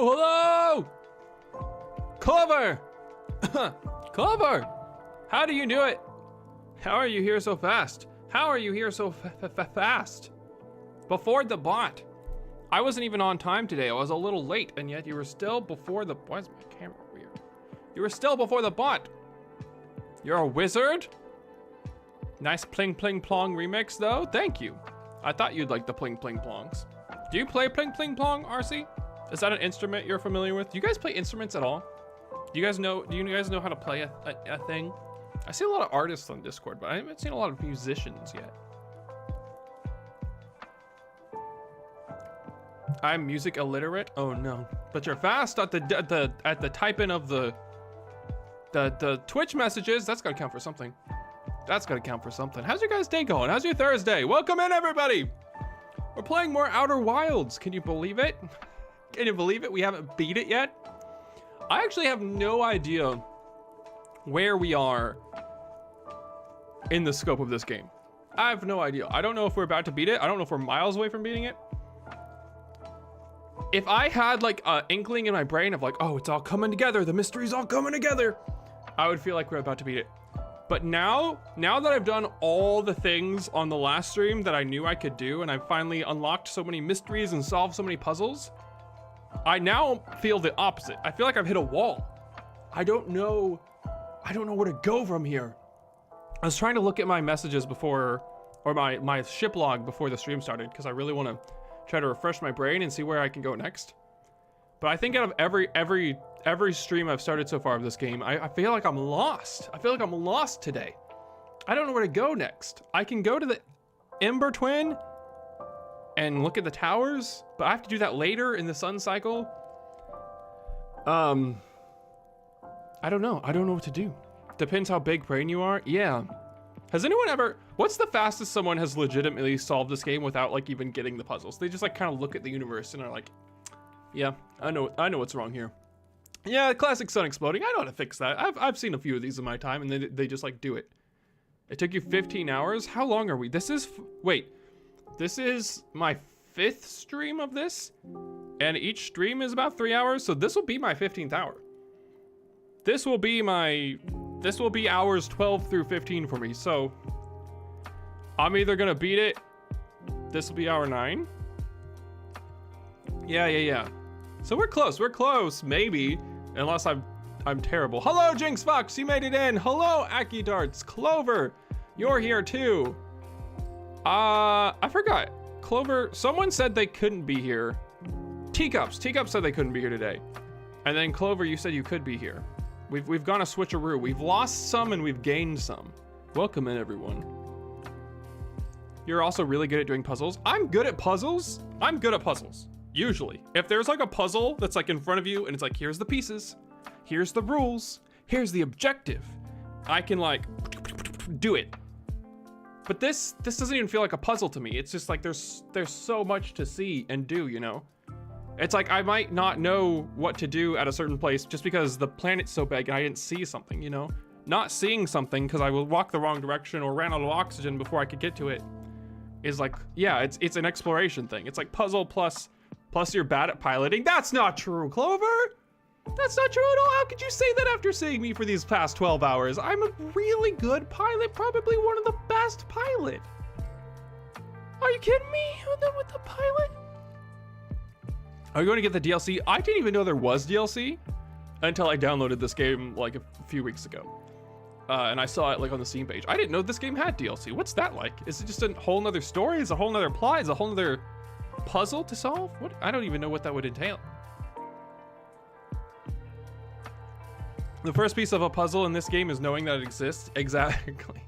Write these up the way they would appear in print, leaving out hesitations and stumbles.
hello! Clover! Clover! How do you do it? How are you here so fast? How are you here so fast? Before the bot. I wasn't even on time today. I was a little late, and yet you were still before the... Why is my camera weird? You were still before the bot. You're a wizard? Nice pling pling plong remix, though. Thank you. I thought you'd like the pling pling plongs. Do you play pling pling plong, RC? Is that an instrument you're familiar with? Do you guys play instruments at all? Do you guys know how to play a thing? I see a lot of artists on Discord, but I haven't seen a lot of musicians yet. I'm music illiterate. Oh no! But you're fast at the typing of the Twitch messages. That's gotta count for something. That's gotta count for something. How's your guys' day going? How's your Thursday? Welcome in, everybody. We're playing more Outer Wilds. Can you believe it? Can you believe it? We haven't beat it yet. I actually have no idea where we are in the scope of this game. I have no idea. I don't know if we're about to beat it. I don't know if we're miles away from beating it. If I had like an inkling in my brain of like, oh, it's all coming together, the mystery's all coming together, I would feel like we're about to beat it. But now that I've done all the things on the last stream that I knew I could do, and I've finally unlocked so many mysteries and solved so many puzzles, I now feel the opposite. I feel like I've hit a wall. I don't know where to go from here. I was trying to look at my messages before, or my ship log before the stream started, because I really want to try to refresh my brain and see where I can go next. But I think out of every stream I've started so far of this game, I feel like I'm lost. I feel like I'm lost today. I don't know where to go next. I can go to the Ember Twin and look at the towers, but I have to do that later in the sun cycle. I don't know. I don't know what to do. Depends how big brain you are. Yeah. Has anyone ever... What's the fastest someone has legitimately solved this game without like even getting the puzzles? They just like kind of look at the universe and are like, yeah, I know what's wrong here. Yeah, classic sun exploding. I know how to fix that. I've seen a few of these in my time, and they just like do it. It took you 15 hours. How long are we? This is my 5th stream of this, and each stream is about 3 hours. So this will be my 15th hour. This will be hours 12 through 15 for me. So I'm either gonna beat it. This will be hour 9. Yeah. So we're close, maybe, unless I'm terrible. Hello, Jinx Fox, you made it in. Hello, Aki Darts. Clover, you're here too. I forgot. Clover, someone said they couldn't be here. Teacups said they couldn't be here today. And then Clover, you said you could be here. We've gone a switcheroo. We've lost some and we've gained some. Welcome in, everyone. You're also really good at doing puzzles. I'm good at puzzles. Usually. If there's like a puzzle that's like in front of you and it's like, here's the pieces, here's the rules, here's the objective, I can like do it. But this doesn't even feel like a puzzle to me. It's just like there's so much to see and do, you know? It's like I might not know what to do at a certain place just because the planet's so big and I didn't see something, you know? Not seeing something because I will walk the wrong direction or ran out of oxygen before I could get to it is like, yeah, it's an exploration thing. It's like puzzle plus you're bad at piloting. That's not true, Clover. That's not true at all. How could you say that after seeing me for these past 12 hours? I'm a really good pilot, probably one of the best pilot. Are you kidding me with the pilot? Are you going to get the DLC? I didn't even know there was DLC until I downloaded this game like a few weeks ago. And I saw it like on the Steam page. I didn't know this game had DLC. What's that like? Is it just a whole nother story? Is it a whole nother plot? Is it a whole nother puzzle to solve? What? I don't even know what that would entail. The first piece of a puzzle in this game is knowing that it exists. Exactly.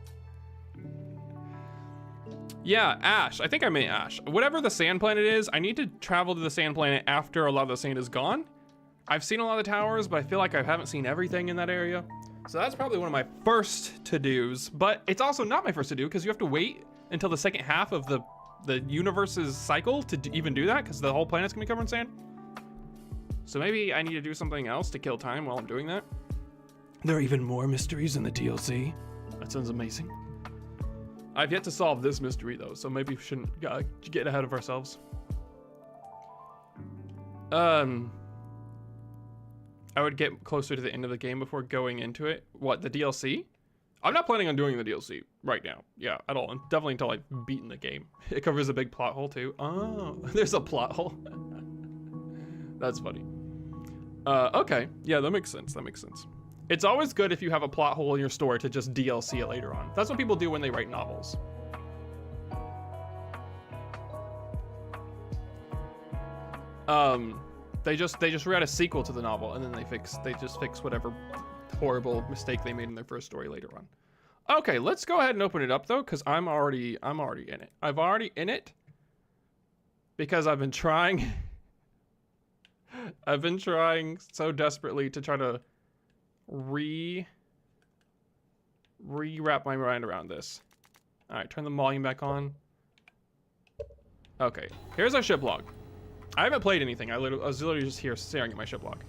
Yeah, Ash. I think I meant Ash. Whatever the sand planet is, I need to travel to the sand planet after a lot of the sand is gone. I've seen a lot of the towers, but I feel like I haven't seen everything in that area. So that's probably one of my first to-dos, but it's also not my first to-do because you have to wait until the second half of the universe's cycle to even do that because the whole planet's gonna be covered in sand. So maybe I need to do something else to kill time while I'm doing that. There are even more mysteries in the DLC. That sounds amazing. I've yet to solve this mystery though, so maybe we shouldn't get ahead of ourselves. I would get closer to the end of the game before going into it. What, the DLC? I'm not planning on doing the DLC right now. Yeah, at all. And definitely until I've beaten the game. It covers a big plot hole too. Oh, there's a plot hole. That's funny. Okay. Yeah, that makes sense. That makes sense. It's always good if you have a plot hole in your story to just DLC it later on. That's what people do when they write novels. They just write a sequel to the novel and then they just fix whatever horrible mistake they made in their first story later on. Okay, let's go ahead and open it up though, because I'm already in it. I'm already in it because I've been trying I've been trying so desperately to try to wrap my mind around this. All right, turn the volume back on. Okay, here's our ship log. I haven't played anything. I was literally just here staring at my ship log.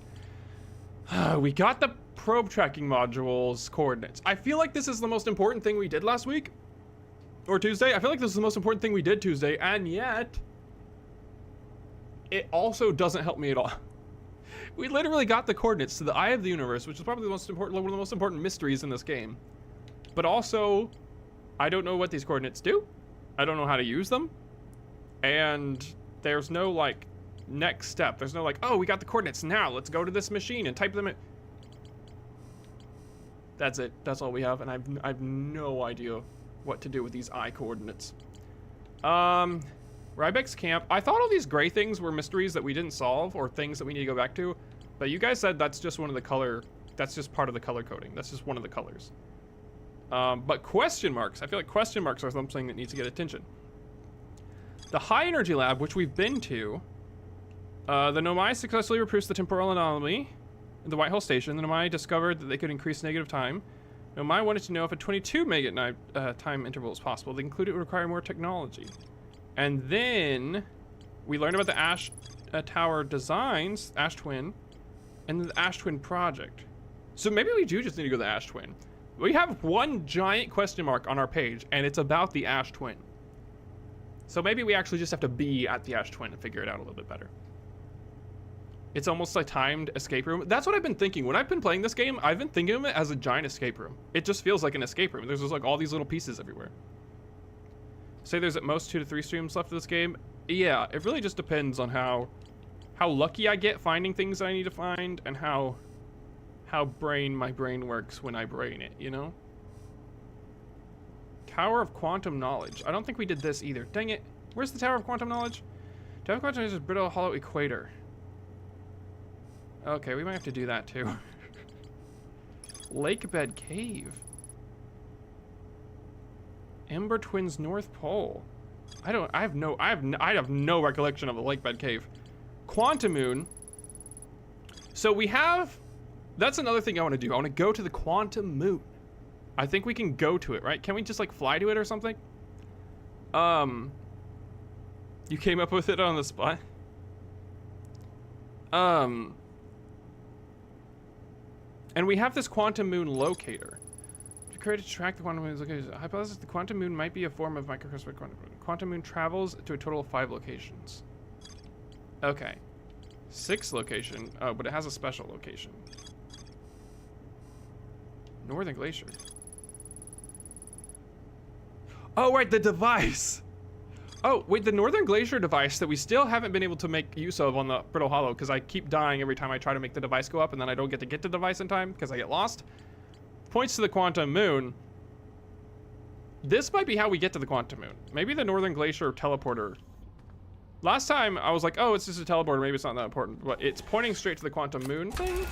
We got the probe tracking module's coordinates. I feel like this is the most important thing we did last week. Or Tuesday. I feel like this is the most important thing we did Tuesday, and yet it also doesn't help me at all. We literally got the coordinates to the Eye of the Universe, which is probably the most important, one of the most important mysteries in this game. But also, I don't know what these coordinates do. I don't know how to use them. And there's no, like, next step. There's no, like, oh, we got the coordinates now. Let's go to this machine and type them in. That's it. That's all we have. And I've no idea what to do with these eye coordinates. Rybeck's camp. I thought all these gray things were mysteries that we didn't solve or things that we need to go back to. But you guys said that's just one of the color. That's just part of the color coding. That's just one of the colors. But question marks. I feel like question marks are something that needs to get attention. The high energy lab, which we've been to. The Nomai successfully reproduced the temporal anomaly in the Whitehall Station. The Nomai discovered that they could increase negative time. Nomai wanted to know if a 22 megabit time interval is possible. They concluded it would require more technology. And then we learned about the Ash Tower designs, Ash Twin, and the Ash Twin project. So maybe we do just need to go to the Ash Twin. We have one giant question mark on our page, and it's about the Ash Twin. So maybe we actually just have to be at the Ash Twin and figure it out a little bit better. It's almost like timed escape room. That's what I've been thinking. When I've been playing this game, I've been thinking of it as a giant escape room. It just feels like an escape room. There's just like all these little pieces everywhere. Say there's at most 2 to 3 streams left of this game. Yeah, it really just depends on how lucky I get finding things I need to find and how my brain works when I brain it, you know? Tower of Quantum Knowledge. I don't think we did this either. Dang it. Where's the Tower of Quantum Knowledge? Tower of Quantum Knowledge is Brittle Hollow Equator. Okay, we might have to do that too. Lakebed Cave. Ember Twins North Pole. I have no recollection of the Lakebed Cave. Quantum Moon. So we have, that's another thing I want to do. I want to go to the Quantum Moon. I think we can go to it, right? Can we just like fly to it or something? You came up with it on the spot? And we have this Quantum Moon locator. Created to track the Quantum Moon's location. Hypothesis: the Quantum Moon might be a form of microcosmic Quantum Moon. Quantum Moon travels to a total of 5 locations. Okay. 6 location. Oh, but it has a special location. Northern Glacier. Oh, right, the device. Oh, wait, the Northern Glacier device that we still haven't been able to make use of on the Brittle Hollow because I keep dying every time I try to make the device go up and then I don't get to get the device in time because I get lost. Points to the Quantum Moon. This might be how we get to the Quantum Moon. Maybe the Northern Glacier teleporter. Last time I was like, oh, it's just a teleporter. Maybe it's not that important, but it's pointing straight to the Quantum Moon thing.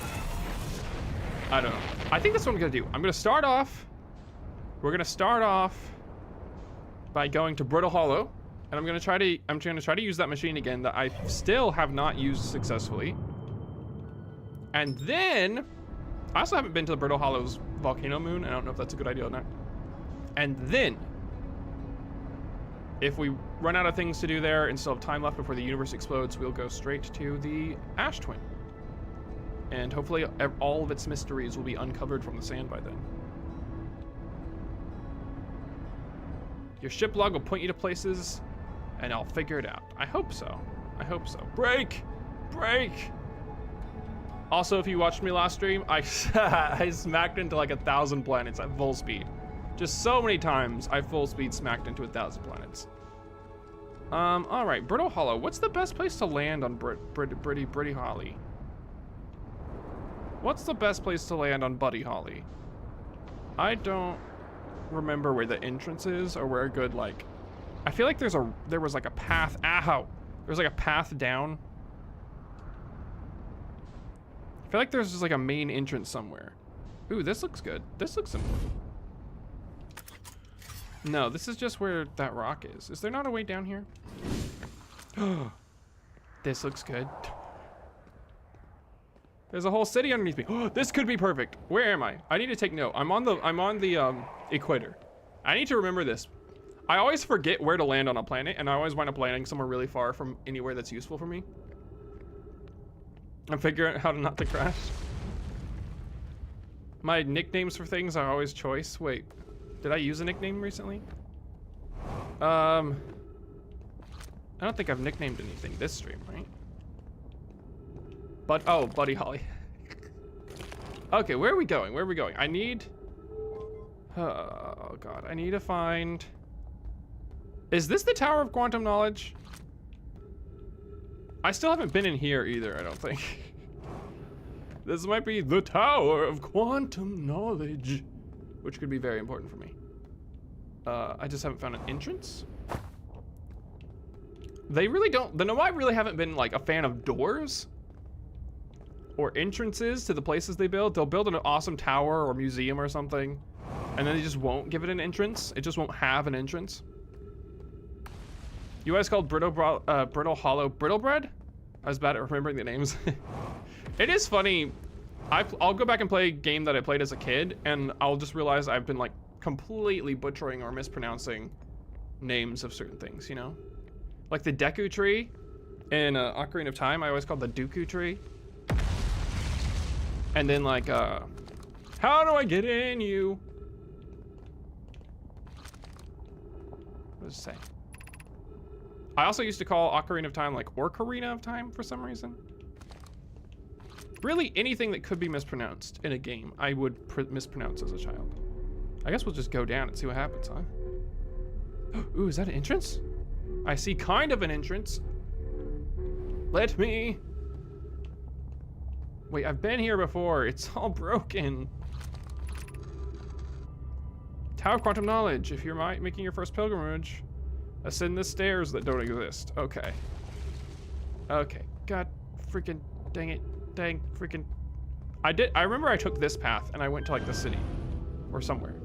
I don't know. I think that's what I'm gonna do. I'm gonna start off. We're gonna start off by going to Brittle Hollow, and I'm gonna try to use that machine again that I still have not used successfully. And then I also haven't been to the Brittle Hollow's volcano moon. I don't know if that's a good idea or not. And then, if we run out of things to do there and still have time left before the universe explodes, we'll go straight to the Ash Twin. And hopefully all of its mysteries will be uncovered from the sand by then. Your ship log will point you to places, and I'll figure it out. I hope so. I hope so. Break! Break! Also, if you watched me last stream, I smacked into like 1,000 planets at full speed. Just so many times I full speed smacked into 1,000 planets. All right, Brittle Hollow. What's the best place to land on Britty Holly? What's the best place to land on Buddy Holly? I don't remember where the entrance is or where a good, like, I feel like there was like a path. Ow! There's like a path down. I feel like there's just like a main entrance somewhere. Ooh, this looks good. This looks important. No, this is just where that rock is. Is there not a way down here? This looks good. There's a whole city underneath me. This could be perfect. Where am I? I need to take note. I'm on the equator. I need to remember this. I always forget where to land on a planet, and I always wind up landing somewhere really far from anywhere that's useful for me. I'm figuring out how to not to crash. My nicknames for things are always choice. Wait, did I use a nickname recently? I don't think I've nicknamed anything this stream, right? But oh, Buddy Holly. Okay, where are we going? Where are we going? I need. Oh god, I need to find. Is this the Tower of Quantum Knowledge? I still haven't been in here either, I don't think. This might be the Tower of Quantum Knowledge, which could be very important for me. I just haven't found an entrance. They really don't, the Nomai really haven't been like a fan of doors or entrances to the places they build. They'll build an awesome tower or museum or something, and then they just won't give it an entrance. It just won't have an entrance. You guys called Brittle Hollow Brittle Bread? I was bad at remembering the names. It is funny. I'll go back and play a game that I played as a kid, and I'll just realize I've been like completely butchering or mispronouncing names of certain things, you know? Like the Deku tree in Ocarina of Time, I always called the Dooku tree. And then like, how do I get in you? What does it say? I also used to call Ocarina of Time like Orcarina of Time for some reason. Really, anything that could be mispronounced in a game, I would mispronounce as a child. I guess we'll just go down and see what happens, huh? Ooh, is that an entrance? I see kind of an entrance. Let me. Wait, I've been here before. It's all broken. Tower of Quantum Knowledge. If you're making your first pilgrimage, ascend the stairs that don't exist. Okay. Okay. God freaking dang it. Dang freaking. I remember I took this path and I went to like the city or somewhere.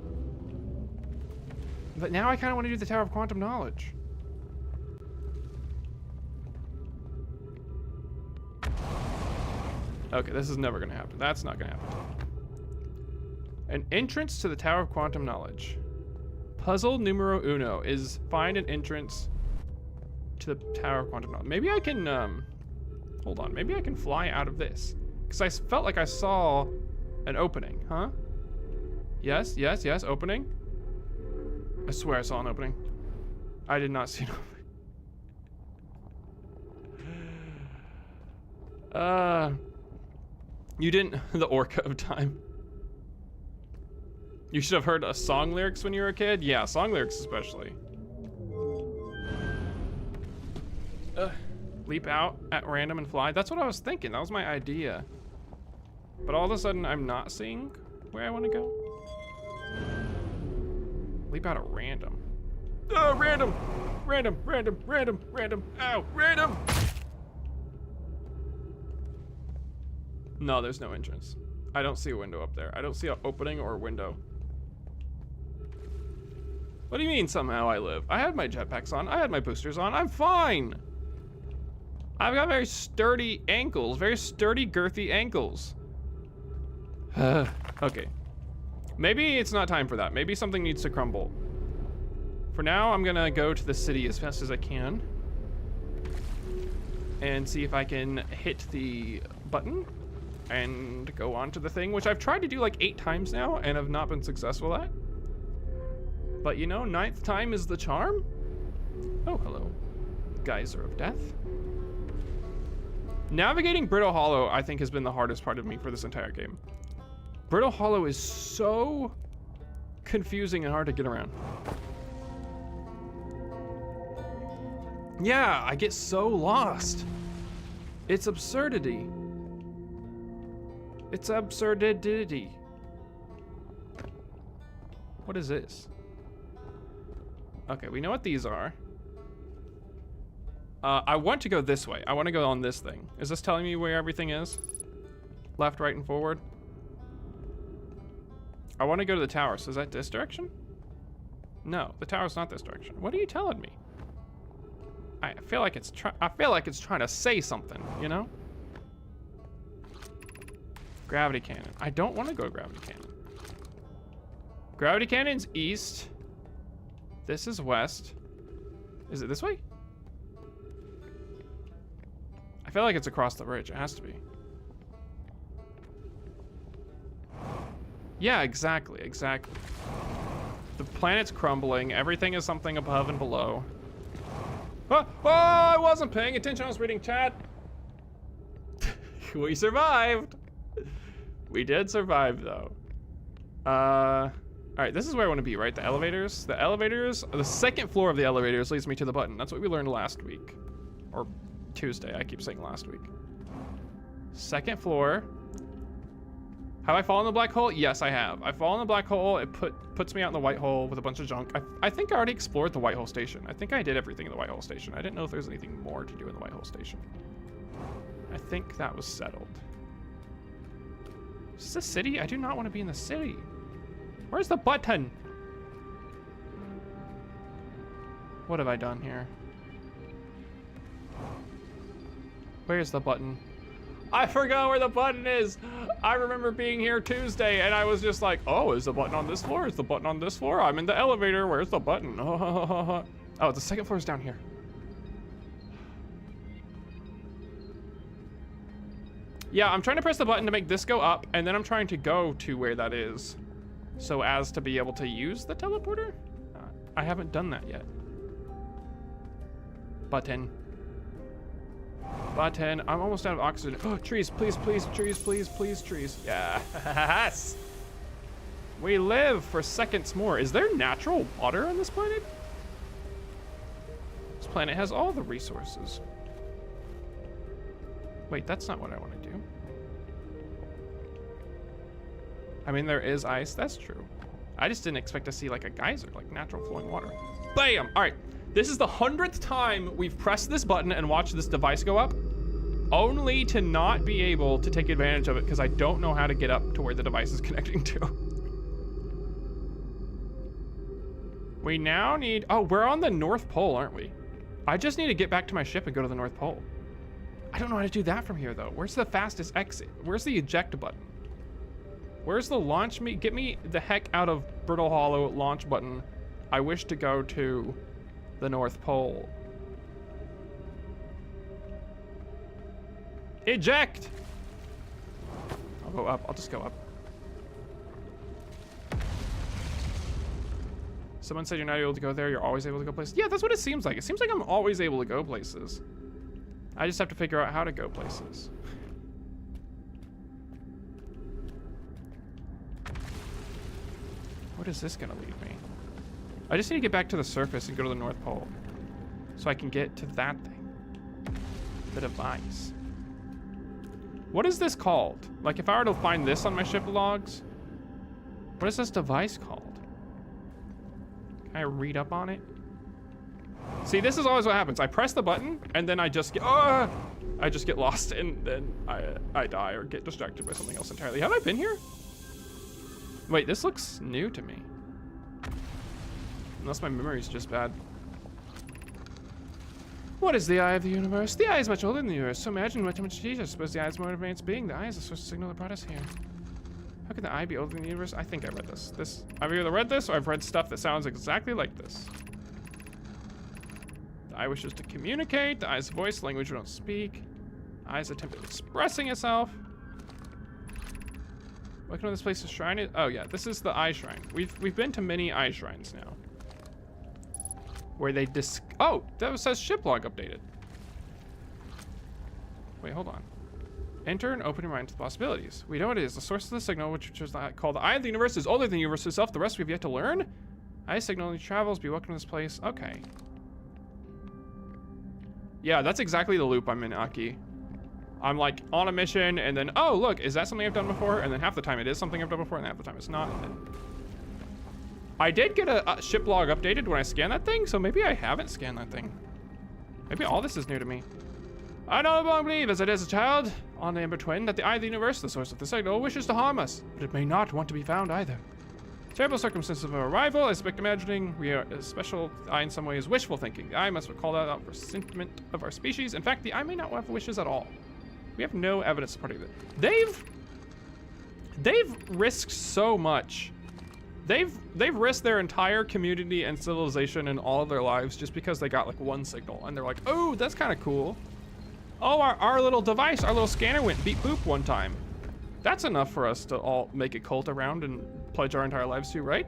But now I kind of want to do the Tower of Quantum Knowledge. Okay, this is never gonna happen. That's not gonna happen. An entrance to the Tower of Quantum Knowledge. Puzzle numero uno is find an entrance to the Tower of Quantum Knowledge. Maybe I can, hold on. Maybe I can fly out of this. Because I felt like I saw an opening, huh? Yes, yes, yes, opening. I swear I saw an opening. I did not see an opening. You didn't, the Orca of Time. You should have heard song lyrics when you were a kid? Yeah, song lyrics especially. Leap out at random and fly. That's what I was thinking. That was my idea. But all of a sudden, I'm not seeing where I want to go. Leap out at random. Random! Random, random, random, random. Ow, random! No, there's no entrance. I don't see a window up there. I don't see an opening or a window. What do you mean somehow I live? I had my jetpacks on. I had my boosters on. I'm fine. I've got very sturdy ankles. Very sturdy, girthy ankles. Okay. Maybe it's not time for that. Maybe something needs to crumble. For now, I'm gonna go to the city as fast as I can. And see if I can hit the button and go on to the thing, which I've tried to do like 8 times now and have not been successful at. But you know, 9th time is the charm. Oh, hello. Geyser of Death. Navigating Brittle Hollow, I think, has been the hardest part of me for this entire game. Brittle Hollow is so confusing and hard to get around. Yeah, I get so lost. It's absurdity. It's absurdity. What is this? Okay, we know what these are. I want to go this way. I want to go on this thing. Is this telling me where everything is? Left, right, and forward? I want to go to the tower. So is that this direction? No, the tower's not this direction. What are you telling me? I feel like it's trying to say something, you know? Gravity cannon. I don't want to go gravity cannon. Gravity cannon's east. This is west. Is it this way? I feel like it's across the bridge. It has to be. Yeah, exactly, exactly. The planet's crumbling. Everything is something above and below. Oh, I wasn't paying attention. I was reading chat. We survived. We did survive, though. All right, this is where I want to be, right? The elevators. The elevators. The second floor of the elevators leads me to the button. That's what we learned last week, or Tuesday. I keep saying last week. Second floor. Have I fallen in the black hole? Yes, I have. I've fallen in the black hole. It puts me out in the white hole with a bunch of junk. I think I already explored the white hole station. I think I did everything in the white hole station. I didn't know if there's anything more to do in the white hole station. I think that was settled. Is this a city? I do not want to be in the city. Where's the button? What have I done here? Where's the button? I forgot where the button is. I remember being here Tuesday and I was just like, oh, is the button on this floor? Is the button on this floor? I'm in the elevator. Where's the button? Oh, the second floor is down here. Yeah, I'm trying to press the button to make this go up, and then I'm trying to go to where that is so as to be able to use the teleporter. I haven't done that yet. Button. Button. I'm almost out of oxygen. Oh, trees, please, please, trees, please, please, trees. Yes. We live for seconds more. Is there natural water on this planet? This planet has all the resources. Wait, that's not what I want to do. I mean, there is ice. That's true. I just didn't expect to see like a geyser, like natural flowing water. Bam! All right. This is the 100th time we've pressed this button and watched this device go up, only to not be able to take advantage of it because I don't know how to get up to where the device is connecting to. We now need, oh, we're on the North Pole, aren't we? I just need to get back to my ship and go to the North Pole. I don't know how to do that from here though. Where's the fastest exit? Where's the eject button? Where's the launch me? Get me the heck out of Brittle Hollow launch button. I wish to go to the North Pole. Eject! I'll go up. I'll just go up. Someone said you're not able to go there. You're always able to go places. Yeah, that's what it seems like. It seems like I'm always able to go places. I just have to figure out how to go places. What is this gonna lead me? I just need to get back to the surface and go to the North Pole so I can get to that thing. The device. What is this called? Like if I were to find this on my ship logs, what is this device called? Can I read up on it? See, this is always what happens. I press the button and then I just get lost and then I die or get distracted by something else entirely. Have I been here? Wait, this looks new to me. Unless my memory's just bad. What is the eye of the universe? The eye is much older than the universe, so imagine what much Jesus. I suppose the eye is more advanced being. The eye is the source of signal that brought us here. How could the eye be older than the universe? I think I read this. I've either read this or I've read stuff that sounds exactly like this. The eye wishes to communicate. The eye's voice, language we don't speak. The eye's attempt at expressing itself. What kind of this place's shrine is? Oh yeah, this is the eye shrine. We've been to many eye shrines now. Where they oh, that says ship log updated. Wait, hold on. Enter and open your mind to the possibilities. We know what it is. The source of the signal, which is called the Eye of the Universe, is older than the universe itself. The rest we've yet to learn. Eye signal only travels. Be welcome to this place. Okay. Yeah, that's exactly the loop I'm in, Aki. I'm like on a mission, and then, oh, look, is that something I've done before? And then half the time it is something I've done before, and half the time it's not. And then I did get a ship log updated when I scanned that thing, so maybe I haven't scanned that thing. Maybe all this is new to me. I no longer believe, as it is a child on the Ember-Twin, that the Eye of the Universe, the source of the signal, wishes to harm us, but it may not want to be found either. Terrible circumstances of our arrival, I suspect imagining we are a special eye in some way is wishful thinking. The eye must recall that out for sentiment of our species. In fact, the eye may not have wishes at all. We have no evidence supporting that. They've risked so much. They've risked their entire community and civilization and all of their lives just because they got like one signal, and they're like, oh, that's kind of cool. Oh, our little device, our little scanner went beep boop one time. That's enough for us to all make a cult around and pledge our entire lives to, right?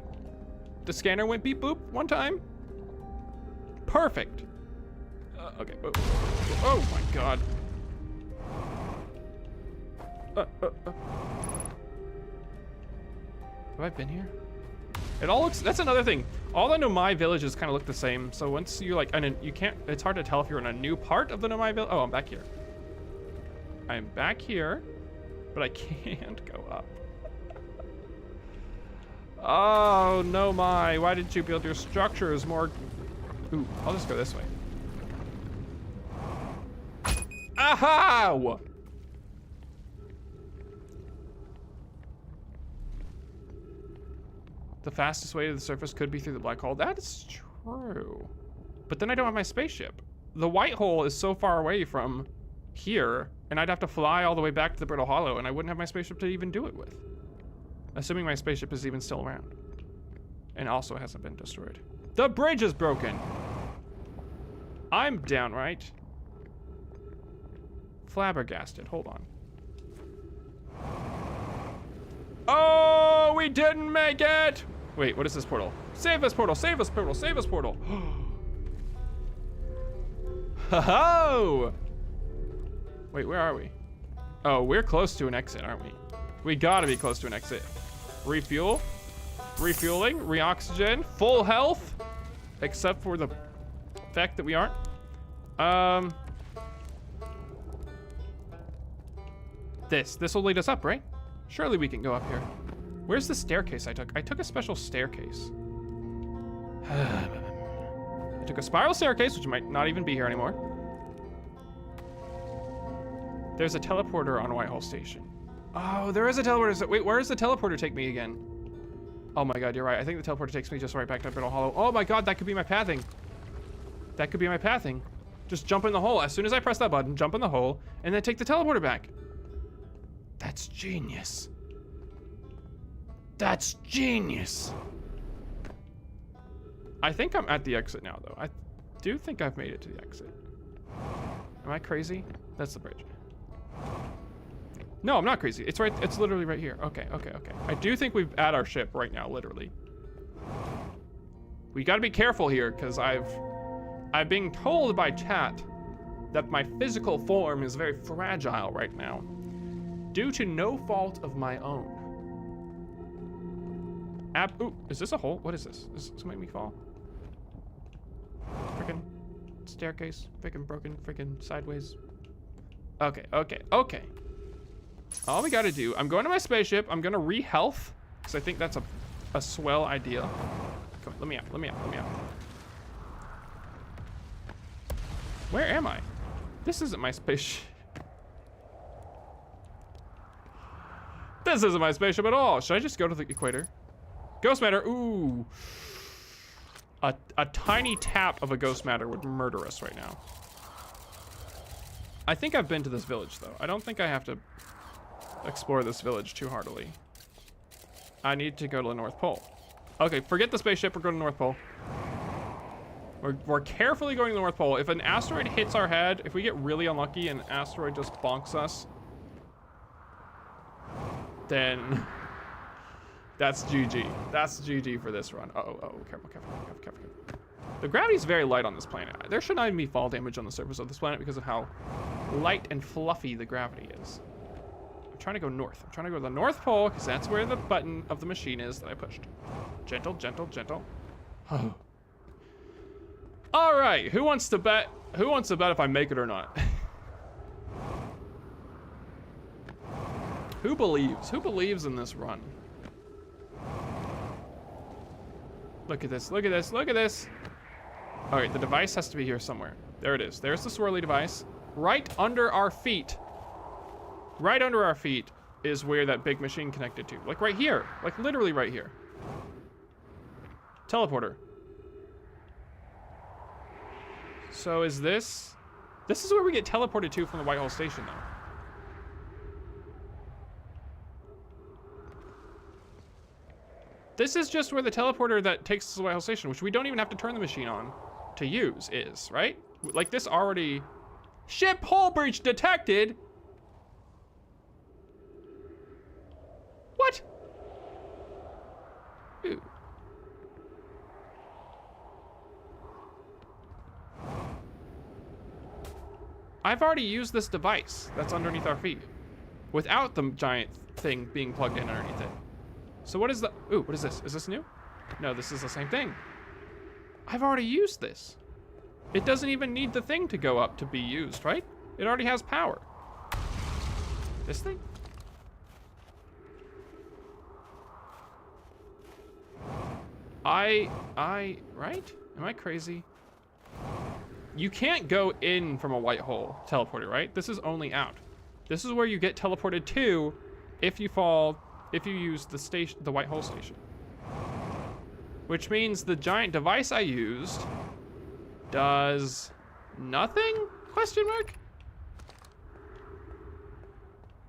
The scanner went beep boop one time. Perfect. Okay. Oh my God. Have I been here? It all looks, that's another thing. All the Nomai villages kind of look the same. So once you like, and you can't, it's hard to tell if you're in a new part of the Nomai village. Oh, I'm back here. I'm back here, but I can't go up. Oh, Nomai, why didn't you build your structures more? Ooh, I'll just go this way. Aha! The fastest way to the surface could be through the black hole. That is true. But then I don't have my spaceship. The white hole is so far away from here, and I'd have to fly all the way back to the Brittle Hollow, and I wouldn't have my spaceship to even do it with. Assuming my spaceship is even still around. And also hasn't been destroyed. The bridge is broken. I'm downright flabbergasted. Hold on. Oh, we didn't make it! Wait, what is this portal? Save us, portal, save us, portal, save us, portal. Ho-ho! Wait, where are we? Oh, we're close to an exit, aren't we? We gotta be close to an exit. Refuel, refueling, reoxygen, full health, except for the fact that we aren't. This will lead us up, right? Surely we can go up here. Where's the staircase I took? I took a special staircase. I took a spiral staircase, which might not even be here anymore. There's a teleporter on Whitehall Station. Oh, there is a teleporter. Wait, where does the teleporter take me again? Oh my God, you're right. I think the teleporter takes me just right back to Brittle Hollow. Oh my God, that could be my pathing. That could be my pathing. Just jump in the hole. As soon as I press that button, jump in the hole, and then take the teleporter back. That's genius. That's genius. I think I'm at the exit now, though. I do think I've made it to the exit. Am I crazy? That's the bridge. No, I'm not crazy. It's right. It's literally right here. Okay. I do think we've at our ship right now, literally. We got to be careful here, because I'm being told by chat that my physical form is very fragile right now, due to no fault of my own. Ooh, is this a hole? What is this? Is this making me fall? Freaking staircase. Freaking broken. Freaking sideways. Okay. All we gotta do, I'm going to my spaceship. I'm gonna re-health, because I think that's a swell idea. Come on, let me out. Where am I? This isn't my spaceship. This isn't my spaceship at all. Should I just go to the equator? Ghost matter, ooh. A tiny tap of a ghost matter would murder us right now. I think I've been to this village though. I don't think I have to explore this village too heartily. I need to go to the North Pole. Okay, forget the spaceship, we're going to the North Pole. We're carefully going to the North Pole. If an asteroid hits our head, if we get really unlucky and an asteroid just bonks us, then that's GG. That's GG for this run. Oh, careful. The gravity is very light on this planet. There should not even be fall damage on the surface of this planet because of how light and fluffy the gravity is. I'm trying to go north. I'm trying to go to the North Pole because that's where the button of the machine is that I pushed. Gentle, gentle, gentle. All right, who wants to bet? Who wants to bet if I make it or not? Who believes? Who believes in this run? Look at this, look at this, look at this. All right, the device has to be here somewhere. There it is. There's the swirly device. Right under our feet. Right under our feet is where that big machine connected to. Like right here. Like literally right here. Teleporter. So is this... This is where we get teleported to from the White Hole Station, though. This is just where the teleporter that takes us to the White Hole Station, which we don't even have to turn the machine on to use, is, right? Like this already... Ship hull breach detected! What? Ooh. I've already used this device that's underneath our feet without the giant thing being plugged in underneath it. So what is the... Ooh, what is this? Is this new? No, this is the same thing. I've already used this. It doesn't even need the thing to go up to be used, right? It already has power. This thing? Right? Am I crazy? You can't go in from a white hole teleporter, right? This is only out. This is where you get teleported to if you use the station, the white hole station. Which means the giant device I used does nothing? Question mark?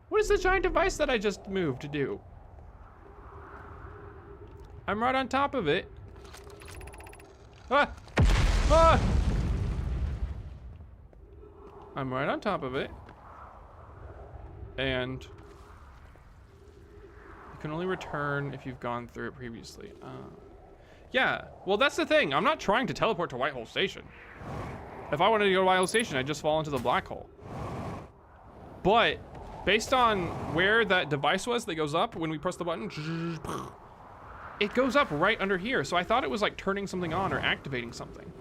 What does the giant device that I just moved to do? I'm right on top of it. Ah! Ah! I'm right on top of it. And you can only return if you've gone through it previously. Yeah, well that's the thing. I'm not trying to teleport to White Hole Station. If I wanted to go to White Hole Station, I'd just fall into the black hole. But based on where that device was that goes up when we press the button, it goes up right under here. So I thought it was like turning something on or activating something.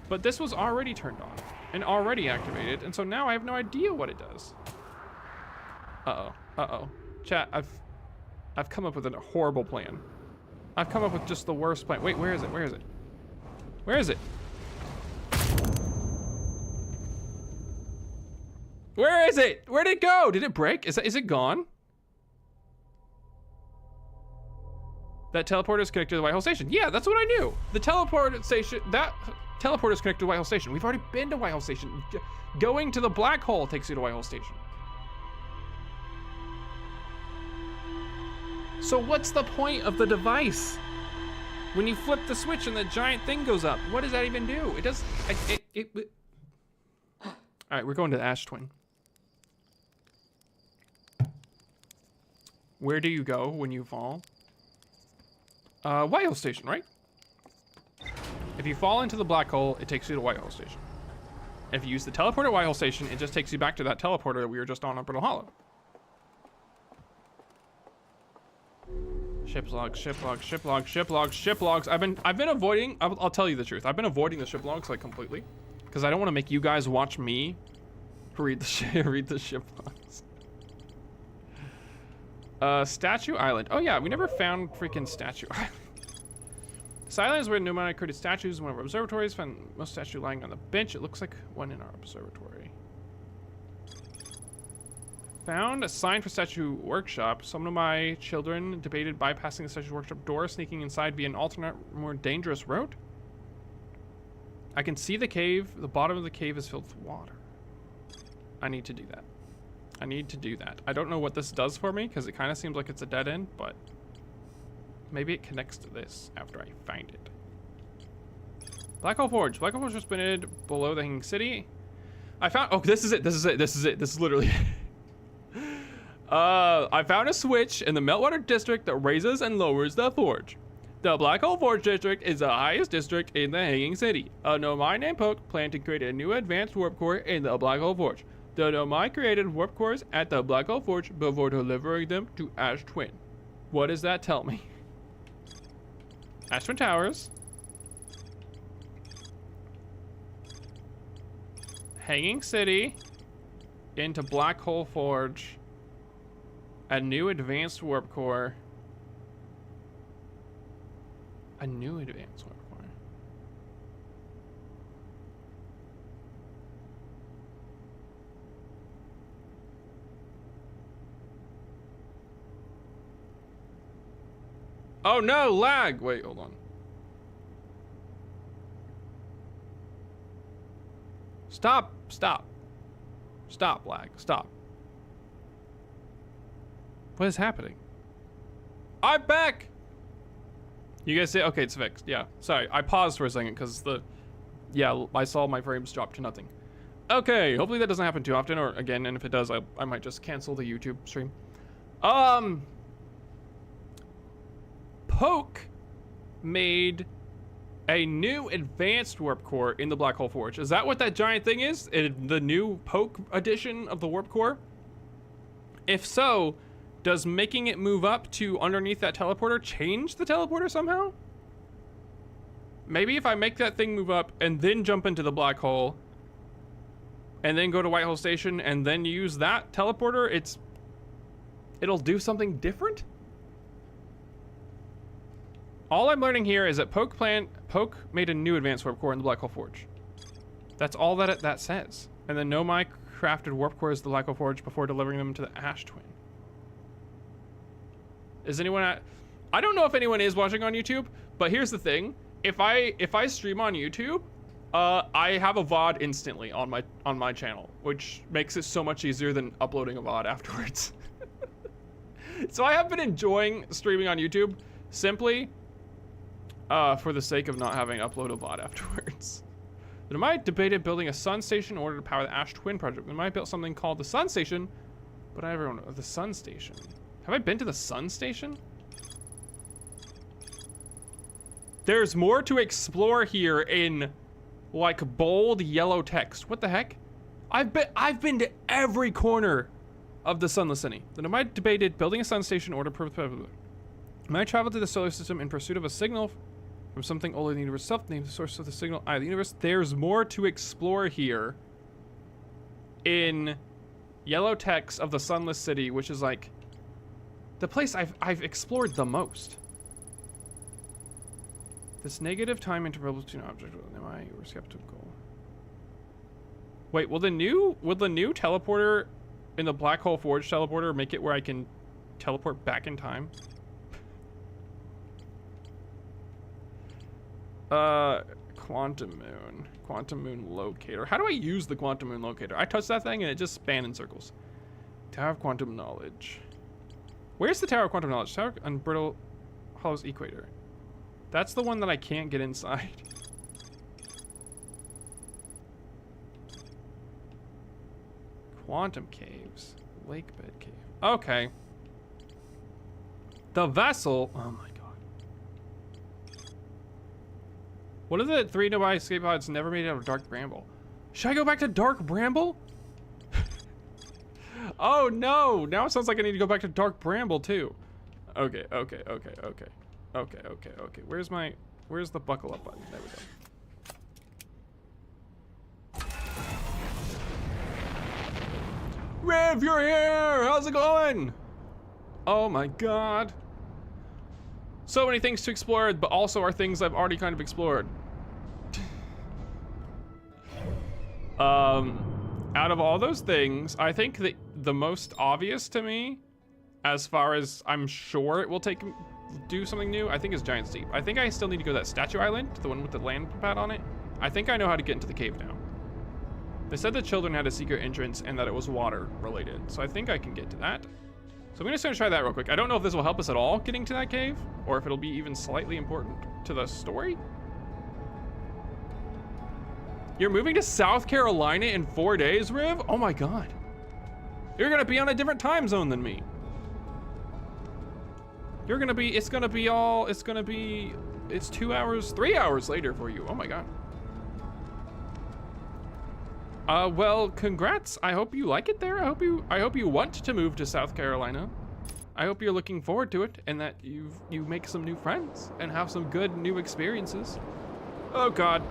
But this was already turned on and already activated. And so now I have no idea what it does. Uh-oh, uh-oh. Chat, I've come up with a horrible plan. I've come up with just the worst plan. Wait, where is it? Where is it? Where is it? Where is it? Where'd it go? Did it break? Is it gone? That teleporter is connected to the White Hole Station. Yeah, that's what I knew. The teleporter station, that teleporter is connected to the White Hole Station. We've already been to White Hole Station. Going to the black hole takes you to White Hole Station. So what's the point of the device? When you flip the switch and the giant thing goes up, what does that even do? It does, All right, we're going to the Ash Twin. Where do you go when you fall? White Hole Station, right? If you fall into the black hole, it takes you to White Hole Station. If you use the teleporter at White Hole Station, it just takes you back to that teleporter that we were just on Brittle Hollow. Ship logs, ship logs, ship logs, ship logs, ship logs. I've been avoiding, I'll tell you the truth. I've been avoiding the ship logs like completely because I don't want to make you guys watch me read the ship logs. Statue Island. Oh yeah, we never found freaking Statue Island. This island is where pneumatic created statues in one of our observatories. Found most statue lying on the bench. It looks like one in our observatory. Found a sign for statue workshop. Some of my children debated bypassing the statue workshop door, sneaking inside via an alternate, more dangerous route. I can see the cave. The bottom of the cave is filled with water. I need to do that. I need to do that. I don't know what this does for me because it kind of seems like it's a dead end, but maybe it connects to this after I find it. Black Hole Forge. Black Hole Forge was spinning below the Hanging City. I found, oh, this is it. This is it. This is it. This is literally I found a switch in the Meltwater District that raises and lowers the forge. The Black Hole Forge District is the highest district in the Hanging City. A Nomai named Poke planned to create a new advanced warp core in the Black Hole Forge. The Nomai created warp cores at the Black Hole Forge before delivering them to Ash Twin. What does that tell me? Ash Twin Towers. Hanging City. Into Black Hole Forge. A new advanced warp core. A new advanced warp core. Oh no, lag! Wait, hold on. Stop, stop. Stop, lag, stop. What is happening? I'm back! You guys say, okay, it's fixed. Yeah, sorry, I paused for a second because I saw my frames drop to nothing. Okay, hopefully that doesn't happen too often, or again, and if it does, I might just cancel the YouTube stream. Poke made a new advanced warp core in the Black Hole Forge. Is that what that giant thing is? The new Poke edition of the warp core? If so, does making it move up to underneath that teleporter change the teleporter somehow? Maybe if I make that thing move up and then jump into the black hole and then go to White Hole Station and then use that teleporter, it'll do something different? All I'm learning here is that Poke made a new advanced warp core in the Black Hole Forge. That's all that says. And then Nomai crafted warp cores in the Black Hole Forge before delivering them to the Ash Twin. Is anyone I don't know if anyone is watching on YouTube, but here's the thing. If I stream on YouTube, I have a VOD instantly on my channel, which makes it so much easier than uploading a VOD afterwards. So I have been enjoying streaming on YouTube simply for the sake of not having to upload a VOD afterwards. The Nomai debated building a sun station in order to power the Ash Twin project. The Nomai built something called the Sun Station, but I never know the Sun Station. Have I been to the Sun Station? There's more to explore here in like bold yellow text. What the heck? I've been to every corner of the Sunless City. The Nomai debated building a sun station in order to Nomai traveled to the solar system in pursuit of a signal from something older than the universe itself, named the source of the signal, Eye of the Universe. There's more to explore here in yellow text of the Sunless City, which is like the place I've explored the most. This negative time interval between objects. Am I skeptical? Wait, will the new teleporter in the Black Hole Forge teleporter make it where I can teleport back in time? Quantum Moon Locator. How do I use the Quantum Moon Locator? I touch that thing and it just spans in circles. Tower of Quantum Knowledge. Where's the Tower of Quantum Knowledge? Tower on Brittle Hollow's Equator. That's the one that I can't get inside. Quantum Caves. Lakebed Cave. Okay. The vessel. Oh my god. What are the 3 Nomai escape pods never made out of Dark Bramble? Should I go back to Dark Bramble? Oh no! Now it sounds like I need to go back to Dark Bramble too. Okay. Where's the buckle up button? There we go. Riv, you're here! How's it going? Oh my god. So many things to explore, but also are things I've already kind of explored. Out of all those things, I think that the most obvious to me, as far as I'm sure it will do something new, I think is Giant's Deep. I think I still need to go to that statue island, the one with the land pad on it. I think I know how to get into the cave now. They said the children had a secret entrance and that it was water related, so I think I can get to that. So I'm just gonna try that real quick. I don't know if this will help us at all getting to that cave, or if it'll be even slightly important to the story. You're moving to South Carolina in 4 days, Riv? Oh my god. You're gonna be on a different time zone than me. You're gonna be, it's 2 hours, 3 hours later for you. Oh my God. Well, congrats. I hope you like it there. I hope you want to move to South Carolina. I hope you're looking forward to it and that you make some new friends and have some good new experiences. Oh God.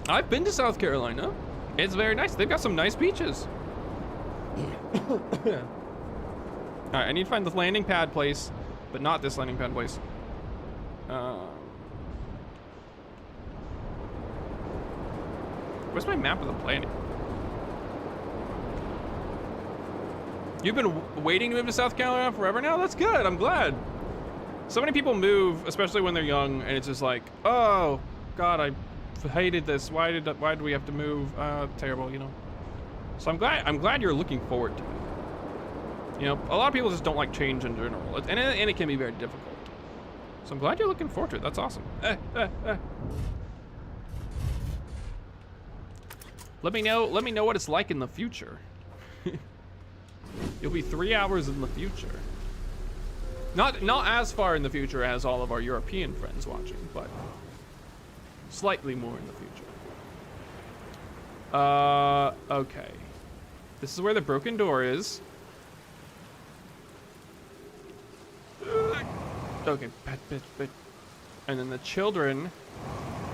I've been to South Carolina. It's very nice. They've got some nice beaches. All right, I need to find the landing pad place, but not this landing pad place. Where's my map of the planet? You've been waiting to move to South Carolina forever now? That's good, I'm glad. So many people move, especially when they're young, and it's just like, oh, God, I hated this. Why did we have to move? Terrible, you know? So I'm glad you're looking forward to it. You know, a lot of people just don't like change in general, and it can be very difficult. So I'm glad you're looking forward to it. That's awesome. Let me know what it's like in the future. You'll be 3 hours in the future. Not as far in the future as all of our European friends watching, but slightly more in the future. Okay. This is where the broken door is. Okay, bet. And then the children,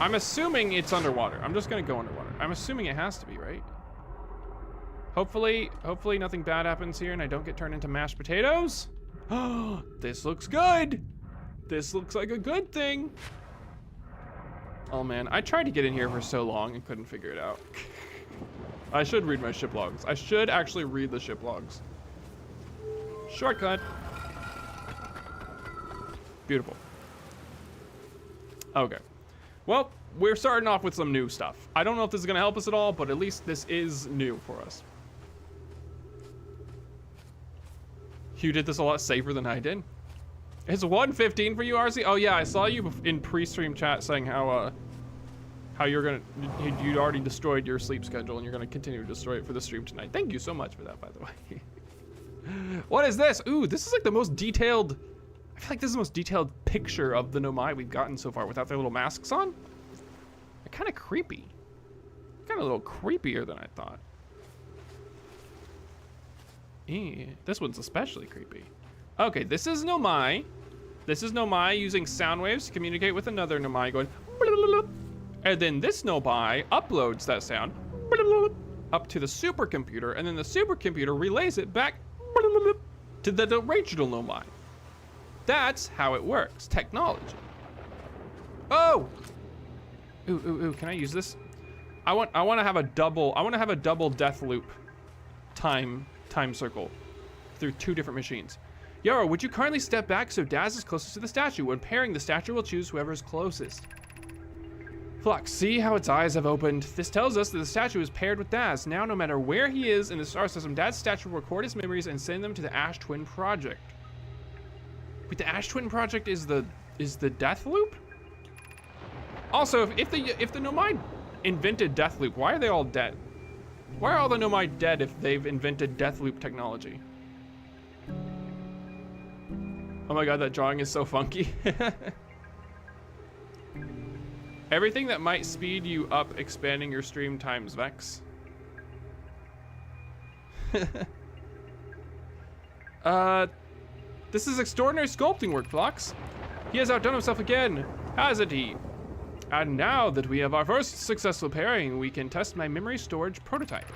I'm assuming it's underwater. I'm just gonna go underwater. I'm assuming it has to be, right? Hopefully nothing bad happens here and I don't get turned into mashed potatoes. Oh, this looks good. This looks like a good thing. Oh man, I tried to get in here for so long and couldn't figure it out. I should read my ship logs. I should actually read the ship logs. Shortcut. Beautiful. Okay. Well, we're starting off with some new stuff. I don't know if this is gonna help us at all, but at least this is new for us. You did this a lot safer than I did. It's 1:15 for you, RC? Oh yeah, I saw you in pre-stream chat saying how you'd already destroyed your sleep schedule and you're gonna continue to destroy it for the stream tonight. Thank you so much for that, by the way. What is this? Ooh, this is like the most detailed, I feel like this is the most detailed picture of the Nomai we've gotten so far without their little masks on. They're kind of creepy. Kind of a little creepier than I thought. This one's especially creepy. Okay, this is Nomai. This is Nomai using sound waves to communicate with another Nomai going, and then this Nomai uploads that sound up to the supercomputer, and then the supercomputer relays it back to the original Nomai. That's how it works. Technology. Oh! Ooh, can I use this? I want to have a double death loop time circle through 2 different machines. Yaro, would you kindly step back so Daz is closest to the statue? When pairing, the statue will choose whoever is closest. Flux, see how its eyes have opened? This tells us that the statue is paired with Daz. Now, no matter where he is in the star system, Daz's statue will record his memories and send them to the Ash Twin Project. Wait, the Ash Twin Project is the death loop? Also, if the Nomai invented death loop, why are they all dead? Why are all the Nomai dead if they've invented death loop technology? Oh my god, that drawing is so funky. Everything that might speed you up expanding your stream times, Vex. This is extraordinary sculpting work, Phlox. He has outdone himself again, hasn't he? And now that we have our first successful pairing, we can test my memory storage prototype.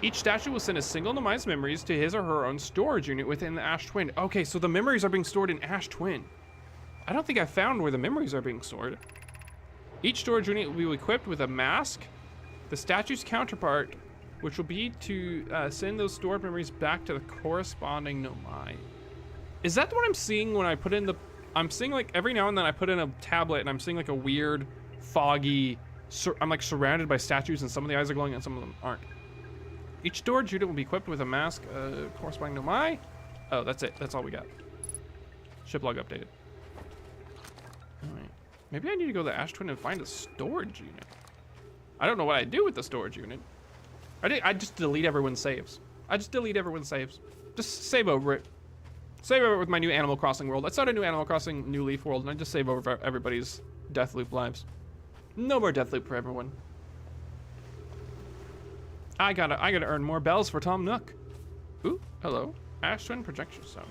Each statue will send a single Nomai's memories to his or her own storage unit within the Ash Twin. Okay, so the memories are being stored in Ash Twin. I don't think I found where the memories are being stored. Each storage unit will be equipped with a mask, the statue's counterpart, which will be to send those stored memories back to the corresponding Nomai. Is that what I'm seeing when I put in the... I'm seeing like every now and then I put in a tablet and I'm seeing like a weird, foggy... I'm like surrounded by statues and some of the eyes are glowing and some of them aren't. Each storage unit will be equipped with a mask corresponding Nomai. Oh, that's it. That's all we got. Ship log updated. All right. Maybe I need to go to the Ash Twin and find a storage unit. I don't know what I do with the storage unit. I just delete everyone's saves. I just delete everyone's saves. Just save over it. Save over it with my new Animal Crossing world. I started a new Animal Crossing New Leaf world, and I just save over everybody's Deathloop lives. No more Deathloop for everyone. I gotta earn more bells for Tom Nook. Ooh, hello. Ash Twin Projection Zone.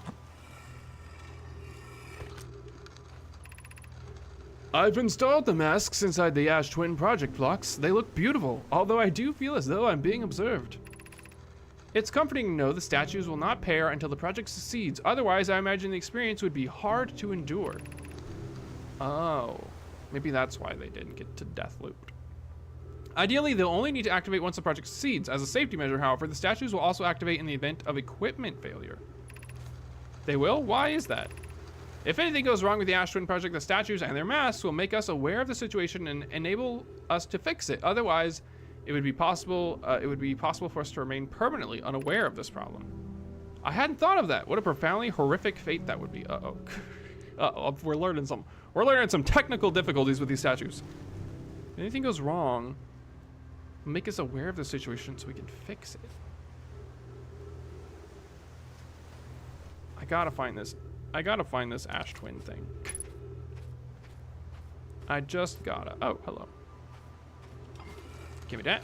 I've installed the masks inside the Ash Twin project blocks. They look beautiful, although I do feel as though I'm being observed. It's comforting to know the statues will not pair until the project succeeds. Otherwise, I imagine the experience would be hard to endure. Oh, maybe that's why they didn't get to Deathloop. Ideally, they'll only need to activate once the project succeeds. As a safety measure, however, the statues will also activate in the event of equipment failure. They will? Why is that? If anything goes wrong with the Ash Twin project, the statues and their masks will make us aware of the situation and enable us to fix it. Otherwise, it would be possible for us to remain permanently unaware of this problem. I hadn't thought of that. What a profoundly horrific fate that would be. Uh-oh. Uh-oh, we're learning some technical difficulties with these statues. If anything goes wrong, make us aware of the situation so we can fix it. I gotta find this Ash Twin thing. I just gotta. Oh, hello. Give me that.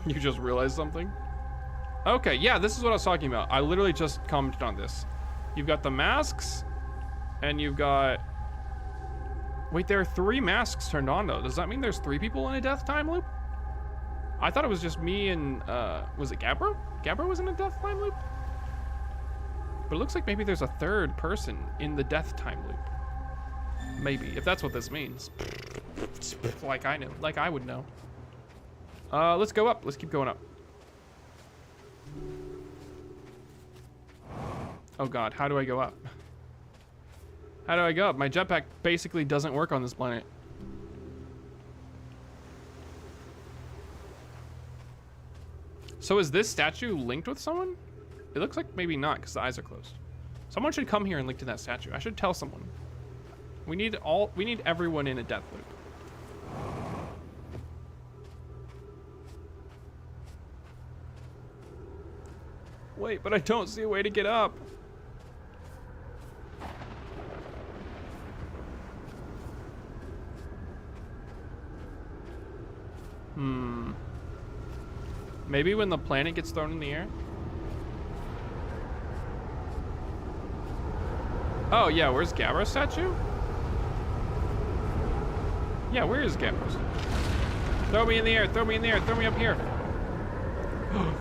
You just realized something? Okay, yeah, this is what I was talking about. I literally just commented on this. You've got the masks, and you've got... Wait, there are 3 masks turned on, though. Does that mean there's 3 people in a death time loop? I thought it was just me and, was it Gabbro? Gabbro was in a death time loop? But it looks like maybe there's a 3rd person in the death time loop. Maybe, if that's what this means. Like I know, like I would know. Let's go up. Let's keep going up. Oh God, how do I go up? How do I go up? My jetpack basically doesn't work on this planet. So is this statue linked with someone? It looks like maybe not, because the eyes are closed. Someone should come here and link to that statue. I should tell someone. We need everyone in a death loop. Wait, but I don't see a way to get up. Maybe when the planet gets thrown in the air? Oh yeah, where's Gabbro's statue? Yeah, where is Gabbro's? Throw me in the air, throw me in the air, throw me up here.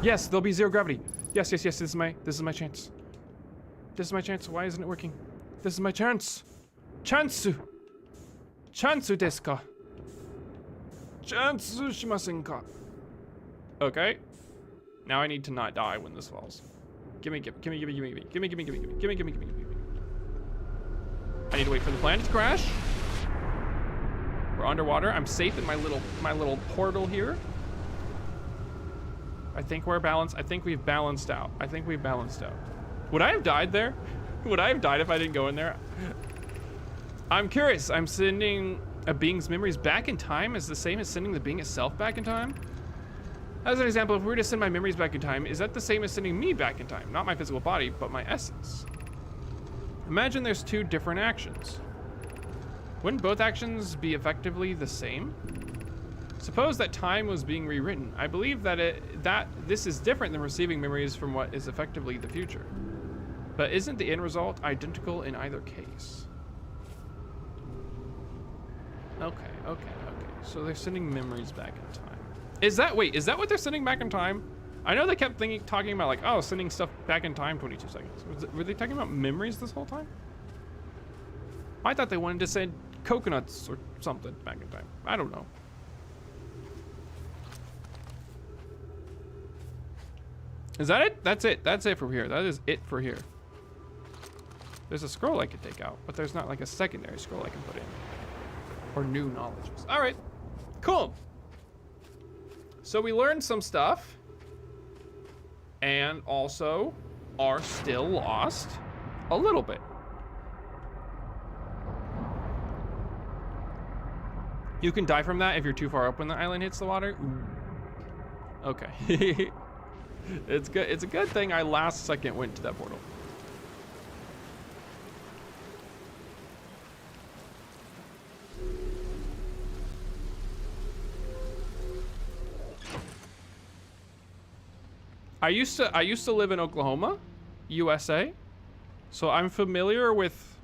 Yes, there'll be 0 gravity. Yes, yes, yes, this is my chance. This is my chance. Why isn't it working? This is my chance. Chansu. Chansu desu ka? Chansu shimasen ka? Okay. Now I need to not die when this falls. Gimme. I need to wait for the planet to crash. We're underwater. I'm safe in my little portal here. I think we're balanced. I think we've balanced out. Would I have died there? Would I have died if I didn't go in there? I'm curious. I'm sending a being's memories back in time is the same as sending the being itself back in time? As an example, if we were to send my memories back in time, is that the same as sending me back in time? Not my physical body, but my essence. Imagine there's 2 different actions. Wouldn't both actions be effectively the same? Suppose that time was being rewritten. I believe that this is different than receiving memories from what is effectively the future. But isn't the end result identical in either case? Okay. So they're sending memories back in time. Is that what they're sending back in time? I know they kept talking about like, oh, sending stuff back in time 22 seconds. Were they talking about memories this whole time? I thought they wanted to send coconuts or something back in time. I don't know. Is that it? That's it. That's it for here. That is it for here. There's a scroll I could take out, but there's not like a secondary scroll I can put in. Or new knowledges. All right, cool. So we learned some stuff and also are still lost a little bit. You can die from that if you're too far up when the island hits the water. Ooh. Okay. It's good. It's a good thing I last second went to that portal. I used to live in Oklahoma, USA, so I'm familiar with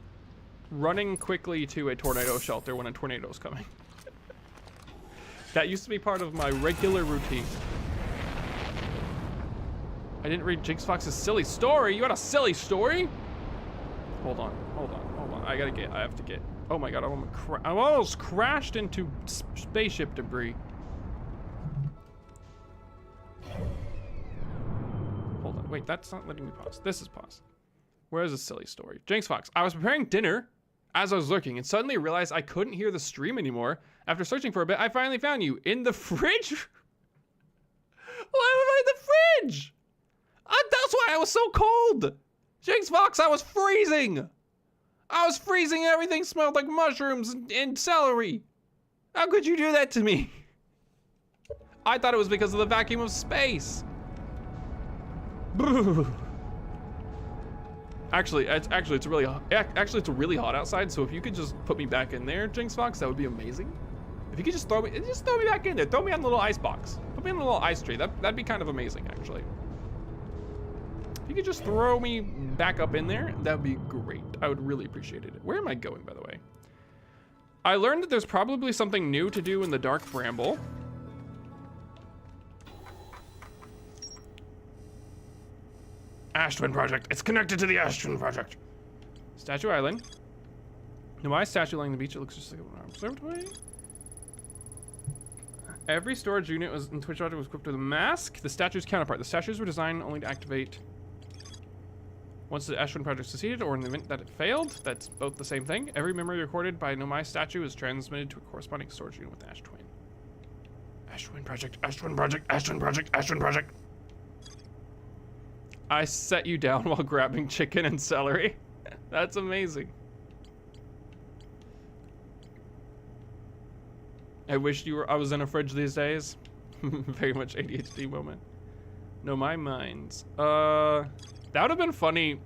running quickly to a tornado shelter when a tornado is coming. That used to be part of my regular routine. I didn't read Jinx Fox's silly story. You got a silly story? Hold on. I have to get. Oh my god, I almost crashed into spaceship debris. Hold on, wait, that's not letting me pause. This is pause. Where's the silly story? Jinx Fox, I was preparing dinner as I was lurking and suddenly realized I couldn't hear the stream anymore. After searching for a bit, I finally found you in the fridge. Why am I in the fridge? That's why I was so cold. Jinx Fox, I was freezing. Everything smelled like mushrooms and celery. How could you do that to me? I thought it was because of the vacuum of space. Actually, it's really really hot outside. So if you could just put me back in there, Jinx Fox, that would be amazing. If you could just throw me back in there. Throw me on the little ice box. Put me on the little ice tree. That'd be kind of amazing, actually. If you could just throw me back up in there, that would be great. I would really appreciate it. Where am I going, by the way? I learned that there's probably something new to do in the Dark Bramble. Ash Twin Project. It's connected to the Ash Twin Project. Statue Island. Nomai statue lying on the beach. It looks just like an observatory. Every storage unit in Twitch Project was equipped with a mask. The statue's counterpart. The statues were designed only to activate once the Ash Twin Project succeeded or in the event that it failed. That's both the same thing. Every memory recorded by Nomai statue is transmitted to a corresponding storage unit with Ash Twin. Ash Twin Project. Ash Twin Project. Ash Twin Project. Ash Twin Project. I set you down while grabbing chicken and celery. That's amazing. I wish I was in a fridge these days. Very much ADHD moment. No, my minds. That would have been funny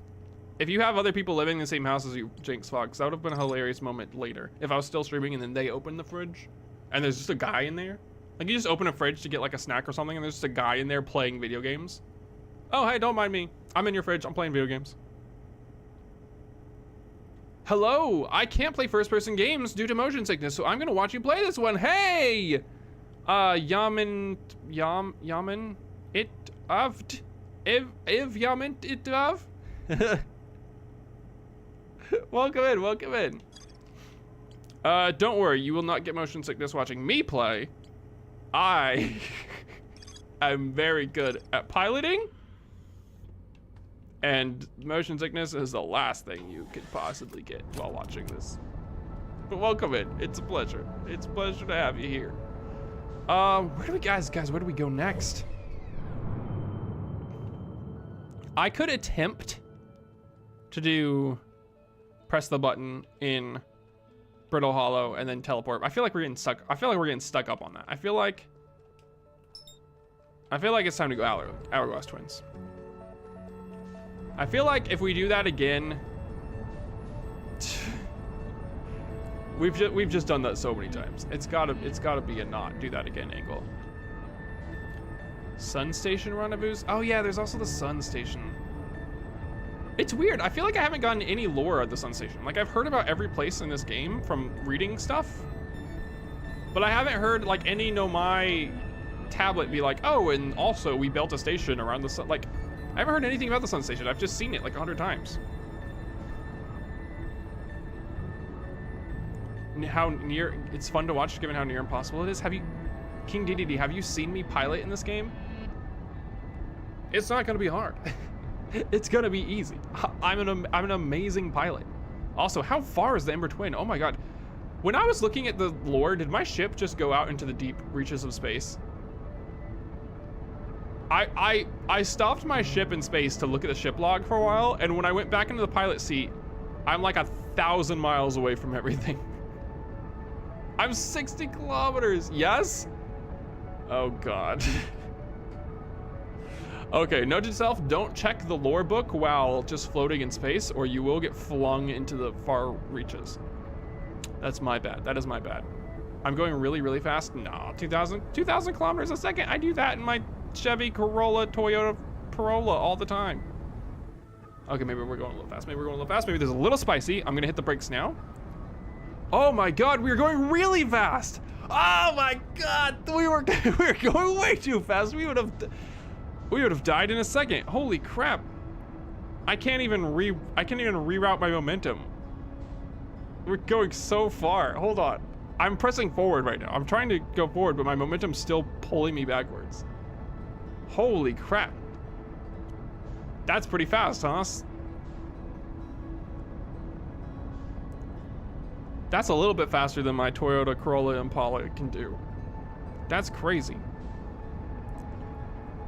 if you have other people living in the same house as you, Jinx Fox. That would have been a hilarious moment later. If I was still streaming and then they open the fridge and there's just a guy in there. Like you just open a fridge to get like a snack or something and there's just a guy in there playing video games. Oh, hey, don't mind me. I'm in your fridge. I'm playing video games. Hello, I can't play first-person games due to motion sickness, so I'm gonna watch you play this one. Hey! Yamin it avt. Iv Yamin it av. Welcome in. Don't worry, you will not get motion sickness watching me play. I'm very good at piloting. And motion sickness is the last thing you could possibly get while watching this. But welcome in. It's a pleasure. It's a pleasure to have you here. Where do we guys, where do we go next? I could attempt to press the button in Brittle Hollow and then teleport. I feel like we're getting stuck. I feel like we're getting stuck up on that. I feel like it's time to go Hourglass Twins. I feel like if we do that again, we've just done that so many times. It's gotta be a not do that again angle. Sun Station rendezvous. Oh yeah, there's also the Sun Station. It's weird. I feel like I haven't gotten any lore at the Sun Station. Like I've heard about every place in this game from reading stuff, but I haven't heard like any Nomai tablet be like, oh, and also we built a station around the sun. Like I haven't heard anything about the Sun Station. I've just seen it like 100 times. How near, it's fun to watch given how near impossible it is. Have you, King DDD, have you seen me pilot in this game? It's not gonna be hard. It's gonna be easy. I'm an amazing pilot. Also, how far is the Ember Twin? Oh my God. When I was looking at the lore, did my ship just go out into the deep reaches of space? I stopped my ship in space to look at the ship log for a while, and when I went back into the pilot seat, I'm like 1,000 miles away from everything. I'm 60 kilometers. Yes? Oh, God. Okay, note to self, don't check the lore book while just floating in space, or you will get flung into the far reaches. That's my bad. That is my bad. I'm going really, really fast. No, 2,000 kilometers a second. I do that in my Chevy Corolla, Toyota Corolla all the time. Okay, maybe we're going a little fast. Maybe we're going a little fast. Maybe there's a little spicy. I'm gonna hit the brakes now. Oh my God, we are going really fast. Oh my God, we were going way too fast. We would have died in a second. Holy crap. I can't even reroute my momentum. We're going so far. Hold on. I'm pressing forward right now. I'm trying to go forward, but my momentum's still pulling me backwards. Holy crap. That's pretty fast, huh? That's a little bit faster than my Toyota Corolla Impala can do. That's crazy.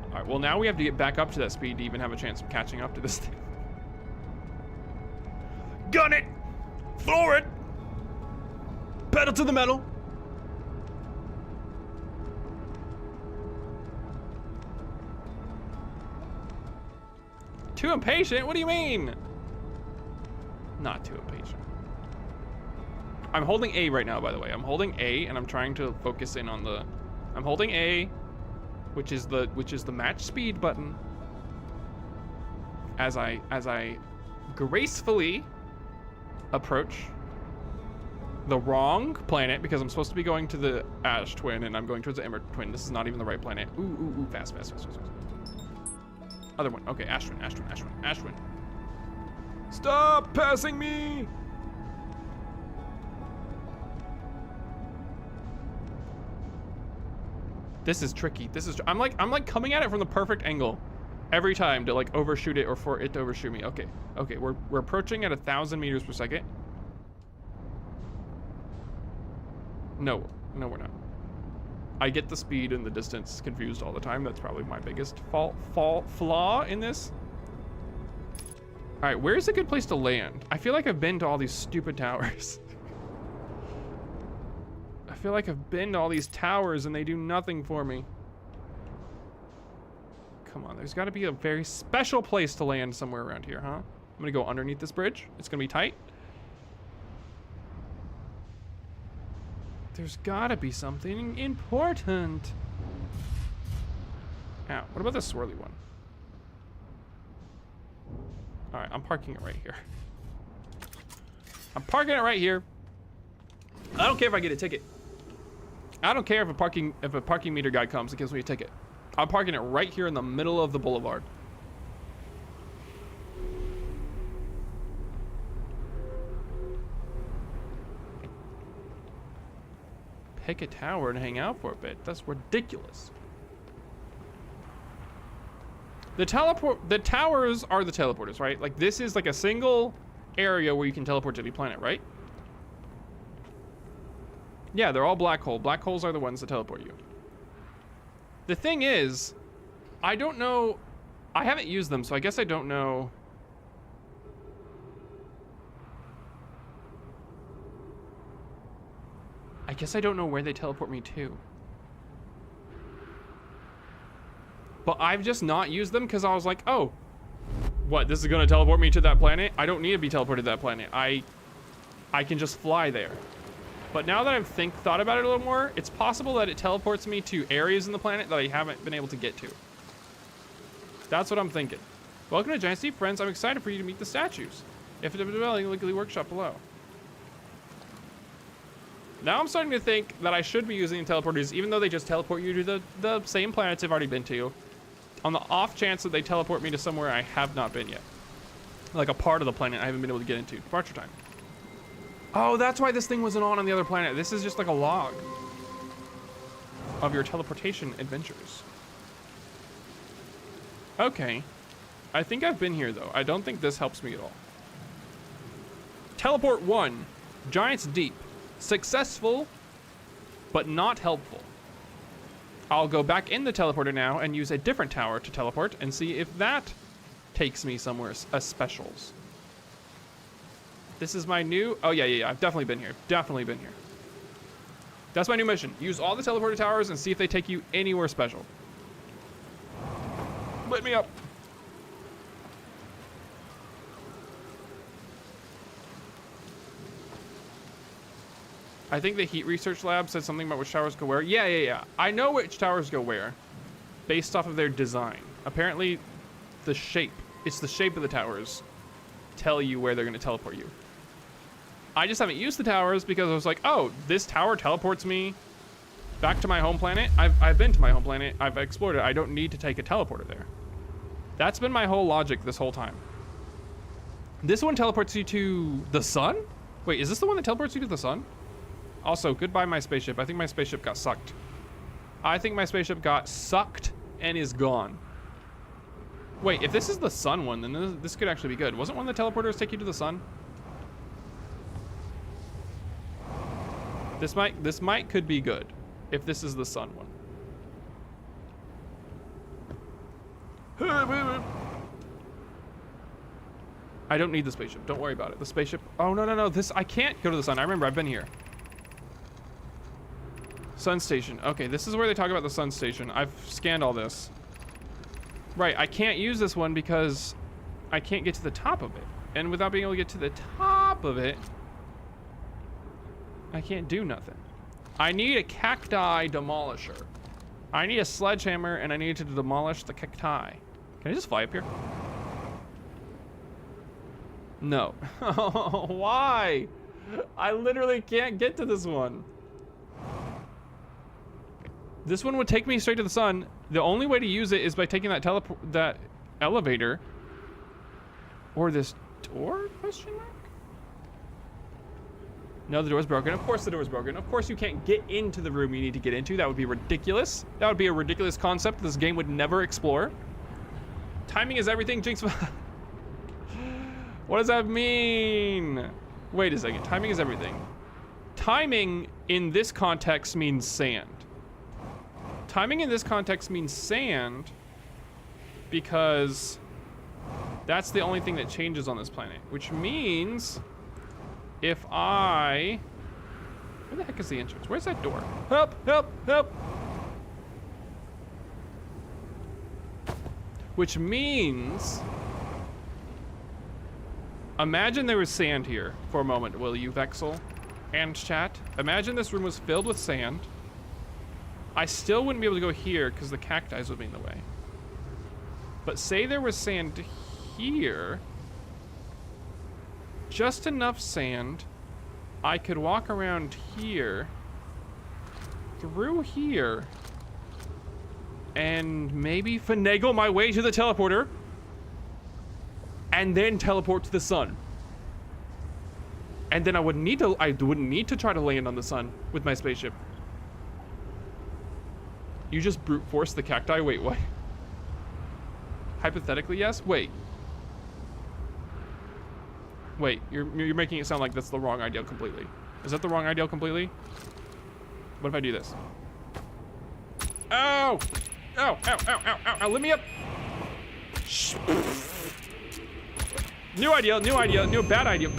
All right, well, now we have to get back up to that speed to even have a chance of catching up to this thing. Gun it! Floor it! Pedal to the metal! Too impatient? What do you mean? Not too impatient. I'm holding A right now, by the way. I'm holding A, and I'm trying to focus in on the... I'm holding A, which is the match speed button, as I gracefully approach the wrong planet, because I'm supposed to be going to the Ash Twin, and I'm going towards the Ember Twin. This is not even the right planet. Ooh, ooh, ooh, fast. Other one. Okay, Ash Twin. Stop passing me! This is tricky. I'm like coming at it from the perfect angle every time to like overshoot it or for it to overshoot me. Okay, we're approaching at 1,000 meters per second. No, we're not. I get the speed and the distance confused all the time. That's probably my biggest flaw in this. All right, where's a good place to land? I feel like I've been to all these stupid towers. I feel like I've been to all these towers and they do nothing for me. Come on, there's gotta be a very special place to land somewhere around here, huh? I'm gonna go underneath this bridge. It's gonna be tight. There's gotta be something important. Ow, what about this swirly one? All right, I'm parking it right here. I'm parking it right here. I don't care if I get a ticket. I don't care if a parking meter guy comes and gives me a ticket. I'm parking it right here in the middle of the boulevard. Pick a tower and hang out for a bit. That's ridiculous. The towers are the teleporters, right? Like this is like a single area where you can teleport to any planet, right? Yeah, they're all black hole. Black holes are the ones that teleport you. The thing is, I don't know. I haven't used them, so I guess I don't know. I guess I don't know where they teleport me to. But I've just not used them because I was like, oh, what? This is going to teleport me to that planet? I don't need to be teleported to that planet. I can just fly there. But now that I've thought about it a little more, it's possible that it teleports me to areas in the planet that I haven't been able to get to. That's what I'm thinking. Welcome to Giant Steep, friends. I'm excited for you to meet the statues. If it's developing, look at the workshop below. Now I'm starting to think that I should be using teleporters, even though they just teleport you to the same planets I've already been to, on the off chance that they teleport me to somewhere I have not been yet. Like a part of the planet I haven't been able to get into. Departure time. Oh, that's why this thing wasn't on the other planet. This is just like a log of your teleportation adventures. Okay. I think I've been here, though. I don't think this helps me at all. Teleport 1. Giants Deep. Successful, but not helpful. I'll go back in the teleporter now and use a different tower to teleport and see if that takes me somewhere specials. This is my new... Oh, yeah. I've definitely been here. That's my new mission. Use all the teleporter towers and see if they take you anywhere special. Lit me up. I think the heat research lab said something about which towers go where. Yeah. I know which towers go where based off of their design. Apparently the shape, it's the shape of the towers tell you where they're going to teleport you. I just haven't used the towers because I was like, oh, this tower teleports me back to my home planet. I've been to my home planet. I've explored it. I don't need to take a teleporter there. That's been my whole logic this whole time. This one teleports you to the sun? Wait, is this the one that teleports you to the sun? Also, goodbye my spaceship. I think my spaceship got sucked. I think my spaceship got sucked and is gone. Wait, if this is the sun one, then this could actually be good. Wasn't one of the teleporters take you to the sun? This could be good if this is the sun one. I don't need the spaceship. Don't worry about it. The spaceship. Oh, no. I can't go to the sun. I remember. I've been here. Sun station. Okay, this is where they talk about the sun station. I've scanned all this. Right, I can't use this one because I can't get to the top of it. And without being able to get to the top of it, I can't do nothing. I need a cacti demolisher. I need a sledgehammer and I need to demolish the cacti. Can I just fly up here? No. Why? I literally can't get to this one. This one would take me straight to the sun. The only way to use it is by taking that elevator. Or this door, question mark? No, the door's broken. Of course the door's broken. Of course you can't get into the room you need to get into. That would be ridiculous. That would be a ridiculous concept this game would never explore. Timing is everything, Jinx. What does that mean? Wait a second. Timing is everything. Timing in this context means sand. Timing in this context means sand because that's the only thing that changes on this planet, which means if I... Where the heck is the entrance? Where's that door? Help, help, help! Which means... Imagine there was sand here for a moment, will you, Vexel and chat? Imagine this room was filled with sand. I still wouldn't be able to go here because the cacti would be in the way. But say there was sand here. Just enough sand. I could walk around here. Through here. And maybe finagle my way to the teleporter. And then teleport to the sun. And then I wouldn't need to try to land on the sun with my spaceship. You just brute force the cacti? Wait, what? Hypothetically, yes? Wait, you're making it sound like that's the wrong ideal completely. Is that the wrong ideal completely? What if I do this? Ow! Ow, ow, ow, ow, ow, ow, let me up! Shh. New idea, new bad idea.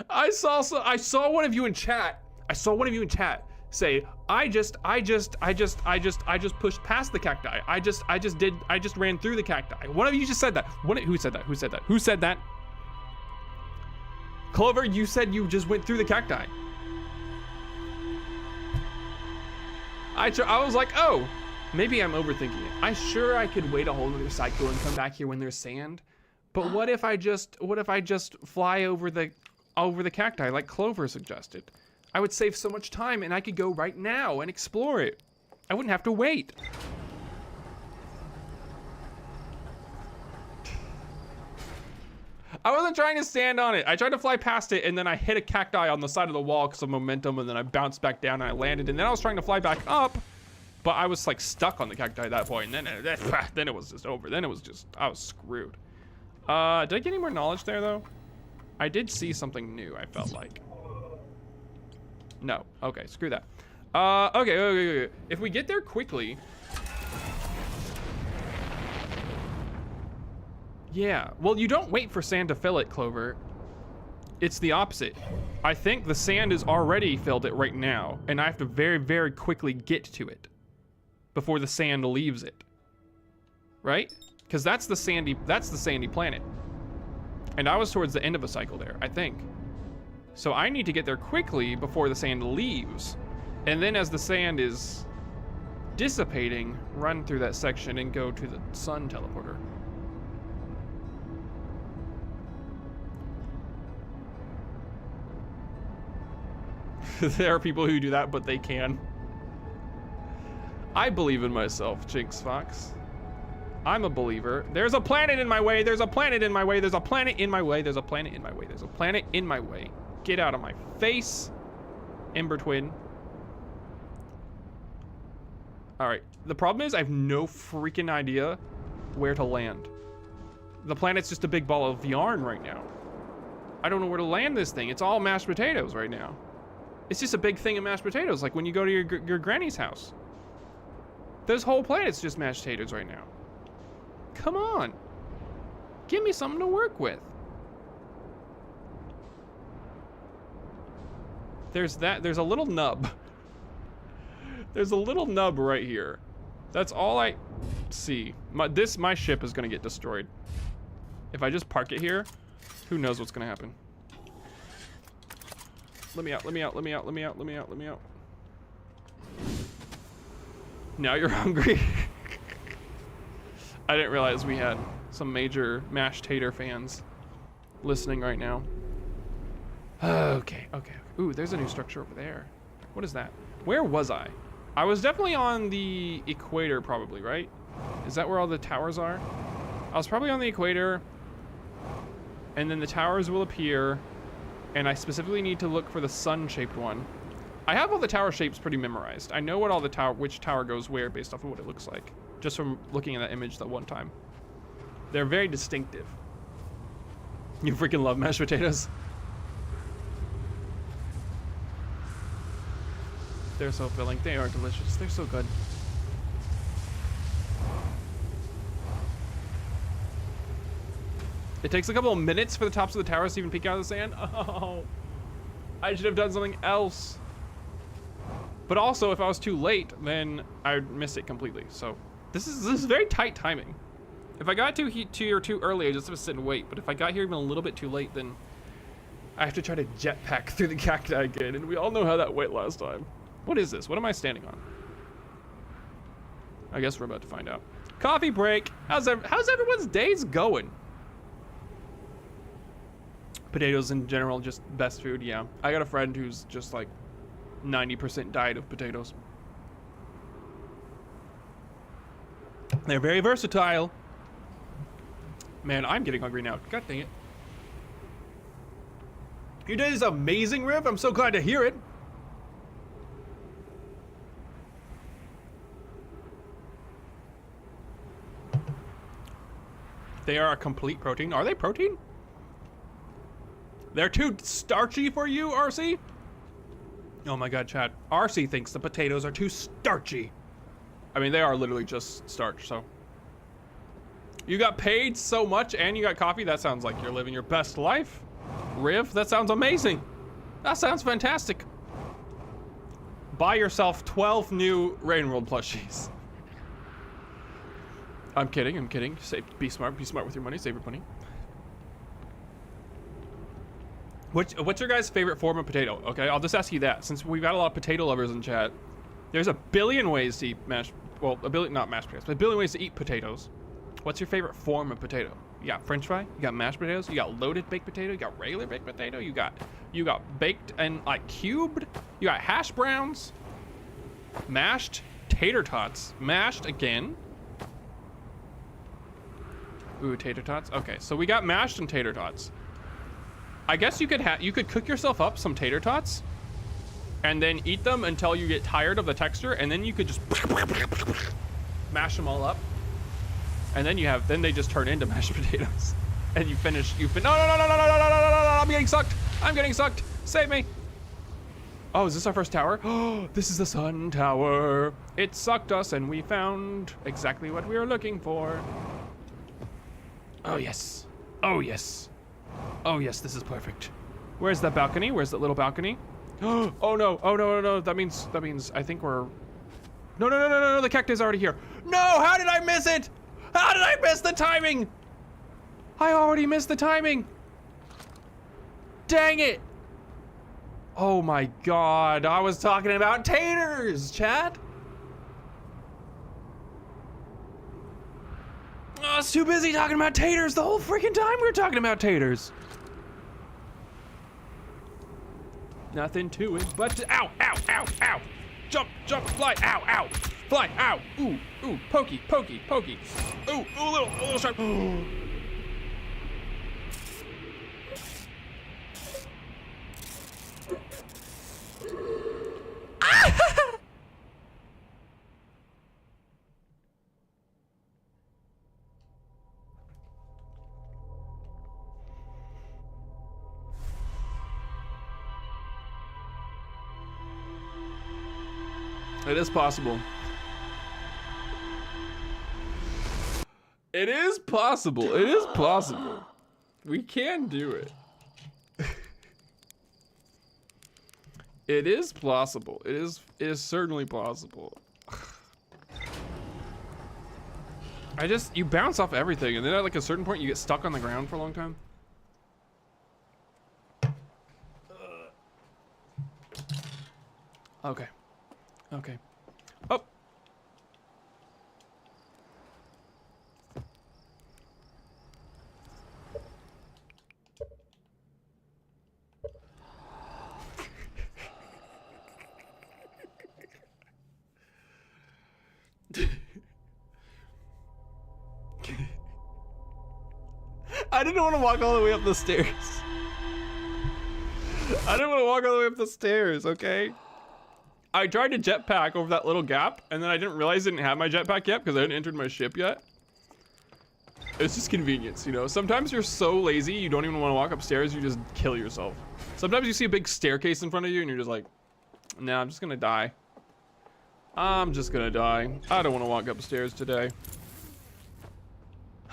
I saw one of you in chat. Say, I just pushed past the cacti. I just ran through the cacti. One of you just said that. Who said that? Clover, you said you just went through the cacti. I was like, oh, maybe I'm overthinking it. I could wait a whole other cycle and come back here when there's sand. But what if I just fly over the cacti like Clover suggested? I would save so much time and I could go right now and explore it. I wouldn't have to wait. I wasn't trying to stand on it. I tried to fly past it and then I hit a cacti on the side of the wall because of momentum, and then I bounced back down and I landed, and then I was trying to fly back up, but I was like stuck on the cacti at that point, and then it was just over. Then it was just, I was screwed. Did I get any more knowledge there though? I did see something new, I felt like. No. Okay, screw that. Okay. If we get there quickly... Yeah. Well, you don't wait for sand to fill it, Clover. It's the opposite. I think the sand is already filled it right now, and I have to very, very quickly get to it before the sand leaves it. Right? Because that's the sandy planet. And I was towards the end of a cycle there, I think. So I need to get there quickly before the sand leaves. And then as the sand is dissipating, run through that section and go to the sun teleporter. There are people who do that, but they can. I believe in myself, Jinx Fox. I'm a believer. There's a planet in my way. There's a planet in my way. There's a planet in my way. There's a planet in my way. There's a planet in my way. Get out of my face, Ember Twin. All right. The problem is I have no freaking idea where to land. The planet's just a big ball of yarn right now. I don't know where to land this thing. It's all mashed potatoes right now. It's just a big thing of mashed potatoes, like when you go to your granny's house. This whole planet's just mashed potatoes right now. Come on. Give me something to work with. There's a little nub. There's a little nub right here. That's all I see. My ship is gonna get destroyed. If I just park it here, who knows what's gonna happen. Let me out, let me out, let me out, let me out, let me out, let me out. Now you're hungry. I didn't realize we had some major mashed tater fans listening right now. Okay. Ooh, there's a new structure over there. What is that? Where was I? I was definitely on the equator probably, right? Is that where all the towers are? I was probably on the equator, and then the towers will appear, and I specifically need to look for the sun-shaped one. I have all the tower shapes pretty memorized. I know what all the which tower goes where based off of what it looks like, just from looking at that image that one time. They're very distinctive. You freaking love mashed potatoes. They're so filling. They are delicious. They're so good. It takes a couple of minutes for the tops of the towers to even peek out of the sand. Oh, I should have done something else. But also, if I was too late, then I'd miss it completely. So this is very tight timing. If I got too or too early, I just have to sit and wait. But if I got here even a little bit too late, then I have to try to jetpack through the cacti again. And we all know how that went last time. What is this? What am I standing on? I guess we're about to find out. Coffee break. How's everyone's days going? Potatoes in general, just best food. Yeah, I got a friend who's just like 90% diet of potatoes. They're very versatile. Man, I'm getting hungry now. God dang it. Your day is amazing, Riv. I'm so glad to hear it. They are a complete protein. Are they protein? They're too starchy for you, RC? Oh my god, chat. RC thinks the potatoes are too starchy. I mean, they are literally just starch, so. You got paid so much and you got coffee? That sounds like you're living your best life. Riv, that sounds amazing. That sounds fantastic. Buy yourself 12 new Rain World plushies. I'm kidding, I'm kidding. Be smart with your money, save your money. What's your guys' favorite form of potato? Okay, I'll just ask you that. Since we've got a lot of potato lovers in chat, there's a billion ways to eat not mashed potatoes, but a billion ways to eat potatoes. What's your favorite form of potato? You got French fry, you got mashed potatoes, you got loaded baked potato, you got regular baked potato, you got baked and like cubed, you got hash browns, mashed tater tots, mashed again. Ooh, tater tots. Okay, so we got mashed and tater tots. I guess you could cook yourself up some tater tots and then eat them until you get tired of the texture, and then you could just mash them all up. And then they just turn into mashed potatoes. And no, I'm getting sucked. I'm getting sucked. Save me. Oh, is this our first tower? Oh, this is the sun tower. It sucked us and we found exactly what we were looking for. Oh yes. Oh yes. Oh yes, this is perfect. Where's that balcony? Where's that little balcony? Oh no, oh no, no, no. That means I think we're... No, no, no, no, no, no, the cactus is already here. No, how did I miss it? How did I miss the timing? I already missed the timing. Dang it. Oh my God, I was talking about taters, chat. I was too busy talking about taters the whole freaking time we were talking about taters. Nothing to it but to, ow, ow, ow, ow. Jump, jump, fly, ow, ow. Fly, ow, ooh, ooh, pokey, pokey, pokey. Ooh, ooh, a little sharp. It is possible. It is possible. It is possible. We can do it. It is possible. It is certainly possible. You bounce off everything, and then at like a certain point you get stuck on the ground for a long time. Okay. Okay. Oh. I didn't want to walk all the way up the stairs. I didn't want to walk all the way up the stairs, okay? I tried to jetpack over that little gap, and then I didn't realize I didn't have my jetpack yet because I hadn't entered my ship yet. It's just convenience, you know? Sometimes you're so lazy, you don't even want to walk upstairs, you just kill yourself. Sometimes you see a big staircase in front of you, and you're just like, nah, I'm just gonna die. I'm just gonna die. I don't want to walk upstairs today.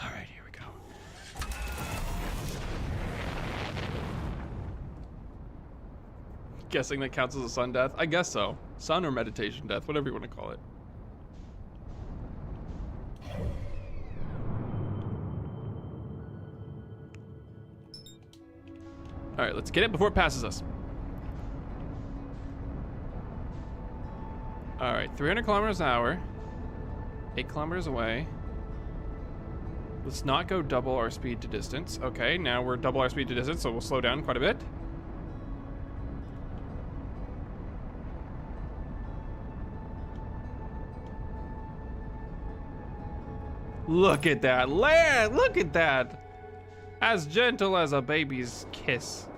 All right, here we go. Guessing that counts as a sun death? I guess so. Sun or meditation death, whatever you want to call it. All right, let's get it before it passes us. All right, 300 kilometers an hour, 8 kilometers away. Let's not go double our speed to distance. Okay, now we're double our speed to distance, so we'll slow down quite a bit. Look at that land, look at that. As gentle as a baby's kiss.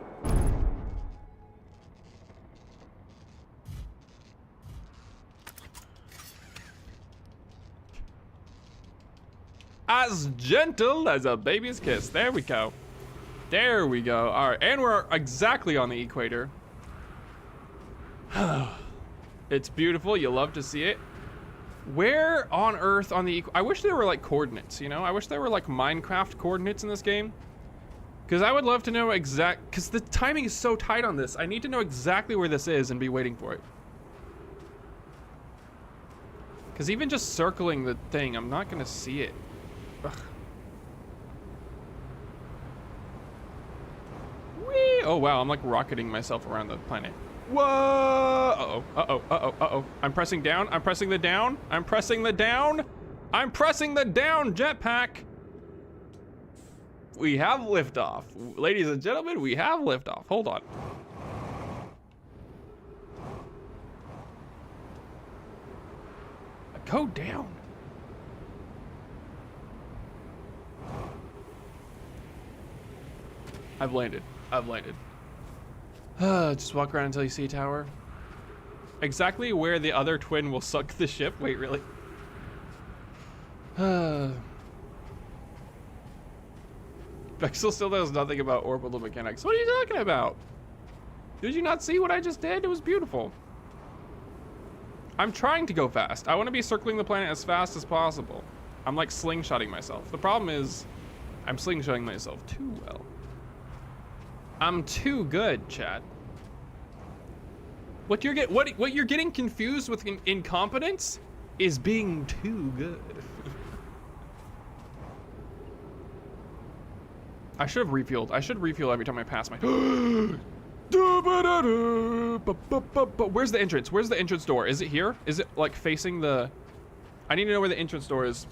As gentle as a baby's kiss. There we go. There we go. All right, and we're exactly on the equator. It's beautiful. You love to see it. Where on Earth on the I wish there were like coordinates, you know? I wish there were like Minecraft coordinates in this game. Because I would love to know because the timing is so tight on this. I need to know exactly where this is and be waiting for it. Because even just circling the thing, I'm not gonna see it. Ugh. Whee! Oh wow, I'm like rocketing myself around the planet. Whoa! Uh-oh, uh-oh, uh-oh, uh-oh. I'm pressing down, I'm pressing the down, I'm pressing the down, I'm pressing the down jetpack. We have liftoff. Ladies and gentlemen, we have liftoff. Hold on. Go down. I've landed. I've landed. Just walk around until you see a tower. Exactly where the other twin will suck the ship. Wait, really? Vexel still knows nothing about orbital mechanics. What are you talking about? Did you not see what I just did? It was beautiful. I'm trying to go fast. I want to be circling the planet as fast as possible. I'm like slingshotting myself. The problem is I'm slingshotting myself too well. I'm too good, chat. What you're getting confused with incompetence is being too good. I should have refueled. I should refuel every time I pass my. But where's the entrance? Where's the entrance door? Is it here? Is it like facing the? I need to know where the entrance door is.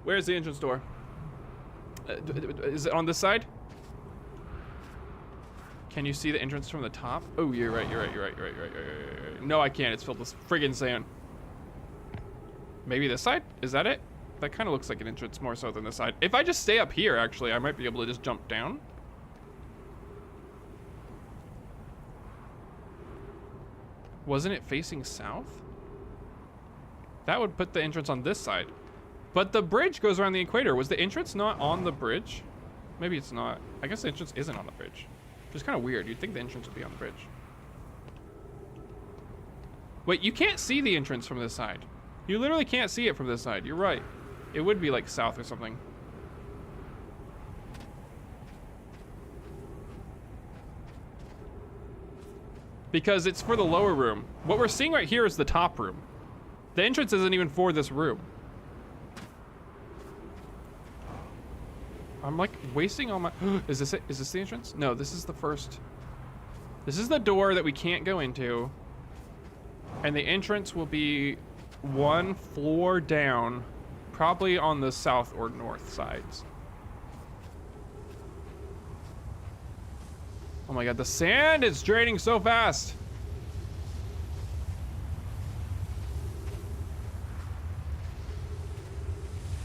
Where's the entrance door? Is it on this side? Can you see the entrance from the top? Oh, you're right. You're right. No, I can't. It's filled with friggin' sand. Maybe this side? Is that it? That kind of looks like an entrance more so than this side. If I just stay up here, actually, I might be able to just jump down. Wasn't it facing south? That would put the entrance on this side. But the bridge goes around the equator. Was the entrance not on the bridge? Maybe it's not. I guess the entrance isn't on the bridge. Which is kind of weird. You'd think the entrance would be on the bridge. Wait, you can't see the entrance from this side. You literally can't see it from this side. You're right. It would be like south or something. Because it's for the lower room. What we're seeing right here is the top room. The entrance isn't even for this room. I'm like wasting all my. Is this it? Is this the entrance? No, this is the first. This is the door that we can't go into. And the entrance will be one floor down, probably on the south or north sides. Oh my god, the sand is draining so fast.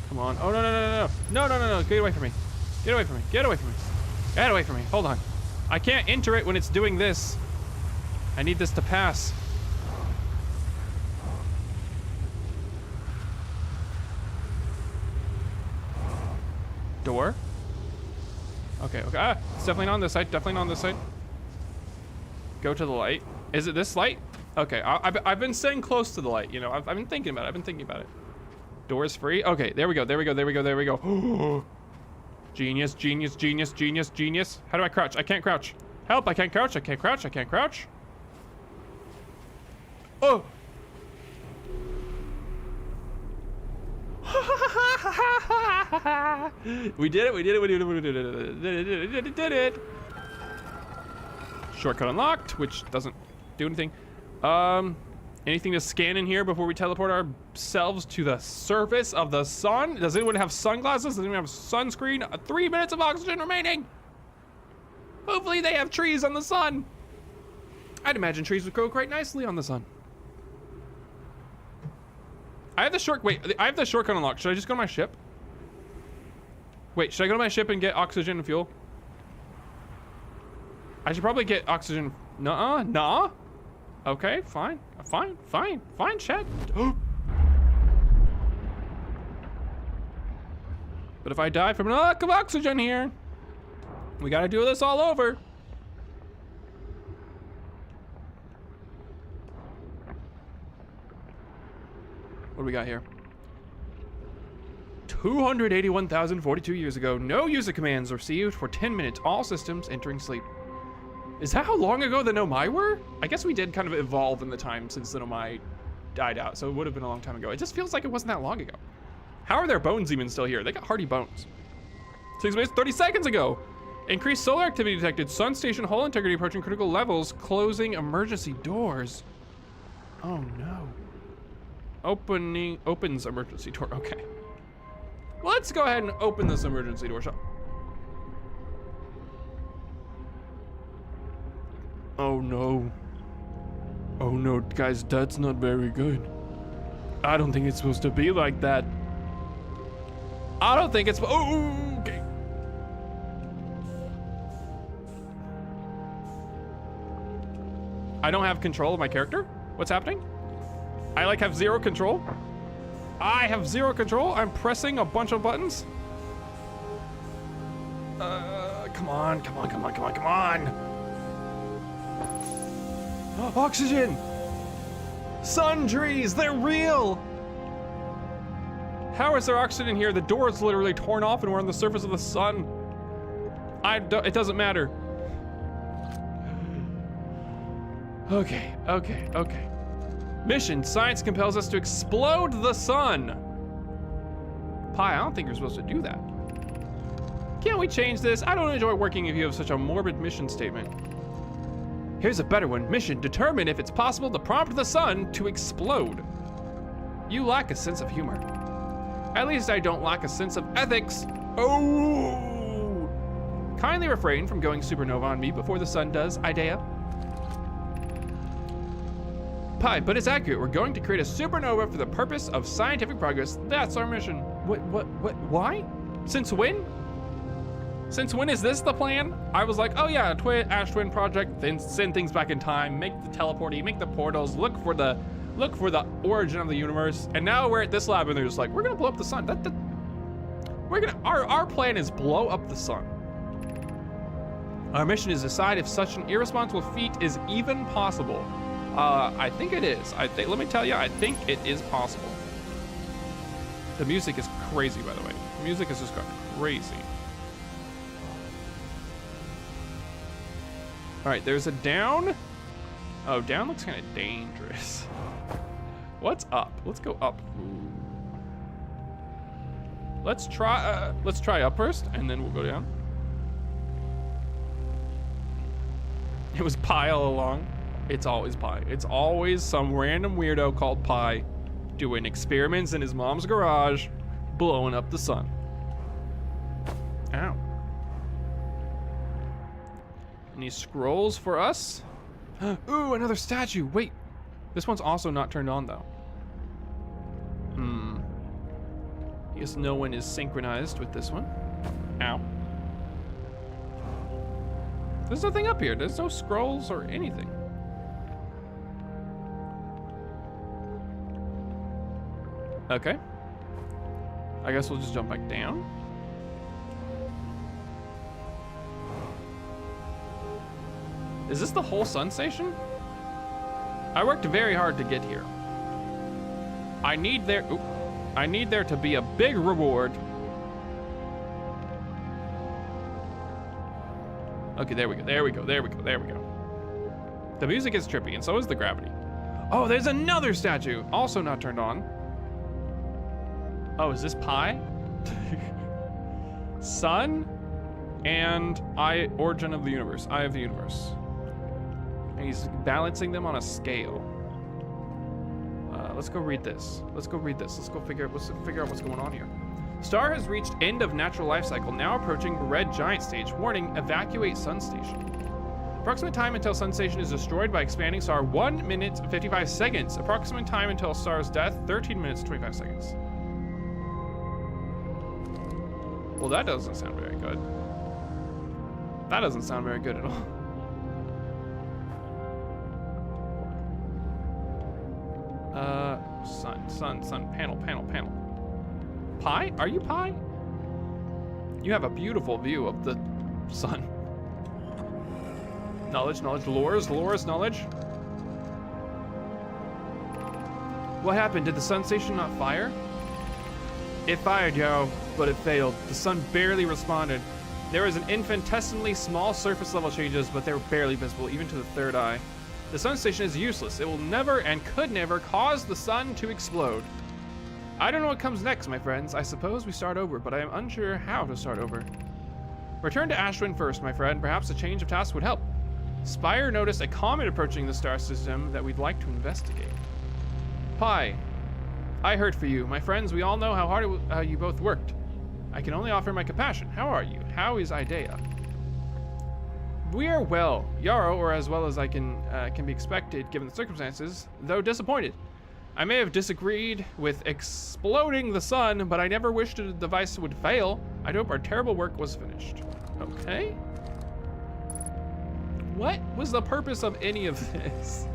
Come on. Oh, no. Get away from me. Get away from me. Get away from me. Get away from me. Hold on. I can't enter it when it's doing this. I need this to pass. Door? Okay. Ah, it's definitely not on this side. Definitely not on this side. Go to the light. Is it this light? Okay. I've been staying close to the light. You know, I've been thinking about it. Door's free. Okay, there we go. Genius. How do I crouch? I can't crouch. Help, I can't crouch. Oh! We did it. Shortcut unlocked, which doesn't do anything. Anything to scan in here before we teleport ourselves to the surface of the sun? Does anyone have sunglasses? Does anyone have sunscreen? 3 minutes of oxygen remaining. Hopefully they have trees on the sun. I'd imagine trees would grow quite nicely on the sun. I have the shortcut unlocked. Should I just go to my ship? Wait, should I go to my ship and get oxygen and fuel? I should probably get oxygen. Nah. Okay, fine, chat. But if I die from a lack of oxygen here, we gotta do this all over. What do we got here? 281,042 years ago, no user commands received for 10 minutes, all systems entering sleep. Is that how long ago the Nomai were? I guess we did kind of evolve in the time since the Nomai died out, so it would have been a long time ago. It just feels like it wasn't that long ago. How are their bones even still here? They got hardy bones. 6 minutes, 30 seconds ago. Increased solar activity detected. Sun station hull integrity approaching critical levels. Closing emergency doors. Oh no. Opens emergency door. Okay. Well, let's go ahead and open this emergency door. Oh no. Oh no, guys, that's not very good. I don't think it's supposed to be like that. I don't think it's, oh, okay. I don't have control of my character? What's happening? I like have zero control? I have zero control? I'm pressing a bunch of buttons? Come on. Oxygen! Sun trees, they're real! How is there oxygen in here? The door is literally torn off and we're on the surface of the sun. It doesn't matter. Okay. Mission, science compels us to explode the sun. Pi, I don't think you're supposed to do that. Can't we change this? I don't enjoy working if you have such a morbid mission statement. Here's a better one. Mission, determine if it's possible to prompt the sun to explode. You lack a sense of humor. At least I don't lack a sense of ethics. Oh! Kindly refrain from going supernova on me before the sun does, Idea. Pi, but it's accurate. We're going to create a supernova for the purpose of scientific progress. That's our mission. What, why? Since when? Since when is this the plan? I was like, oh yeah, Ash Twin project, then send things back in time, make the teleporty, make the portals, look for the origin of the universe, and now we're at this lab and they're just like, we're gonna blow up the sun. Our plan is blow up the sun. Our mission is to decide if such an irresponsible feat is even possible. I think it is. Let me tell you, I think it is possible. The music is crazy, by the way. The music is just going crazy. All right, there's a down. Oh, down looks kind of dangerous. What's up? Let's go up. Ooh. Let's try up first, and then we'll go down. It was Pi all along. It's always Pi. It's always some random weirdo called Pi doing experiments in his mom's garage, blowing up the sun. Ow. Any scrolls for us? Ooh, another statue. Wait, this one's also not turned on though. I guess no one is synchronized with this one. Ow. There's nothing up here. There's no scrolls or anything. Okay. I guess we'll just jump back down. Is this the whole sun station? I worked very hard to get here. I need there to be a big reward. Okay, there we go. The music is trippy, and so is the gravity. Oh, there's another statue, also not turned on. Oh, is this Pi? Sun and origin of the universe, eye of the universe. And he's balancing them on a scale. Let's go read this. Let's go figure out what's going on here. Star has reached end of natural life cycle, now approaching red giant stage. Warning, evacuate sun station. Approximate time until sun station is destroyed by expanding star, 1 minute 55 seconds. Approximate time until star's death, 13 minutes 25 seconds. Well, that doesn't sound very good. That doesn't sound very good at all. Sun, panel. Pi? Are you Pi? You have a beautiful view of the sun. Knowledge, lores, knowledge. What happened? Did the sun station not fire? It fired, yo, but it failed. The sun barely responded. There was an infinitesimally small surface level changes, but they were barely visible, even to the third eye. The sun station is useless. It will never and could never cause the sun to explode. I don't know what comes next, my friends. I suppose we start over, but I am unsure how to start over. Return to Ash Twin first, my friend. Perhaps a change of task would help. Spire noticed a comet approaching the star system that we'd like to investigate. Pi, I heard for you. My friends, we all know how hard you both worked. I can only offer my compassion. How are you? How is Idea? We are well. Yarrow, or as well as I can be expected given the circumstances, though disappointed. I may have disagreed with exploding the sun, but I never wished the device would fail. I hope our terrible work was finished. Okay. What was the purpose of any of this?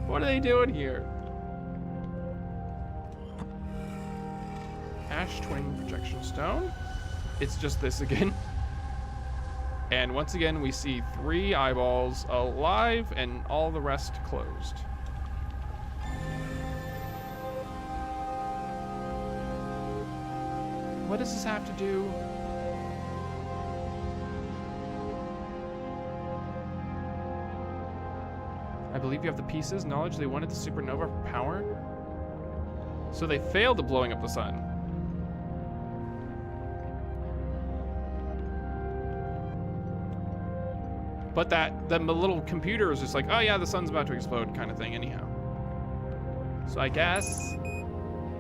What are they doing here? Ash Twin projection stone. It's just this again. And once again, we see 3 eyeballs alive and all the rest closed. What does this have to do? I believe you have the pieces, knowledge they wanted the supernova for power. So they failed at blowing up the sun. But the little computer was just like, oh yeah, the sun's about to explode kind of thing anyhow. So I guess,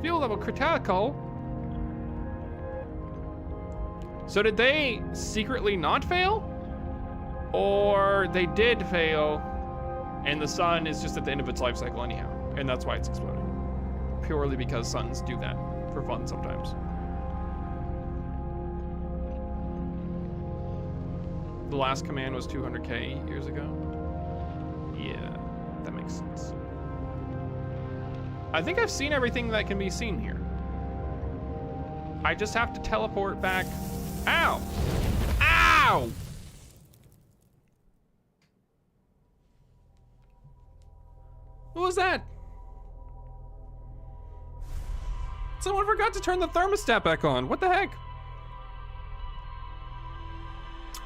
fuel level critical. So did they secretly not fail? Or they did fail and the sun is just at the end of its life cycle anyhow, and that's why it's exploding. Purely because suns do that for fun sometimes. The last command was 200K years ago. Yeah, that makes sense. I think I've seen everything that can be seen here. I just have to teleport back. Ow! Ow! What was that? Someone forgot to turn the thermostat back on. What the heck?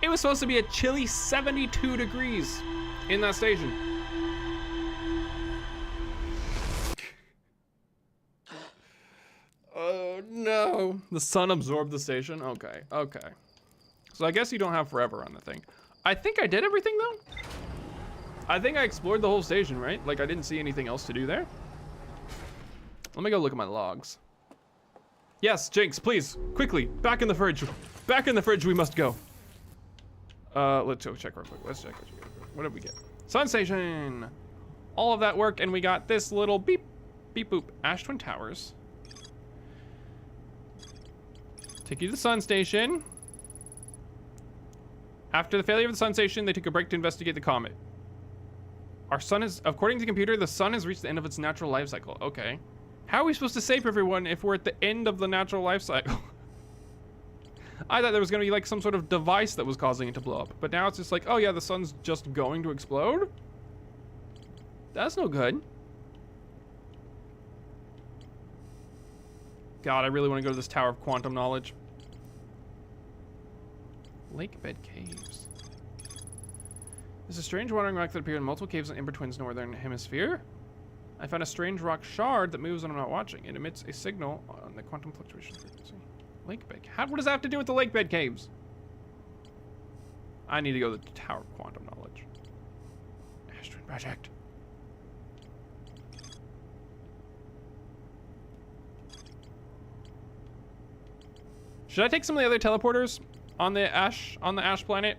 It was supposed to be a chilly 72 degrees in that station. Oh no. The sun absorbed the station? Okay, okay. So I guess you don't have forever on the thing. I think I did everything though. I think I explored the whole station, right? Like I didn't see anything else to do there. Let me go look at my logs. Yes, Jinx, please, quickly, back in the fridge. Back in the fridge we must go. Let's go check real quick. Let's check. What did we get? Sun station. All of that work, and we got this little beep, beep, boop. Ash Twin Towers. Take you to the sun station. After the failure of the sun station, they took a break to investigate the comet. Our sun is, according to the computer, the sun has reached the end of its natural life cycle. Okay. How are we supposed to save everyone if we're at the end of the natural life cycle? I thought there was gonna be like some sort of device that was causing it to blow up. But now it's just like, oh yeah, the sun's just going to explode? That's no good. God, I really want to go to this Tower of Quantum Knowledge. Lake Bed Caves. There's a strange wandering rock that appeared in multiple caves in Embertwin's northern hemisphere. I found a strange rock shard that moves when I'm not watching. It emits a signal on the quantum fluctuation frequency. Lake Bed. What does that have to do with the Lake Bed Caves? I need to go to the Tower of Quantum Knowledge. Ash Twin Project. Should I take some of the other teleporters on the Ash planet?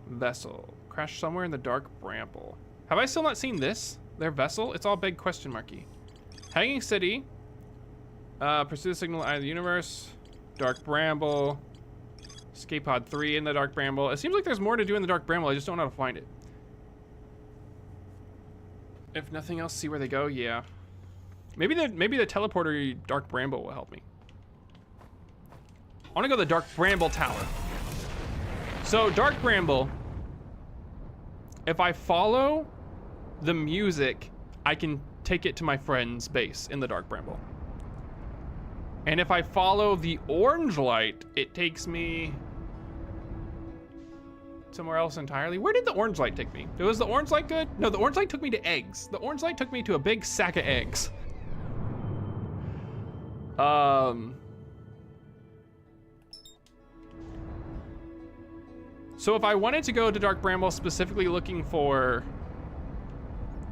Vessel. Crash somewhere in the dark bramble. Have I still not seen this? Their vessel? It's all big question marky. Hanging City. Pursue the signal out of the universe. Dark bramble. Escape pod 3 in the dark bramble. It seems like there's more to do in the dark bramble. I just don't know how to find it. If nothing else, see where they go. Yeah. Maybe the teleporter dark bramble will help me. I want to go to the dark bramble tower. So dark bramble. If I follow the music, I can take it to my friend's base in the dark bramble. And if I follow the orange light, it takes me somewhere else entirely. Where did the orange light take me? Was the orange light good? No, the orange light took me to eggs. The orange light took me to a big sack of eggs. So if I wanted to go to Dark Bramble specifically looking for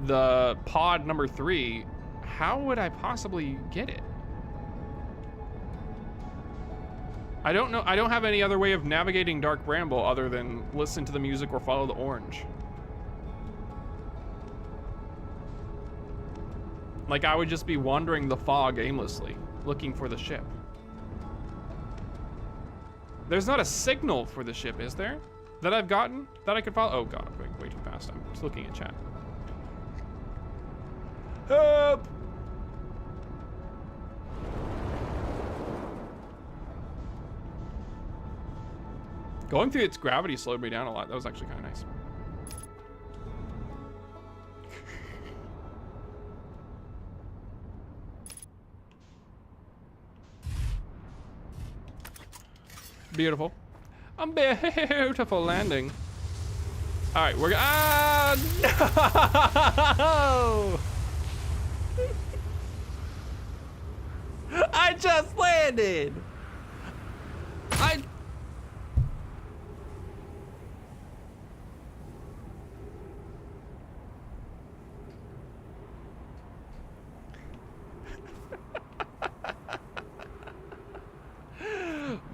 the pod number 3, how would I possibly get it? I don't know. I don't have any other way of navigating Dark Bramble other than listen to the music or follow the orange. Like I would just be wandering the fog aimlessly, looking for the ship. There's not a signal for the ship, is there? That I've gotten that I could follow? Oh God, I'm going way too fast. I'm just looking at chat. Help! Going through its gravity slowed me down a lot. That was actually kind of nice. Beautiful. A beautiful landing. All right, we're no! I just landed.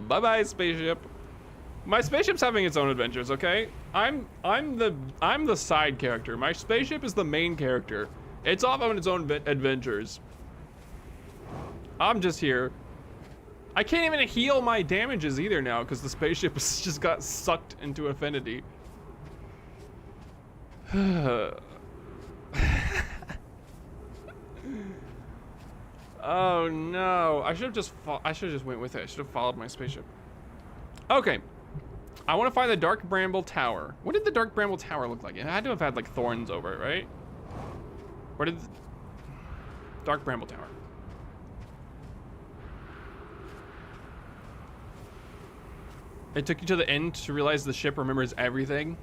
Bye-bye, spaceship. My spaceship's having its own adventures, okay? I'm the side character. My spaceship is the main character. It's off on its own adventures. I'm just here. I can't even heal my damages either now because the spaceship has just got sucked into affinity. Oh no! I should have just went with it. I should have followed my spaceship. Okay, I want to find the Dark Bramble Tower. What did the Dark Bramble Tower look like? It had to have had like thorns over it, right? Where did the Dark Bramble Tower? It took you to the end to realize the ship remembers everything.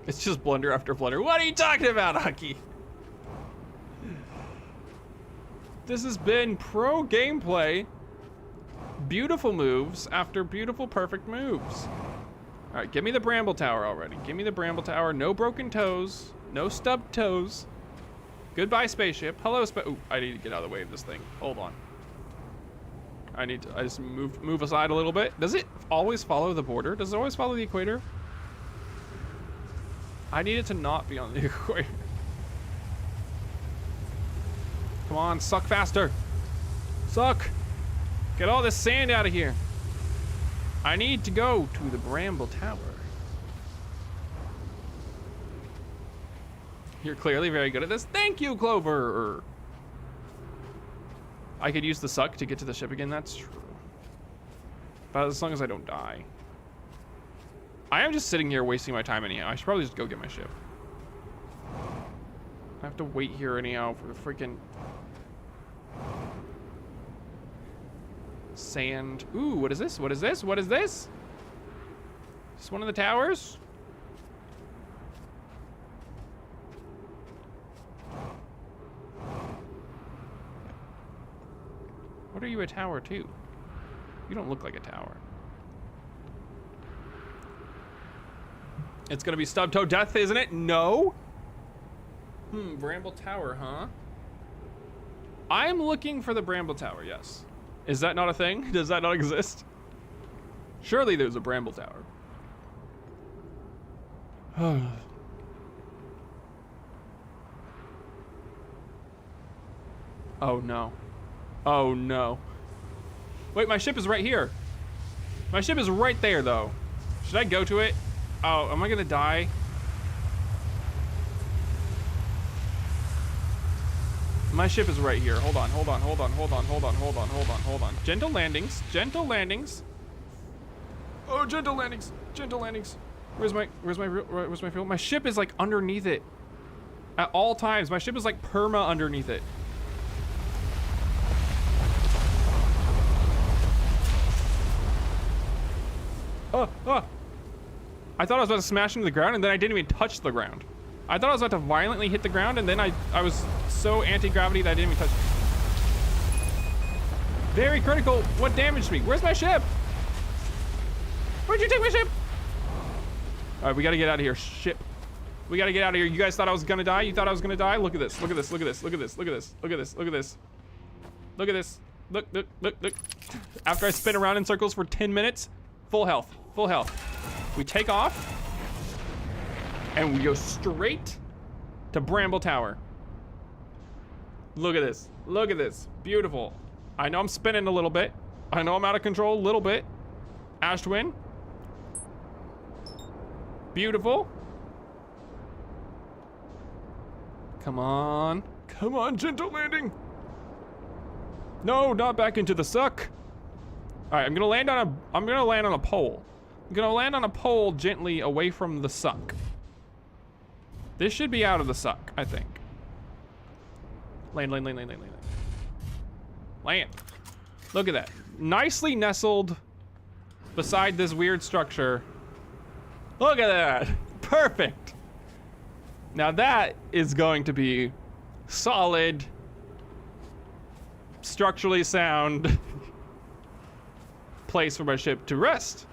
It's just blunder after blunder. What are you talking about, Hucky? This has been pro gameplay. Beautiful moves after beautiful, perfect moves. All right, give me the Bramble Tower already. Give me the Bramble Tower. No broken toes. No stubbed toes. Goodbye, spaceship. Hello, Ooh, I need to get out of the way of this thing. Hold on. I just move aside a little bit. Does it always follow the border? Does it always follow the equator? I need it to not be on the equator. Come on, suck faster. Suck. Get all this sand out of here. I need to go to the Bramble Tower. You're clearly very good at this. Thank you, Clover. I could use the suck to get to the ship again. That's true. But as long as I don't die. I am just sitting here wasting my time anyhow. I should probably just go get my ship. I have to wait here anyhow for the freaking sand. Ooh, what is this? What is this? What is this? Is this one of the towers? What are you a tower to? You don't look like a tower. It's gonna be stub toe death, isn't it? No. Bramble Tower, huh? I'm looking for the Bramble Tower, yes. Is that not a thing? Does that not exist? Surely there's a Bramble Tower. Oh no. Oh no. Wait, my ship is right here. My ship is right there though. Should I go to it? Oh, am I gonna die? My ship is right here. Hold on, hold on, hold on, hold on, hold on, hold on, hold on, hold on. Gentle landings, gentle landings. Oh, gentle landings, gentle landings. Where's my fuel? My ship is like underneath it. At all times, my ship is like perma underneath it. I thought I was about to smash into the ground and then I didn't even touch the ground. I thought I was about to violently hit the ground and then I was so anti-gravity that I didn't even touch. Very critical. What damaged me? Where's my ship? Where'd you take my ship? All right, we gotta get out of here. Ship. We gotta get out of here. You guys thought I was gonna die? You thought I was gonna die? Look at this. Look at this. Look at this. Look at this. Look at this. Look at this. Look at this. Look at this. Look, look, look, look. After I spin around in circles for 10 minutes, full health. Full health. We take off. And we go straight to Bramble Tower. Look at this. Look at this. Beautiful. I know I'm spinning a little bit. I know I'm out of control a little bit. Ashtwin. Beautiful. Come on. Come on, gentle landing. No, not back into the suck. All right, I'm gonna land on a pole. I'm gonna land on a pole gently away from the suck. This should be out of the suck, I think. Land. Land. Look at that. Nicely nestled beside this weird structure. Look at that. Perfect. Now that is going to be solid, structurally sound place for my ship to rest.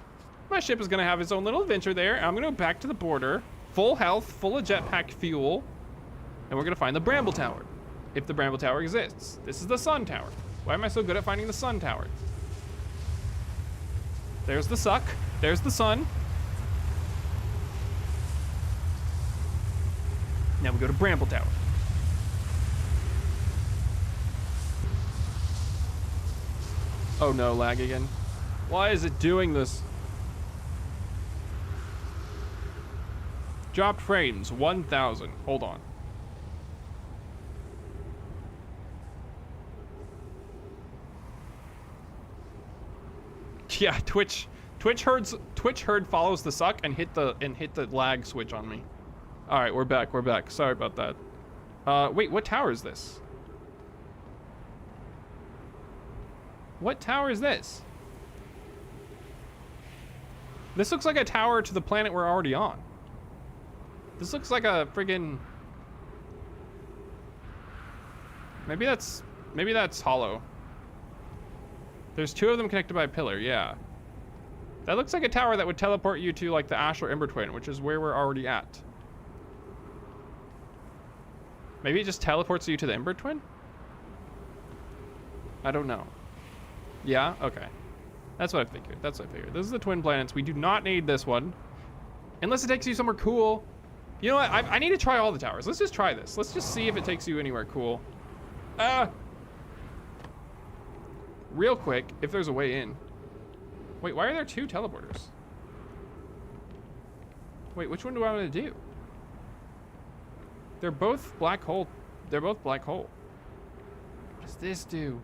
My ship is gonna have its own little adventure there. I'm gonna go back to the border, full health, full of jetpack fuel, and we're gonna find the Bramble Tower, if the Bramble Tower exists. This is the Sun Tower. Why am I so good at finding the Sun Tower? There's the suck, there's the sun. Now we go to Bramble Tower. Oh no, lag again. Why is it doing this? Dropped frames, 1,000. Hold on. Yeah, Twitch Herd follows the suck and hit the lag switch on me. All right, we're back. Sorry about that. Wait, what tower is this? What tower is this? This looks like a tower to the planet we're already on. This looks like a friggin'... Maybe that's hollow. There's two of them connected by a pillar, yeah. That looks like a tower that would teleport you to like the Ash or Ember Twin, which is where we're already at. Maybe it just teleports you to the Ember Twin? I don't know. Yeah? Okay. That's what I figured. This is the twin planets. We do not need this one. Unless it takes you somewhere cool. You know what? I need to try all the towers. Let's just try this. Let's just see if it takes you anywhere cool. Real quick, if there's a way in. Wait, why are there two teleporters? Wait, which one do I want to do? They're both black hole. They're both black hole. What does this do?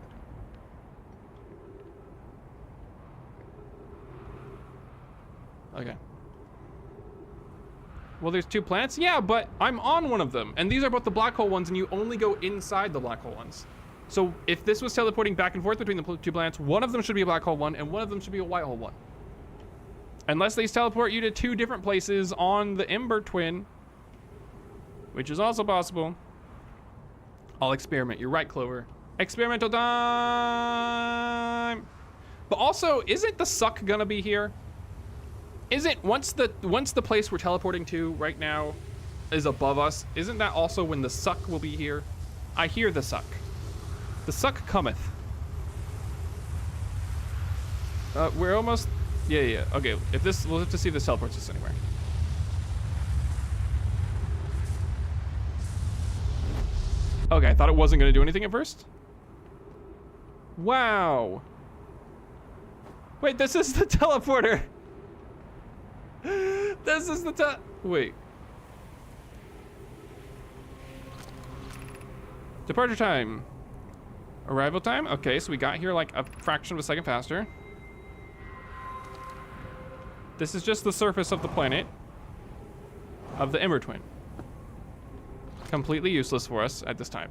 Okay. Well, there's two planets? Yeah, but I'm on one of them. And these are both the black hole ones, and you only go inside the black hole ones. So if this was teleporting back and forth between the two planets, one of them should be a black hole one, and one of them should be a white hole one. Unless they teleport you to two different places on the Ember Twin, which is also possible. I'll experiment. You're right, Clover. Experimental time! But also, isn't the suck gonna be here? Isn't once the place we're teleporting to right now is above us, isn't that also when the suck will be here? I hear the suck. The suck cometh. We're almost... Yeah. Okay, if this... We'll have to see if this teleports us anywhere. Okay, I thought it wasn't going to do anything at first. Wow. Wait, this is the teleporter. This is the wait. Departure time. Arrival time? Okay, so we got here like a fraction of a second faster. This is just the surface of the planet. Of the Ember Twin. Completely useless for us at this time.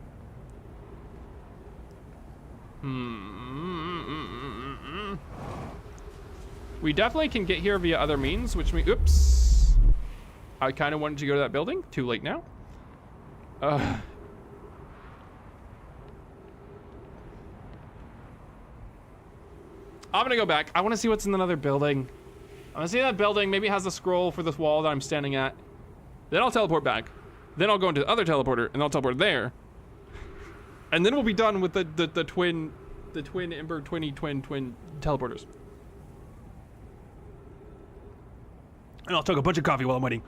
We definitely can get here via other means, which means... Oops. I kind of wanted to go to that building. Too late now. I'm gonna go back. I want to see what's in another building. I want to see that building. Maybe it has a scroll for this wall that I'm standing at. Then I'll teleport back. Then I'll go into the other teleporter, and I'll teleport there. And then we'll be done with the twin Ember twin teleporters. And I'll chug a bunch of coffee while I'm waiting.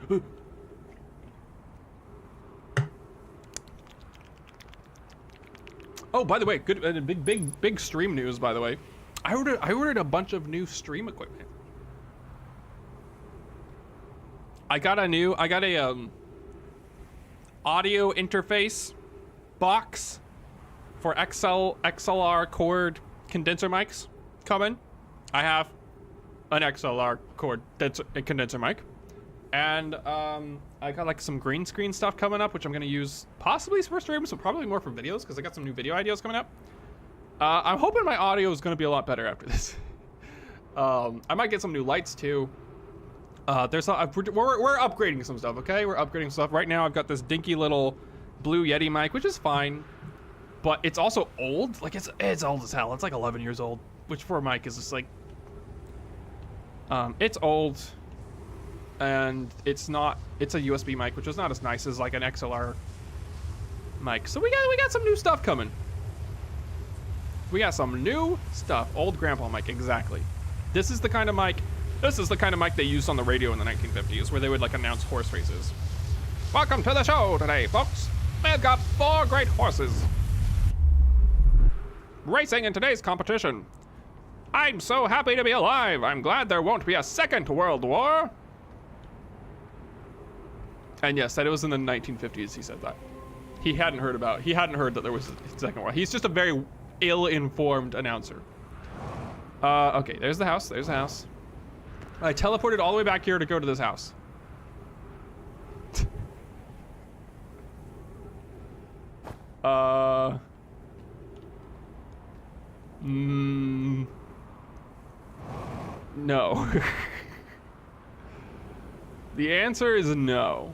Oh, by the way, good, big stream news. By the way, I ordered a bunch of new stream equipment. I got a audio interface box for XLR cord condenser mics coming. I have an XLR condenser mic. And I got like some green screen stuff coming up, which I'm gonna use possibly for streams, but probably more for videos because I got some new video ideas coming up. I'm hoping my audio is gonna be a lot better after this. I might get some new lights too. We're upgrading some stuff, okay? We're upgrading stuff. Right now I've got this dinky little Blue Yeti mic, which is fine, but it's also old. Like it's old as hell. It's like 11 years old, which for a mic is just like, it's old. And it's a USB mic, which is not as nice as like an XLR mic. So we got some new stuff coming. We got some new stuff. Old grandpa mic, exactly. This is the kind of mic they used on the radio in the 1950s, where they would like announce horse races. Welcome to the show today, folks. We've got 4 great horses racing in today's competition. I'm so happy to be alive. I'm glad there won't be a second World War. And yes, that it was in the 1950s. He said that. He hadn't heard that there was a second war. He's just a very ill-informed announcer. Okay, there's the house. There's the house. I teleported all the way back here to go to this house. No. The answer is no.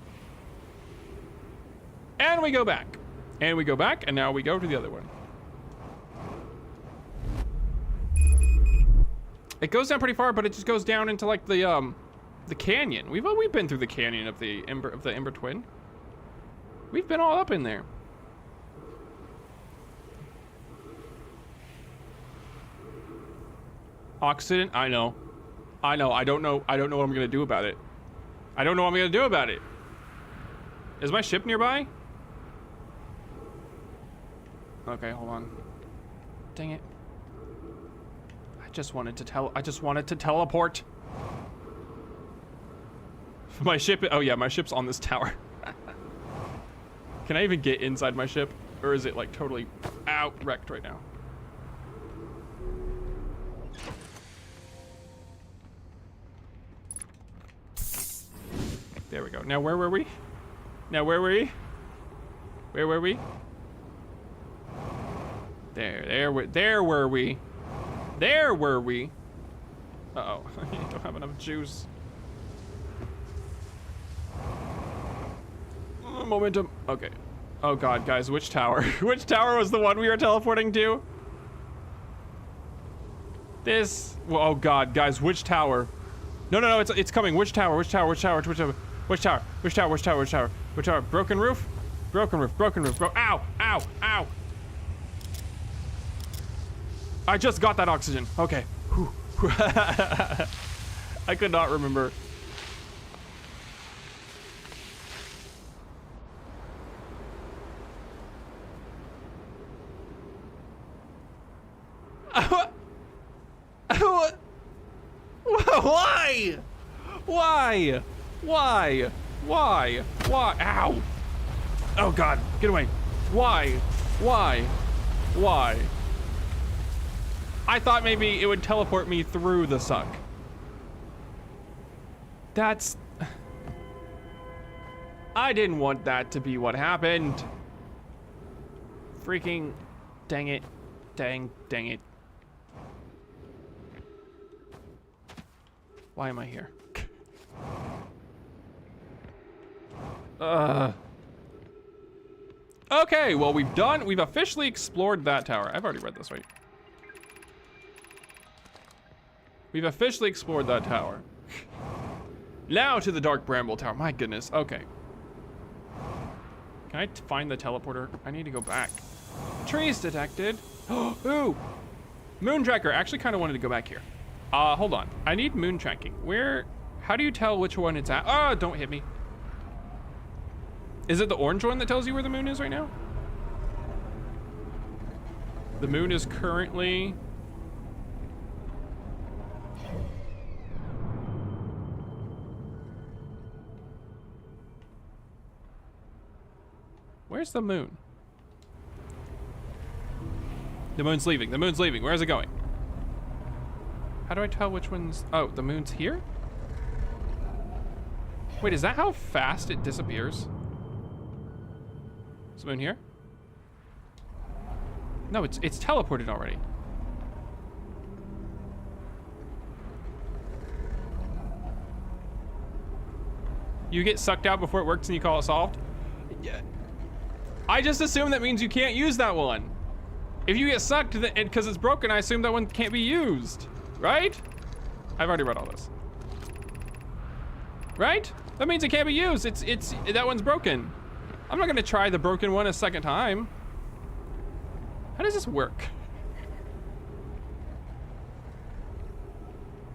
And we go back. And we go back, and now we go to the other one. It goes down pretty far, but it just goes down into like the canyon. We've been through the canyon of the Ember Twin. We've been all up in there. Oxidant, I know. I don't know what I'm gonna do about it. I don't know what I'm gonna do about it. Is my ship nearby? Okay, hold on. Dang it. I just wanted to teleport. My ship, oh yeah, my ship's on this tower. Can I even get inside my ship? Or is it like totally wrecked right now? There we go. Now where were we? Where were we? There were we. Uh-oh, I don't have enough juice. Momentum, okay. Oh God, guys, which tower? Which tower was the one we were teleporting to? This, well, oh God, guys, which tower? No, it's coming. Which tower? Which tower? Broken roof? Ow! I just got that oxygen. Okay. Whew. I could not remember. Why? Ow! Oh God, get away. Why? I thought maybe it would teleport me through the suck. I didn't want that to be what happened. Freaking dang it. Dang it. Why am I here? Okay, well we've officially explored that tower. I've already read this, right? We've officially explored that tower. Now to the Dark Bramble Tower. My goodness, okay. Can I find the teleporter? I need to go back. Trees detected. Ooh, moon tracker. Actually kind of wanted to go back here. Hold on. I need moon tracking. How do you tell which one it's at? Oh, don't hit me. Is it the orange one that tells you where the moon is right now? The moon is currently... Where's the moon? The moon's leaving. Where is it going? How do I tell which one's... Oh, the moon's here? Wait, is that how fast it disappears? Is the moon here? No, it's teleported already. You get sucked out before it works and you call it solved? Yeah. I just assume that means you can't use that one. If you get sucked because it's broken, I assume that one can't be used, right? I've already read all this. Right? That means it can't be used. It's that one's broken. I'm not gonna try the broken one a second time. How does this work?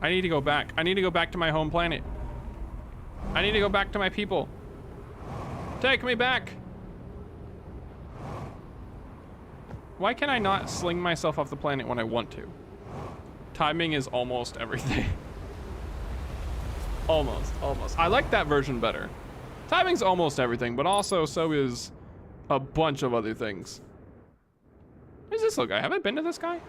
I need to go back. I need to go back to my home planet. I need to go back to my people. Take me back. Why can I not sling myself off the planet when I want to? Timing is almost everything. Almost. I like that version better. Timing's almost everything, but also so is a bunch of other things. Who's this little guy? Have I been to this guy?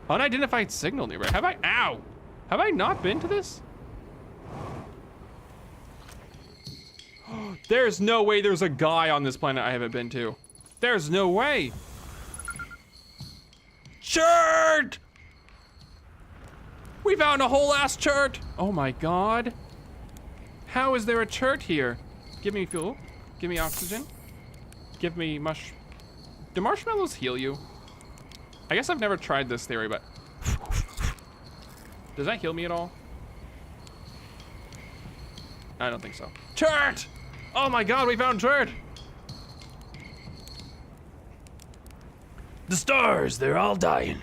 Unidentified signal nearby. Have I? Ow! Have I not been to this? There's no way there's a guy on this planet I haven't been to. There's no way. Chert! We found a whole ass chert. Oh my god. How is there a chert here? Give me fuel. Give me oxygen. Give me Do marshmallows heal you? I guess I've never tried this theory, but does that heal me at all? I don't think so. Chert! Oh my god, we found chert! The stars, they're all dying.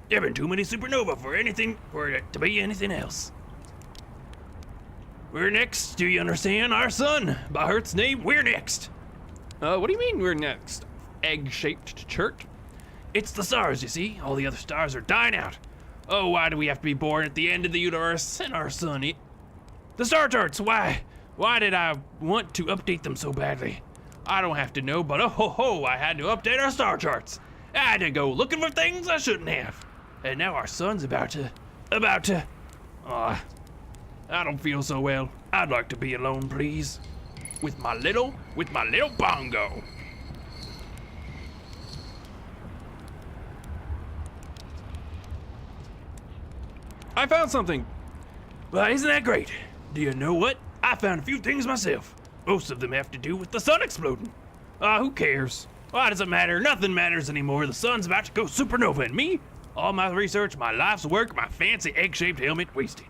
There been too many supernova for it to be anything else. We're next, do you understand? Our sun. By Earth's name, we're next. What do you mean we're next? Egg-shaped chert? It's the stars, you see. All the other stars are dying out. Oh, why do we have to be born at the end of the universe and our sun? The star charts, why? Why did I want to update them so badly? I don't have to know, but oh ho ho, I had to update our star charts. I had to go looking for things I shouldn't have. And now our sun's about to. I don't feel so well. I'd like to be alone, please. With my little bongo. I found something. Well, isn't that great? Do you know what? I found a few things myself. Most of them have to do with the sun exploding. Who cares? Why does it matter? Nothing matters anymore. The sun's about to go supernova, and me? All my research, my life's work, my fancy egg-shaped helmet, wasted.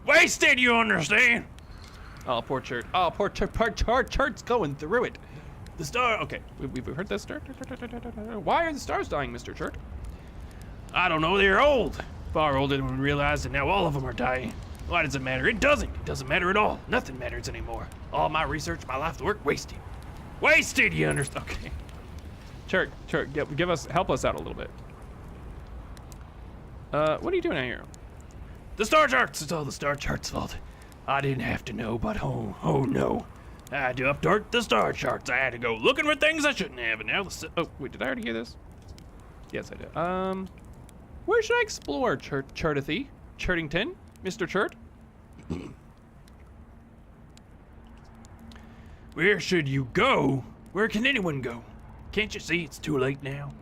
Wasted, you understand? Oh, poor chert. Oh, poor chert's going through it. The star, okay, we've heard this. Why are the stars dying, Mr. Chert? I don't know, they're old. Far older than we realized, and now all of them are dying. Why does it matter? It doesn't. It doesn't matter at all. Nothing matters anymore. All my research, my life's work, wasted. Wasted, you understand? Okay. Chert, help us out a little bit. What are you doing out here? The star charts. It's all the star charts' fault. I didn't have to know, but oh no. I had to update the star charts. I had to go looking for things I shouldn't have, and now oh, wait, did I already hear this? Yes, I did. Where should I explore, Chertithy? Chertington? Mr. Chert? Where should you go? Where can anyone go? Can't you see it's too late now?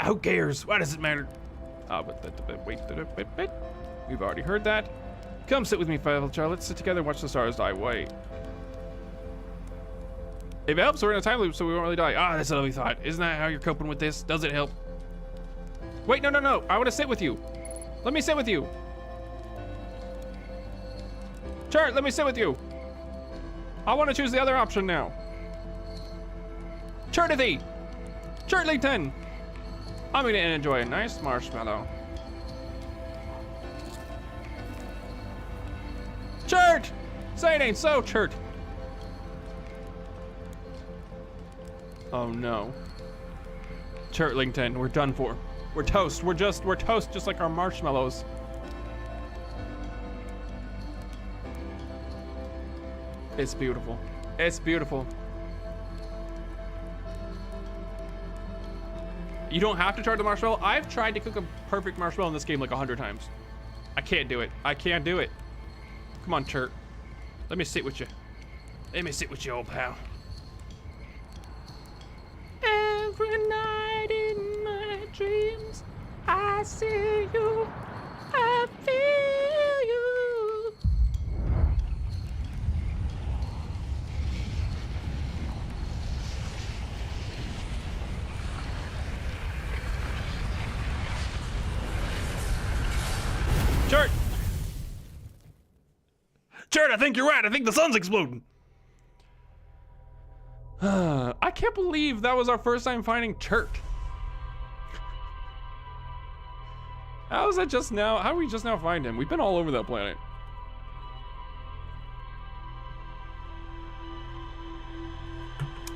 Who cares? Why does it matter? Wait. We've already heard that. Come sit with me, Child. Let's sit together and watch the stars die. Wait. If it helps, we're in a time loop, so we won't really die. That's what we thought. Isn't that how you're coping with this? Does it help? Wait, no. I want to sit with you. Let me sit with you. Chert, let me sit with you. I want to choose the other option now. Chertithy! Chertlington! I'm gonna enjoy a nice marshmallow. Chert! Say it ain't so, Chert. Oh no. Chertlington, we're done for. We're toast. We're toast just like our marshmallows. It's beautiful. It's beautiful. You don't have to charge the marshmallow. I've tried to cook a perfect marshmallow in this game like 100 times. I can't do it. I can't do it. Come on, Chert. Let me sit with you. Let me sit with you, old pal. Every night in my dreams, I see you, I feel you. Chert! Chert, I think you're right. I think the sun's exploding. I can't believe that was our first time finding Chert. How is that just now? How do we just now find him? We've been all over that planet.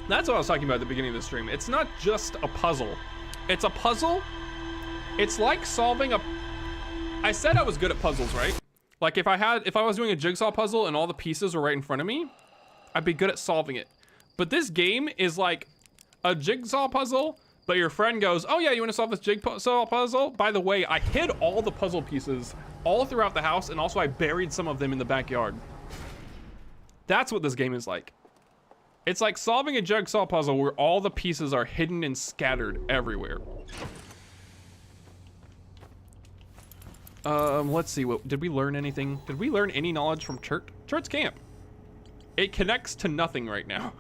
That's what I was talking about at the beginning of the stream. It's not just a puzzle. It's a puzzle. It's like solving a... I said I was good at puzzles, right? Like if I was doing a jigsaw puzzle and all the pieces were right in front of me, I'd be good at solving it. But this game is like a jigsaw puzzle, but your friend goes, oh yeah, you wanna solve this jigsaw puzzle? By the way, I hid all the puzzle pieces all throughout the house, and also I buried some of them in the backyard. That's what this game is like. It's like solving a jigsaw puzzle where all the pieces are hidden and scattered everywhere. Let's see, did we learn anything? Did we learn any knowledge from Chert? Chert's camp. It connects to nothing right now.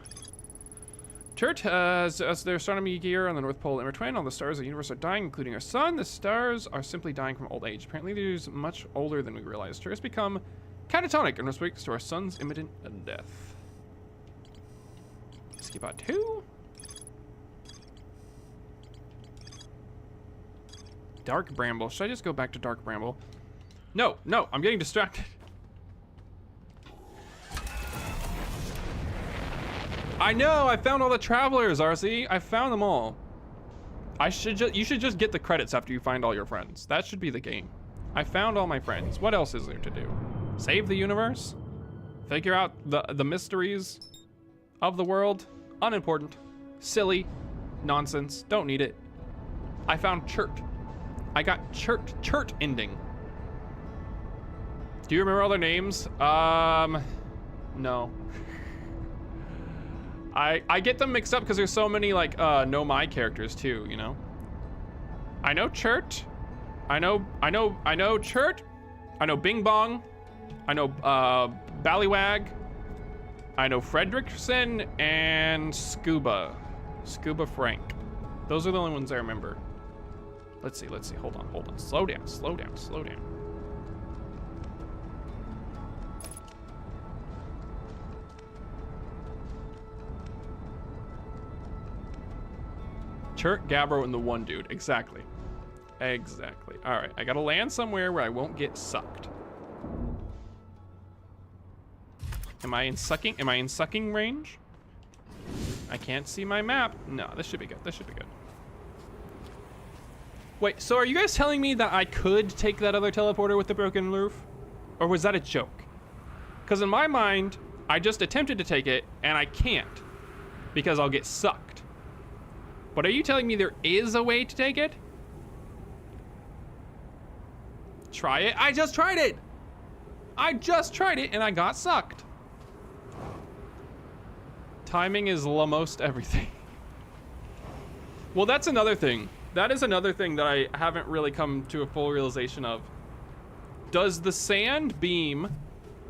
Chert has their astronomy gear on the North Pole intertwined. All the stars of the universe are dying, including our sun. The stars are simply dying from old age. Apparently they're much older than we realized. Chert has become catatonic in response to our sun's imminent death. Skip out 2. Dark Bramble. Should I just go back to Dark Bramble? No, no, I'm getting distracted. I know, I found all the travelers, RC. I found them all. You should just get the credits after you find all your friends. That should be the game. I found all my friends. What else is there to do? Save the universe? Figure out the mysteries of the world? Unimportant. Silly. Nonsense. Don't need it. I found Chert. I got Chert ending. Do you remember all their names? No. I get them mixed up because there's so many like Know My characters too, you know? I know Chert. I know Chert. I know Bing Bong. I know Ballywag. I know Fredrickson and Scuba Frank. Those are the only ones I remember. Let's see. Hold on. Slow down. Chert, Gabbro, and the one dude. Exactly. All right, I gotta land somewhere where I won't get sucked. Am I in sucking range? I can't see my map. No, this should be good. Wait, so are you guys telling me that I could take that other teleporter with the broken roof? Or was that a joke? Because in my mind, I just attempted to take it, and I can't. Because I'll get sucked. But are you telling me there is a way to take it? Try it. I just tried it, and I got sucked. Timing is most everything. Well, that's another thing. That is another thing that I haven't really come to a full realization of. Does the sand beam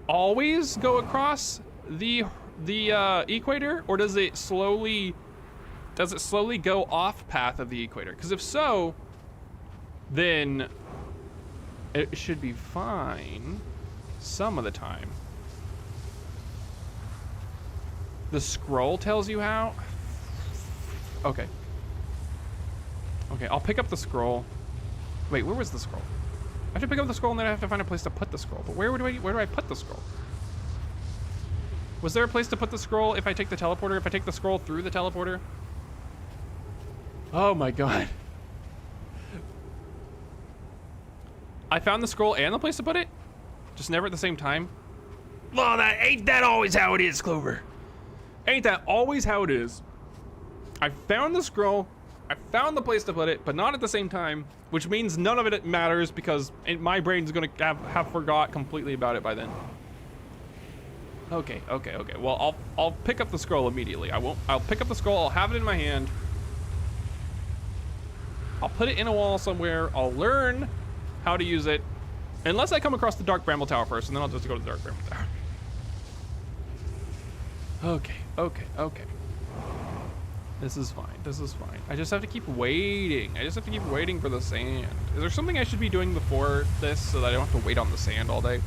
always go across the equator, or does it slowly go off path of the equator? Because if so, then it should be fine some of the time. The scroll tells you how? Okay, I'll pick up the scroll. Wait, where was the scroll? I have to pick up the scroll and then I have to find a place to put the scroll. But where do I put the scroll? Was there a place to put the scroll if I take the teleporter? If I take the scroll through the teleporter? Oh my god. I found the scroll and the place to put it? Just never at the same time? Well, ain't that always how it is, Clover? Ain't that always how it is? I found the scroll, I found the place to put it, but not at the same time, which means none of it matters because my brain's gonna have forgot completely about it by then. Okay. Well, I'll pick up the scroll immediately. I'll pick up the scroll. I'll have it in my hand. I'll put it in a wall somewhere. I'll learn how to use it, unless I come across the Dark Bramble Tower first, and then I'll just go to the Dark Bramble Tower. Okay. This is fine. I just have to keep waiting. For the sand. Is there something I should be doing before this so that I don't have to wait on the sand all day?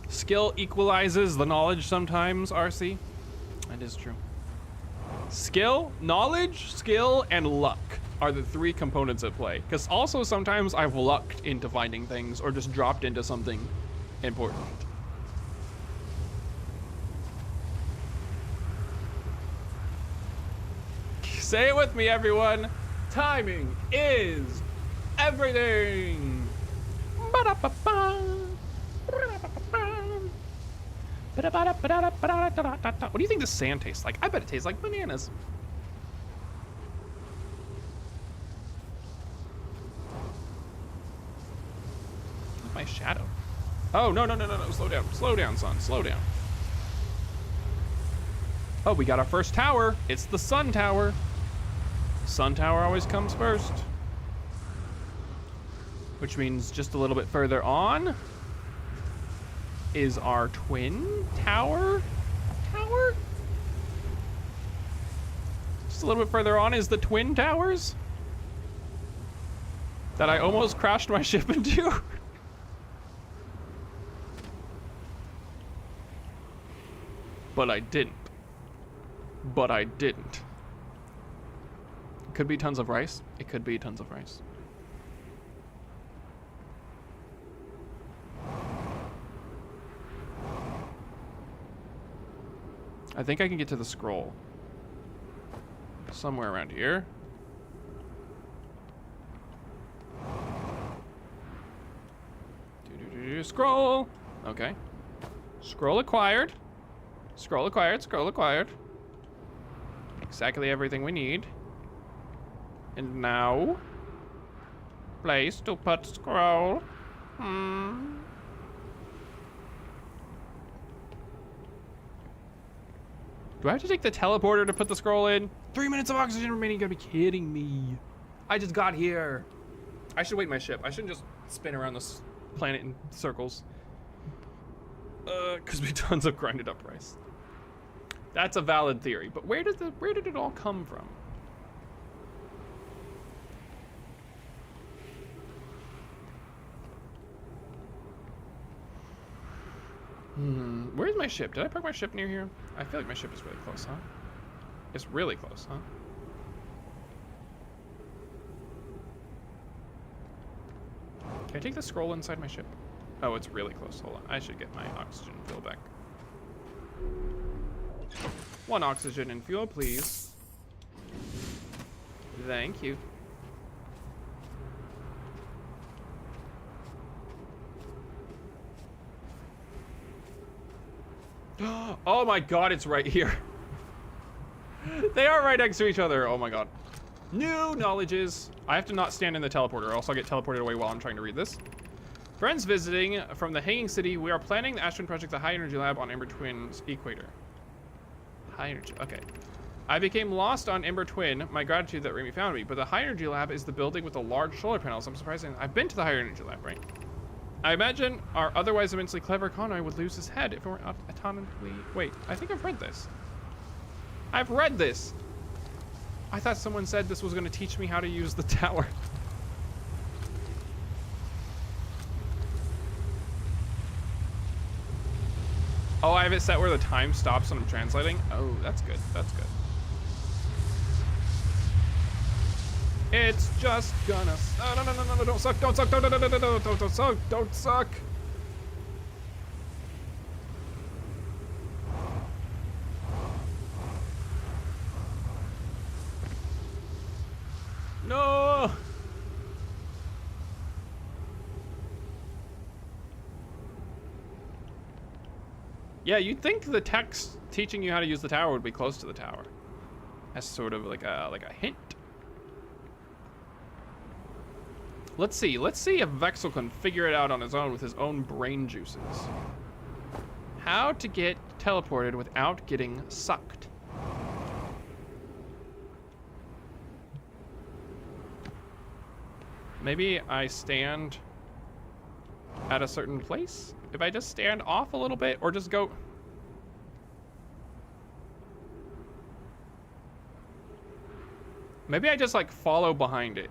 Skill equalizes the knowledge sometimes, RC. That is true. Skill, knowledge, skill, and luck are the three components at play. Because also sometimes I've lucked into finding things or just dropped into something important. Say it with me, everyone. Timing is everything. Ba-da-ba-ba. What do you think the sand tastes like? I bet it tastes like bananas. My shadow. Oh, no. Slow down, son. Slow down. Oh, we got our first tower. It's the Sun Tower. Sun Tower always comes first. Which means just a little bit further on is our twin tower? Just a little bit further on is the twin towers that I almost crashed my ship into. But I didn't. It could be tons of rice. I think I can get to the scroll. Somewhere around here. Scroll! Okay. Scroll acquired. Exactly everything we need. And now... place to put scroll. Do I have to take the teleporter to put the scroll in? 3 minutes of oxygen remaining, you gotta be kidding me. I just got here. I should wait my ship. I shouldn't just spin around this planet in circles. Cause we have tons of grinded up rice. That's a valid theory, but where did it all come from? Where's my ship? Did I park my ship near here? I feel like my ship is really close, huh? It's really close, huh? Can I take the scroll inside my ship? Oh, it's really close. Hold on. I should get my oxygen fill back. 1 oxygen and fuel, please. Thank you. Oh my god, it's right here. They are right next to each other. Oh my god. New knowledges. I have to not stand in the teleporter, or else I'll get teleported away while I'm trying to read this. Friends visiting from the Hanging City. We are planning the Ashton Project, the High Energy Lab on Ember Twin's equator. High Energy. Okay. I became lost on Ember Twin. My gratitude that Remy found me. But the High Energy Lab is the building with the large solar panels. I'm surprised. I've been to the High Energy Lab, right? I imagine our otherwise immensely clever Conroy would lose his head if it weren't autonomously... Wait, I think I've read this. I've read this! I thought someone said this was going to teach me how to use the tower. Oh, I have it set where the time stops when I'm translating? Oh, that's good. That's good. It's just gonna... Oh, no, don't suck, don't suck, don't suck, don't suck. Yeah, you'd think the text teaching you how to use the tower would be close to the tower. As sort of like a hint. Let's see if Vexel can figure it out on his own with his own brain juices. How to get teleported without getting sucked. Maybe I stand at a certain place? If I just stand off a little bit or just go... Maybe I just like follow behind it.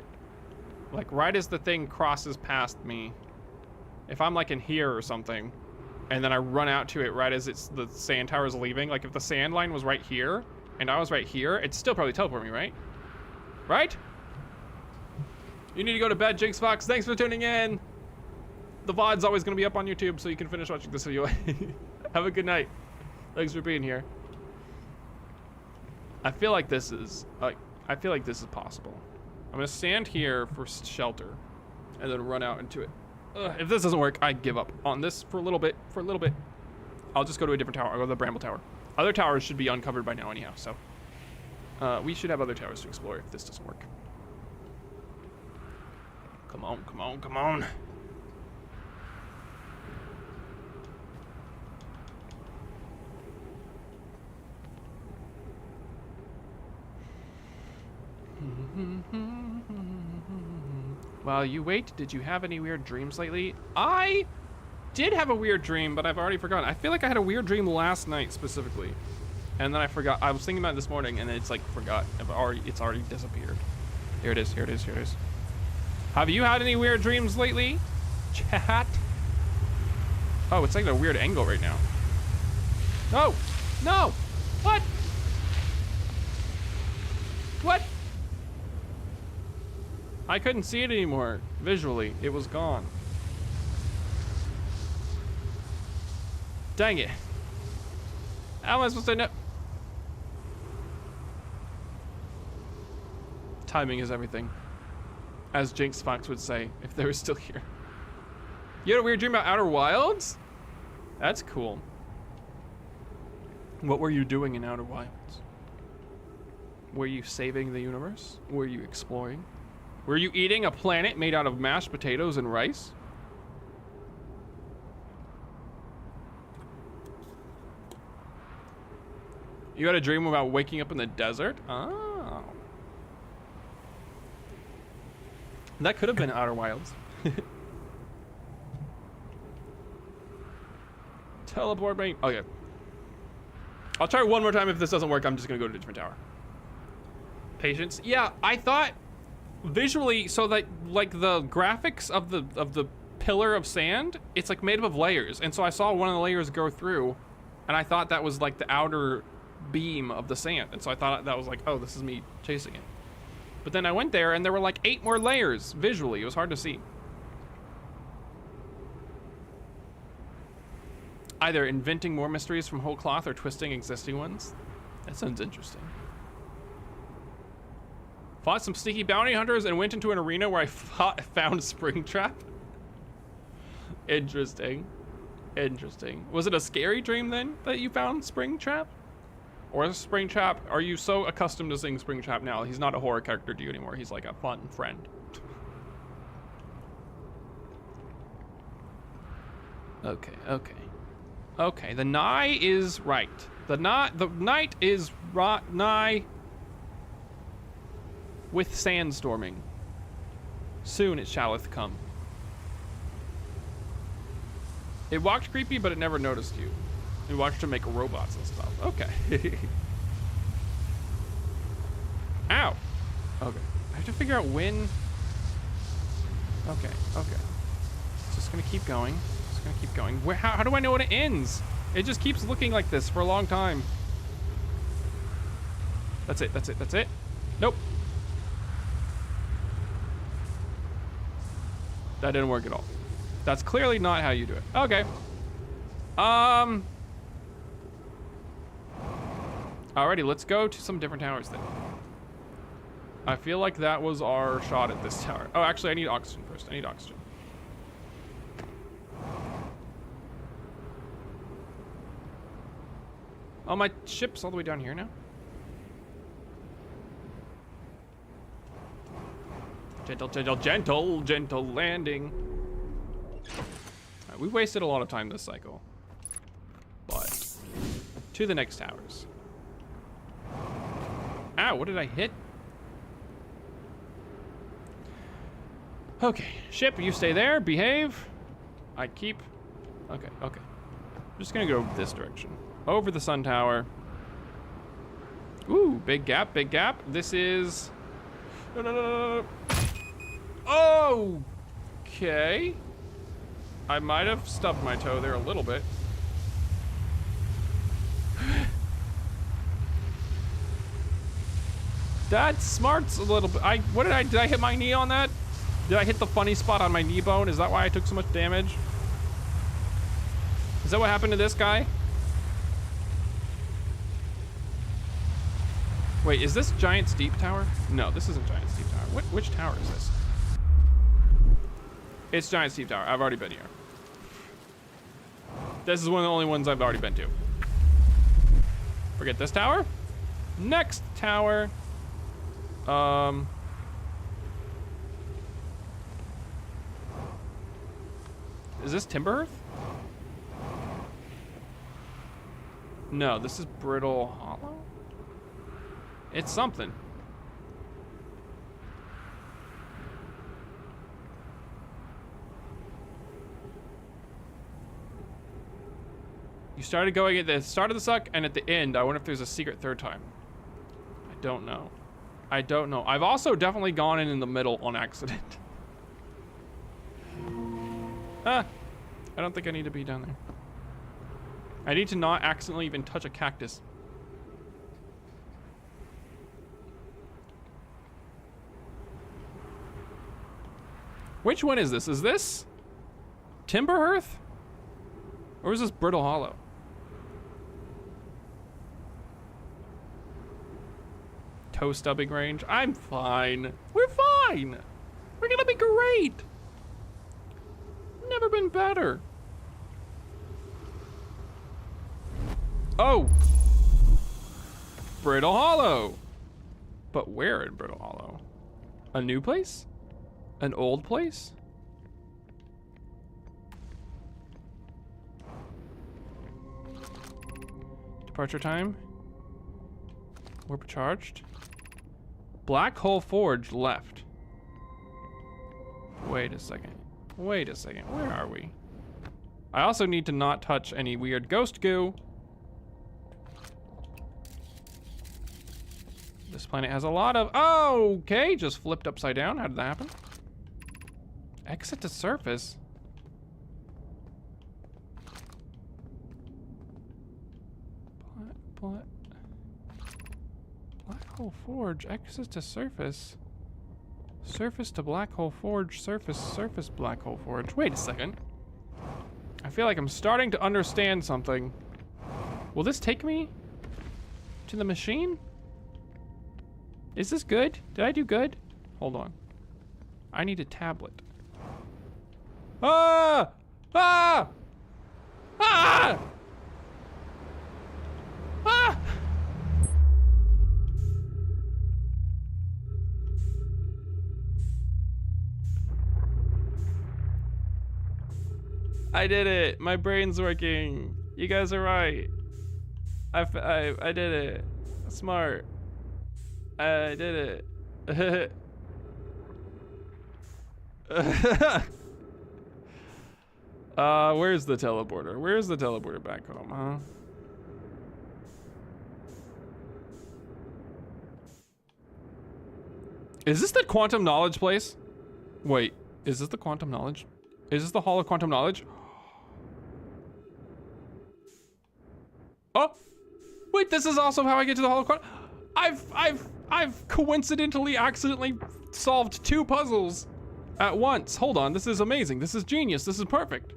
Like right as the thing crosses past me. If I'm like in here or something, and then I run out to it right as the sand tower is leaving. Like if the sand line was right here and I was right here, it'd still probably teleport me, right? Right? You need to go to bed, Jinx Fox. Thanks for tuning in. The VOD's always going to be up on YouTube, so you can finish watching this video. Have a good night. Thanks for being here. I feel like this is possible. I'm going to stand here for shelter and then run out into it. If this doesn't work, I give up on this for a little bit. I'll just go to a different tower. I'll go to the Bramble Tower. Other towers should be uncovered by now anyhow, so we should have other towers to explore if this doesn't work. Come on, come on, come on. While you wait, did you have any weird dreams lately? I did have a weird dream, but I've already forgotten. I feel like I had a weird dream last night specifically. And then I forgot. I was thinking about it this morning and it's like forgot. It's already disappeared. Here it is, here it is, here it is. Have you had any weird dreams lately? Chat? Oh, it's like a weird angle right now. No! No! What? What? I couldn't see it anymore visually. It was gone. Dang it. How am I supposed to know? Timing is everything. As Jinx Fox would say, if they were still here. You had a weird dream about Outer Wilds? That's cool. What were you doing in Outer Wilds? Were you saving the universe? Were you exploring? Were you eating a planet made out of mashed potatoes and rice? You had a dream about waking up in the desert? Oh. That could have been Outer Wilds. Teleport me. Okay. I'll try one more time. If this doesn't work, I'm just gonna go to a different tower. Patience. Yeah, I thought visually, so that like the graphics of the pillar of sand, it's like made up of layers, and so I saw one of the layers go through, and I thought that was like the outer beam of the sand, and so I thought that was like, oh, this is me chasing it. But then I went there and there were like 8 more layers visually. It was hard to see. Either inventing more mysteries from whole cloth or twisting existing ones. That sounds interesting. Fought some sneaky bounty hunters and went into an arena where I found Springtrap. Interesting. Interesting. Was it a scary dream then that you found Springtrap? Or is Springtrap, are you so accustomed to seeing Springtrap now? He's not a horror character to you anymore. He's like a fun friend. Okay, okay. Okay, the nigh is right. The night is nigh with sandstorming. Soon it shalleth come. It walked creepy, but it never noticed you. We watched him make robots and stuff. Okay. Ow. Okay. I have to figure out when. Okay. Okay. Just gonna keep going. Just gonna keep going. Where? How do I know when it ends? It just keeps looking like this for a long time. That's it. That's it. That's it. Nope. That didn't work at all. That's clearly not how you do it. Okay. Alrighty, let's go to some different towers then. I feel like that was our shot at this tower. Oh, actually, I need oxygen first. I need oxygen. Oh, my ship's all the way down here now. Gentle, gentle, gentle, gentle landing. Alright, we wasted a lot of time this cycle. But to the next towers. Ow, what did I hit? Okay, ship, you stay there, behave. I keep, okay. I'm just gonna go this direction. Over the sun tower. Ooh, big gap, big gap. This is, no. Oh, okay. I might have stubbed my toe there a little bit. That smarts a little bit. Did I hit my knee on that? Did I hit the funny spot on my knee bone? Is that why I took so much damage? Is that what happened to this guy? Wait, is this Giant Steep Tower? No, this isn't Giant Steep Tower. Which tower is this? It's Giant Steep Tower. I've already been here. This is one of the only ones I've already been to. Forget this tower. Next tower. Is this Timber Earth? No, this is Brittle Hollow? It's something. You started going at the start of the suck and at the end. I wonder if there's a secret third time. I don't know. I've also definitely gone in the middle on accident. I don't think I need to be down there. I need to not accidentally even touch a cactus. Which one is this? Is this Timber Earth? Or is this Brittle Hollow? Toe stubbing range. I'm fine. We're fine. We're gonna be great. Never been better. Oh. Brittle Hollow. But where in Brittle Hollow? A new place? An old place? Departure time. Warp charged. Black Hole Forge left. Wait a second. Where are we? I also need to not touch any weird ghost goo. This planet has a lot of... Oh, okay, just flipped upside down. How did that happen? Exit to surface. Black Hole Forge, exit to surface. Surface to Black Hole Forge, surface, Black Hole Forge. Wait a second. I feel like I'm starting to understand something. Will this take me to the machine? Is this good? Did I do good? Hold on. I need a tablet. Ah! Ah! Ah! Ah! I did it. My brain's working. You guys are right. I did it. Smart. I did it. Where's the teleporter? Where's the teleporter back home, huh? Is this the quantum knowledge place? Wait, is this the quantum knowledge? Is this the Hall of Quantum Knowledge? Oh, wait, this is also how I get to the Hall of Quantum. I've coincidentally accidentally solved 2 puzzles at once. Hold on, this is amazing. This is genius. This is perfect.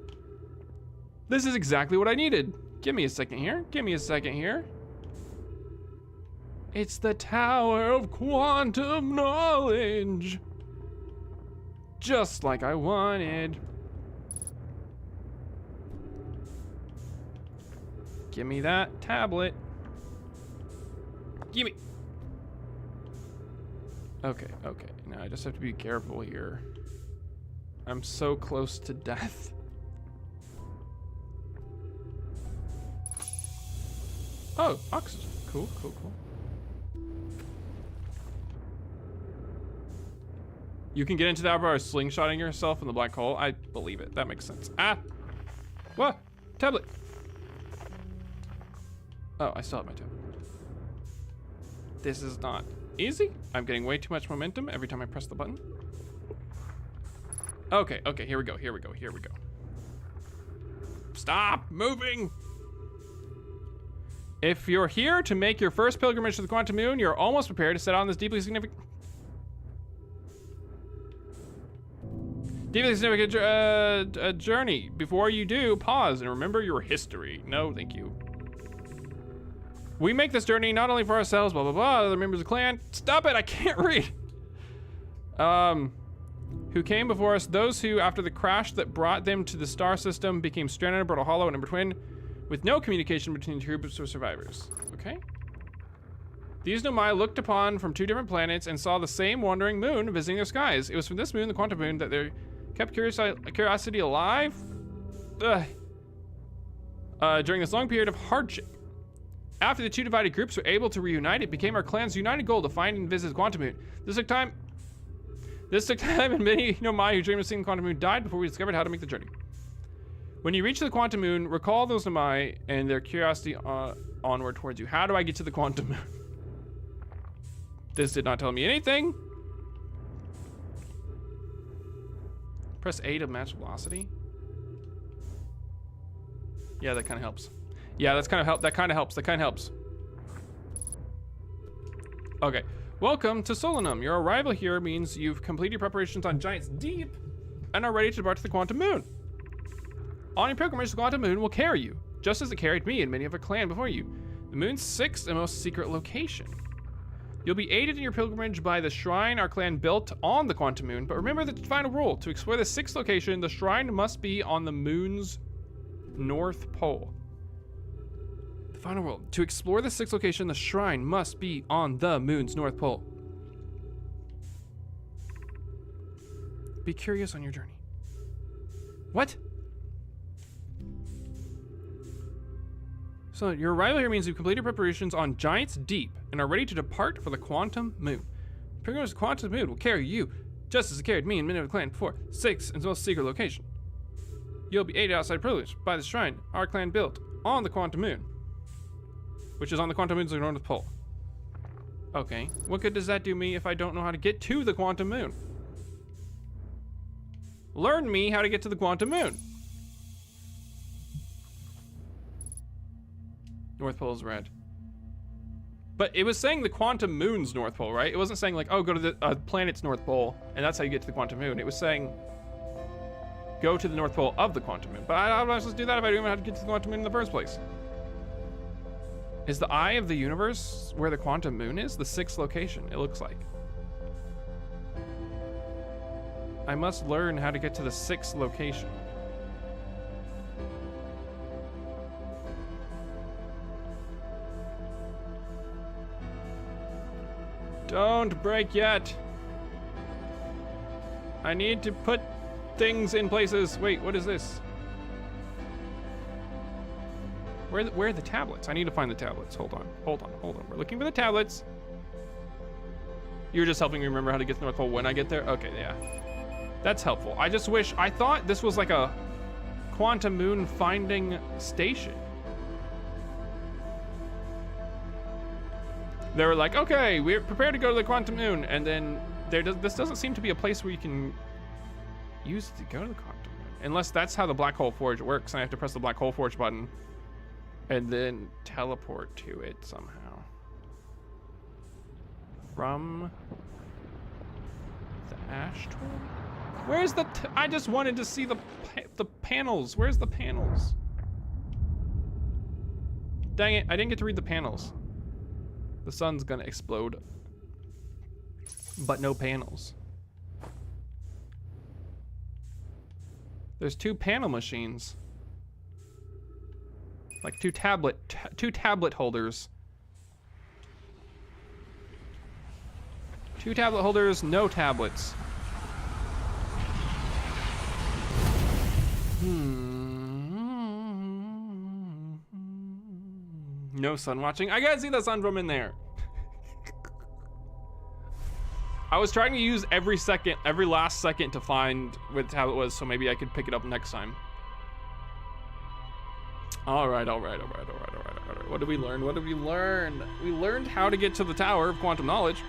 This is exactly what I needed. Give me a second here. It's the Tower of Quantum Knowledge. Just like I wanted. Give me that tablet. Gimme. Okay, okay. Now I just have to be careful here. I'm so close to death. Oh, oxygen. Cool, cool, cool. You can get into that by slingshotting yourself in the black hole. I believe it. That makes sense. Ah! What? Tablet. Oh, I still have my tablet. This is not easy. I'm getting way too much momentum every time I press the button. Okay, okay, here we go, here we go, here we go. Stop moving! If you're here to make your first pilgrimage to the Quantum Moon, you're almost prepared to set on this deeply significant journey. Before you do, pause and remember your history. No, thank you. We make this journey not only for ourselves, blah, blah, blah, other members of the clan. Stop it, I can't read. Who came before us, those who, after the crash that brought them to the star system, became stranded in Brittle Hollow and Ember Twin, with no communication between the two groups of survivors. Okay. These Nomai looked upon from two different planets and saw the same wandering moon visiting their skies. It was from this moon, the Quantum Moon, that they kept curiosity alive during this long period of hardship. After the two divided groups were able to reunite, it became our clan's united goal to find and visit the Quantum Moon. This took time, and many Nomai who dreamed of seeing the Quantum Moon died before we discovered how to make the journey. When you reach the Quantum Moon, recall those Nomai and their curiosity onward towards you. How do I get to the Quantum Moon? This did not tell me anything. Press A to match velocity. Yeah, that kind of helps. Yeah, that's kind of help. That kind of helps. That kind of helps. Okay. Welcome to Solanum. Your arrival here means you've completed preparations on Giants Deep and are ready to depart to the Quantum Moon. On your pilgrimage, the Quantum Moon will carry you, just as it carried me and many of our clan before you. The moon's sixth and most secret location. You'll be aided in your pilgrimage by the shrine our clan built on the Quantum Moon, but remember the final rule. To explore the sixth location, the shrine must be on the moon's north pole. The final rule. To explore the sixth location, the shrine must be on the moon's north pole. Be curious on your journey. What? So your arrival here means you've completed preparations on Giants Deep and are ready to depart for the Quantum Moon. Pilgrimage to the Quantum Moon will carry you, just as it carried me and many of the clan before, sixth and most secret location. You'll be aided outside privilege by the shrine our clan built on the Quantum Moon, which is on the Quantum Moon's north pole. Okay, what good does that do me if I don't know how to get to the Quantum Moon? Learn me how to get to the Quantum Moon. North Pole is red. But it was saying the Quantum Moon's North Pole, right? It wasn't saying like, oh, go to the planet's North Pole, and that's how you get to the Quantum Moon. It was saying, go to the North Pole of the Quantum Moon. But how am I supposed to do that if I don't even know how to get to the Quantum Moon in the first place? Is the eye of the universe where the Quantum Moon is? The sixth location, it looks like. I must learn how to get to the sixth location. Don't break yet. I need to put things in places. Wait, what is this? Where are the tablets? I need to find the tablets. Hold on. We're looking for the tablets. You're just helping me remember how to get to the North Pole when I get there? Okay, yeah. That's helpful. I just wish, I thought this was like a Quantum Moon finding station. They were like, okay, we're prepared to go to the Quantum Moon, and then this doesn't seem to be a place where you can use it to go to the Quantum Moon. Unless that's how the Black Hole Forge works, and I have to press the Black Hole Forge button and then teleport to it somehow. From the Ash Twin? Where's the, I just wanted to see the panels. Where's the panels? Dang it, I didn't get to read the panels. The sun's gonna explode. But no panels. There's two panel machines. Like two tablet holders. 2 tablet holders, no tablets. No sun watching. I can't see the sun from in there. I was trying to use every last second to find where the tablet was, so maybe I could pick it up next time. All right. What did we learn? What did we learn? We learned how to get to the Tower of Quantum Knowledge.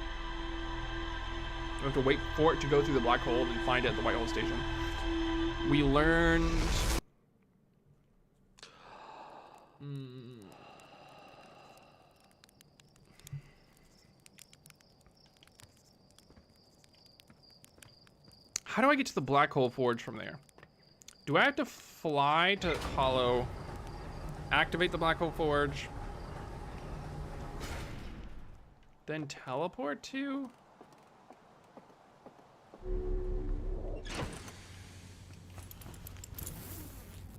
We have to wait for it to go through the black hole and find it at the White Hole Station. We learned... How do I get to the Black Hole Forge from there? Do I have to fly to Hollow, activate the Black Hole Forge, then teleport to?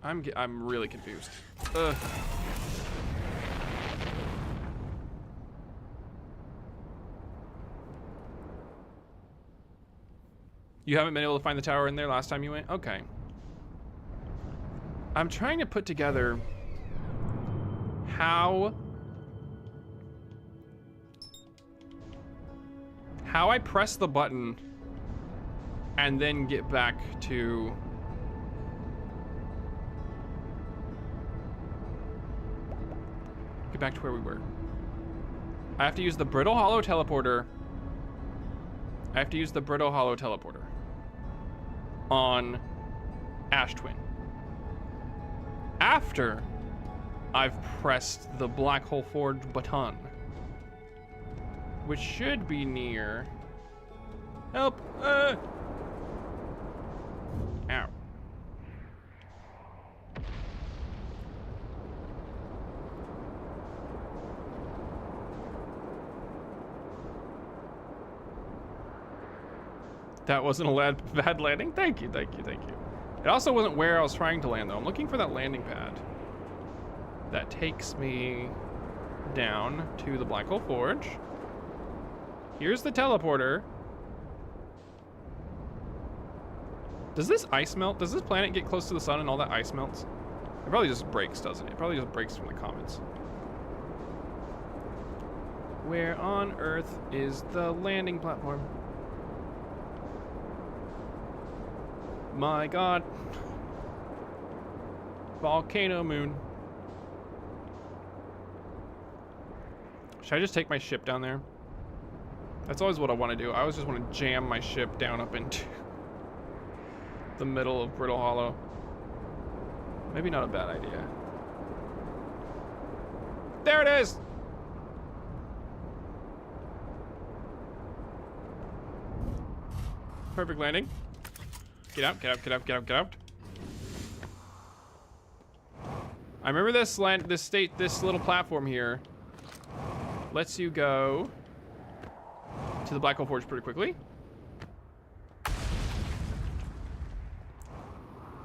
I'm really confused. Ugh. You haven't been able to find the tower in there last time you went? Okay. I'm trying to put together how I press the button and then get back to where we were. I have to use the Brittle Hollow teleporter. I have to use the Brittle Hollow teleporter on Ash Twin. After I've pressed the Black Hole Forge button, which should be near. Help! Ow. That wasn't a bad landing. Thank you. It also wasn't where I was trying to land, though. I'm looking for that landing pad that takes me down to the Black Hole Forge. Here's the teleporter. Does this ice melt? Does this planet get close to the sun and all that ice melts? It probably just breaks, doesn't it? It probably just breaks from the comets. Where on Earth is the landing platform? My God. Volcano moon. Should I just take my ship down there? That's always what I want to do. I always just want to jam my ship down up into the middle of Brittle Hollow. Maybe not a bad idea. There it is! Perfect landing. Get out. I remember this little platform here lets you go to the Black Hole Forge pretty quickly.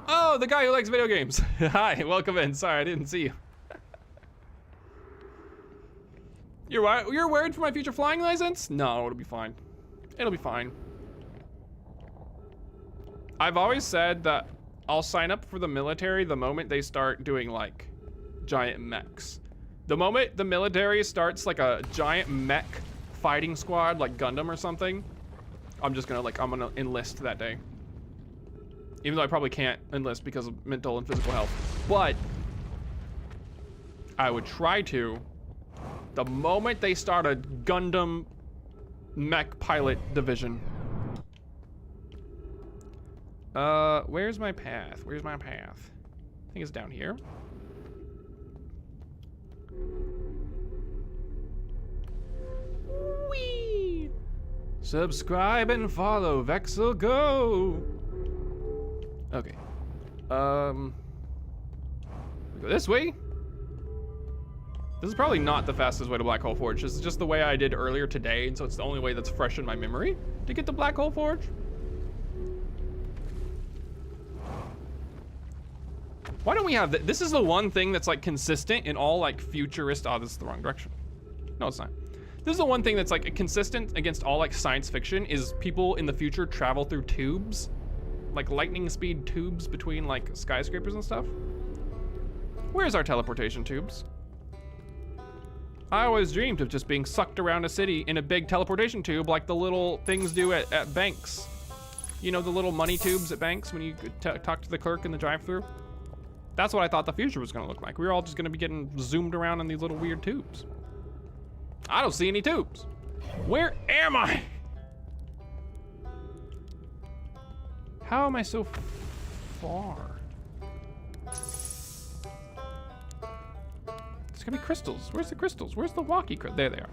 Oh, the guy who likes video games. Hi, welcome in. Sorry, I didn't see you. You're worried for my future flying license? No, it'll be fine. It'll be fine. I've always said that I'll sign up for the military the moment they start doing like giant mechs. The moment the military starts like a giant mech fighting squad like Gundam or something, I'm gonna enlist that day. Even though I probably can't enlist because of mental and physical health. But I would try to the moment they start a Gundam mech pilot division. Where's my path? I think it's down here. Whee! Subscribe and follow Vexel Go. Okay. We go this way. This is probably not the fastest way to Black Hole Forge. This is just the way I did earlier today, and so it's the only way that's fresh in my memory to get to Black Hole Forge. Why don't we have this? This is the one thing that's like consistent in all like futurist. Oh, this is the wrong direction. No, it's not. This is the one thing that's like consistent against all like science fiction is people in the future travel through tubes, like lightning speed tubes between like skyscrapers and stuff. Where's our teleportation tubes? I always dreamed of just being sucked around a city in a big teleportation tube like the little things do at banks. You know, the little money tubes at banks when you talk to the clerk in the drive-thru? That's what I thought the future was gonna look like. We were all just gonna be getting zoomed around in these little weird tubes. I don't see any tubes. Where am I? How am I so far? There's gonna be crystals. Where's the crystals? Where's the walkie crystal? There they are.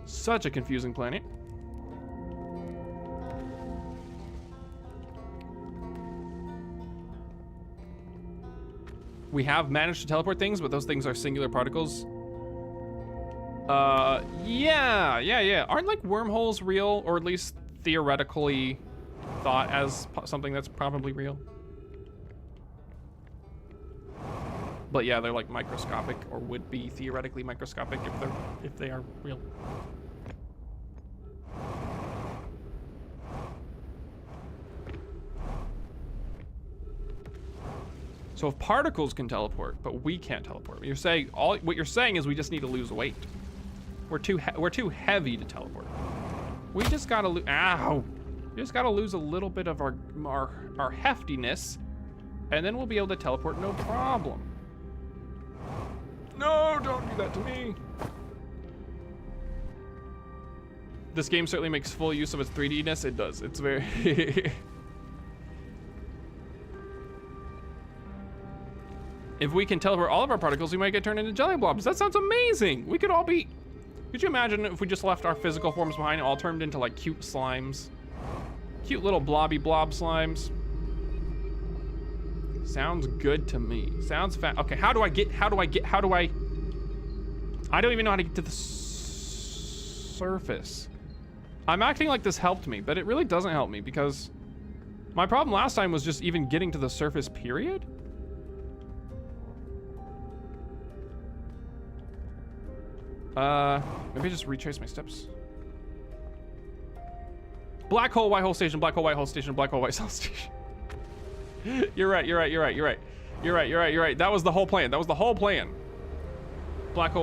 Such a confusing planet. We have managed to teleport things, but those things are singular particles. Yeah. Aren't like wormholes real, or at least theoretically thought as something that's probably real? But yeah, they're like microscopic, or would be theoretically microscopic if they are real. So if particles can teleport, but we can't teleport, what you're saying is we just need to lose weight. We're too heavy to teleport. We just gotta ow! We just gotta lose a little bit of our heftiness, and then we'll be able to teleport no problem. No, don't do that to me. This game certainly makes full use of its 3D-ness. It does. It's very. If we can teleport all of our particles, we might get turned into jelly blobs. That sounds amazing. We could all be. Could you imagine if we just left our physical forms behind and all turned into like cute slimes? Cute little blobby blob slimes. Sounds good to me. Sounds okay, how do I? I don't even know how to get to the surface. I'm acting like this helped me, but it really doesn't help me because my problem last time was just even getting to the surface, period. Maybe just retrace my steps. Black hole, white hole station, black hole, white hole station, black hole, white hole station. You're right. That was the whole plan. Black hole,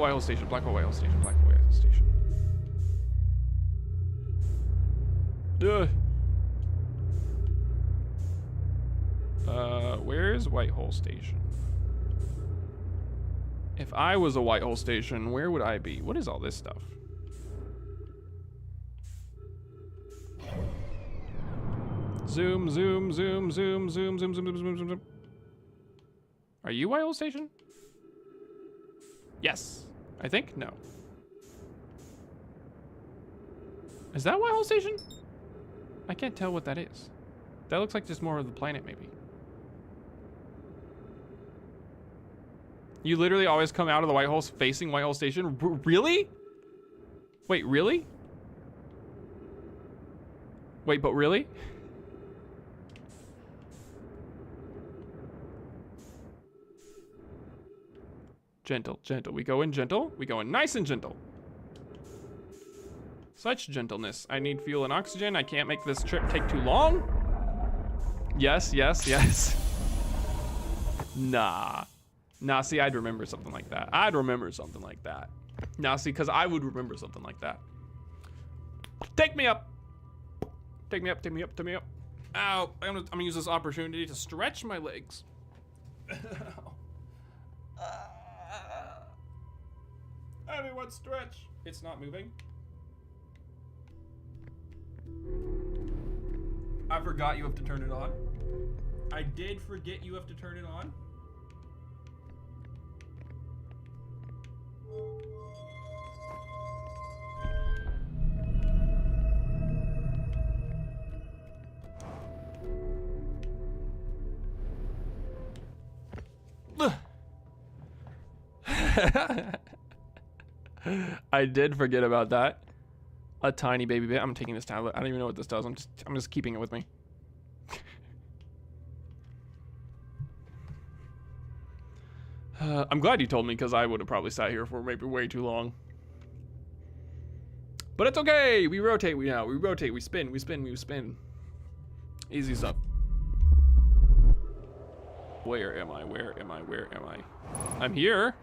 white hole station, black hole, white hole station, black hole, white hole station. Where's white hole station? If I was a white hole station, where would I be? What is all this stuff? Zoom. Are you white hole station? Yes. I think? No. Is that white hole station? I can't tell what that is. That looks like just more of the planet, maybe. You literally always come out of the white holes facing white hole station? Really? Wait, really? Wait, but really? Gentle. We go in gentle. We go in nice and gentle. Such gentleness. I need fuel and oxygen. I can't make this trip take too long. Yes. Nah, see, I'd remember something like that. Nah, see, because I would remember something like that. Take me up. Ow, I'm gonna use this opportunity to stretch my legs. Everyone stretch. It's not moving. I forgot you have to turn it on. I did forget you have to turn it on. I did forget about that. A tiny baby bit. I'm taking this tablet. I don't even know what this does. I'm just keeping it with me. I'm glad you told me because I would have probably sat here for maybe way too long. But it's okay. We rotate. We rotate. We spin. We spin. We spin. Easy stuff. Where am I? Where am I? Where am I? I'm here.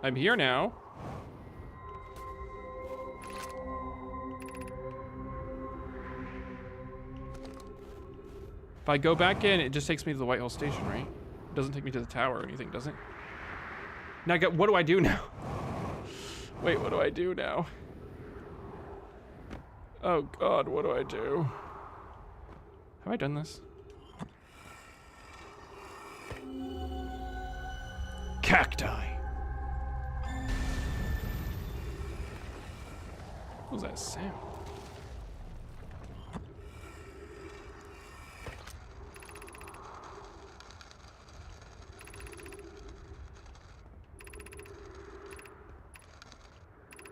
I'm here now. If I go back in, it just takes me to the Whitehall station, right? It doesn't take me to the tower or anything, does it? Now, what do I do now? Wait, what do I do now? Oh God, what do I do? Have I done this? Cacti. What was that sound?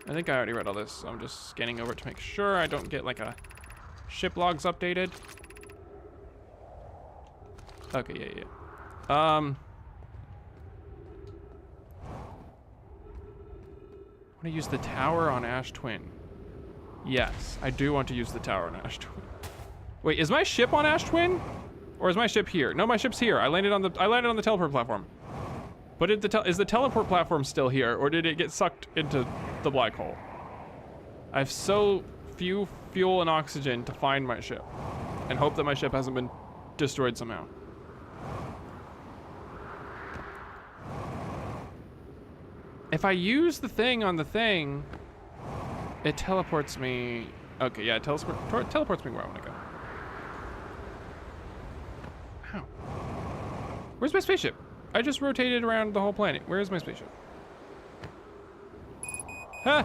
I think I already read all this, so I'm just scanning over to make sure I don't get like a ship logs updated. Okay, yeah. I want to use the tower on Ash Twin. Yes, I do want to use the tower on Ash Twin. Wait, is my ship on Ash Twin? Or is my ship here? No, my ship's here. I landed on the teleport platform. But is the teleport platform still here, or did it get sucked into the black hole? I have so few fuel and oxygen to find my ship, and hope that my ship hasn't been destroyed somehow. If I use the thing on the thing, it teleports me. Okay, yeah, it teleports me where I want to go. How? Where's my spaceship? I just rotated around the whole planet. Where is my spaceship? Huh?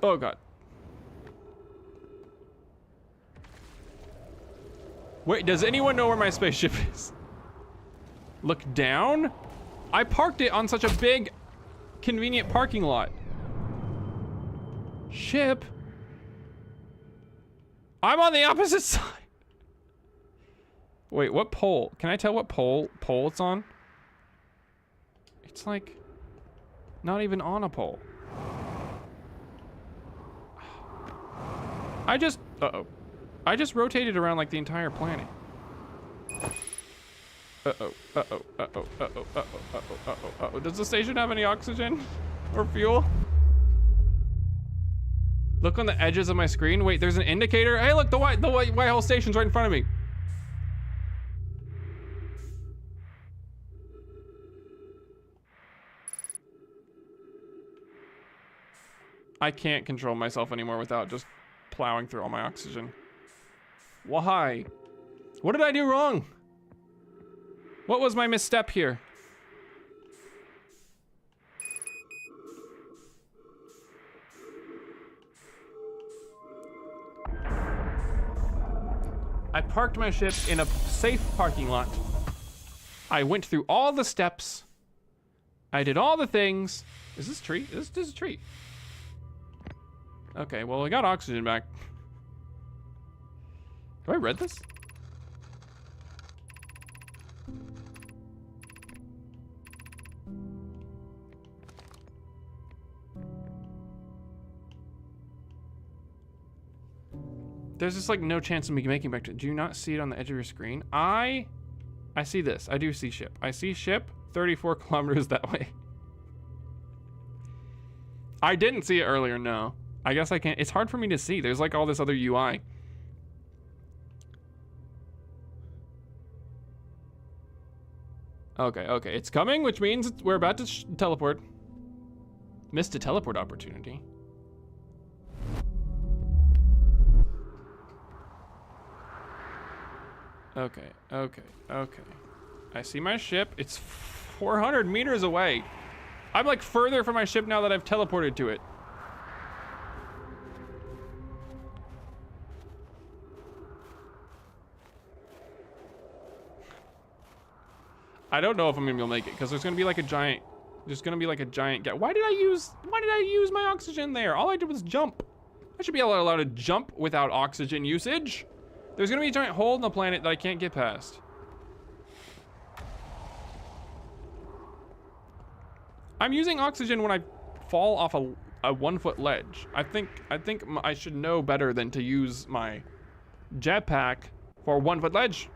Oh God. Wait, does anyone know where my spaceship is? Look down? I parked it on such a big, convenient parking lot. Ship? I'm on the opposite side. Wait, what pole? Can I tell what pole it's on? It's like not even on a pole. I just rotated around like the entire planet. Does the station have any oxygen or fuel? Look on the edges of my screen. Wait, there's an indicator. Hey, look, the Whitehall station's right in front of me. I can't control myself anymore without just plowing through all my oxygen. Why? What did I do wrong? What was my misstep here? I parked my ship in a safe parking lot. I went through all the steps. I did all the things. Is this a tree? This is a tree. Okay, well, I got oxygen back. Have I read this? There's just like no chance of me making back to. Do you not see it on the edge of your screen? I see this. I do see ship. I see ship 34 kilometers that way. I didn't see it earlier, no. I guess I can't. It's hard for me to see. There's like all this other UI. Okay. It's coming, which means we're about to teleport. Missed a teleport opportunity. Okay. I see my ship. It's 400 meters away. I'm like further from my ship now that I've teleported to it. I don't know if I'm gonna be able to make it because there's gonna be like a giant gap. Why did I use my oxygen there? All I did was jump. I should be allowed to jump without oxygen usage. There's gonna be a giant hole in the planet that I can't get past. I'm using oxygen when I fall off a 1-foot ledge. I think I should know better than to use my jetpack for a 1-foot ledge.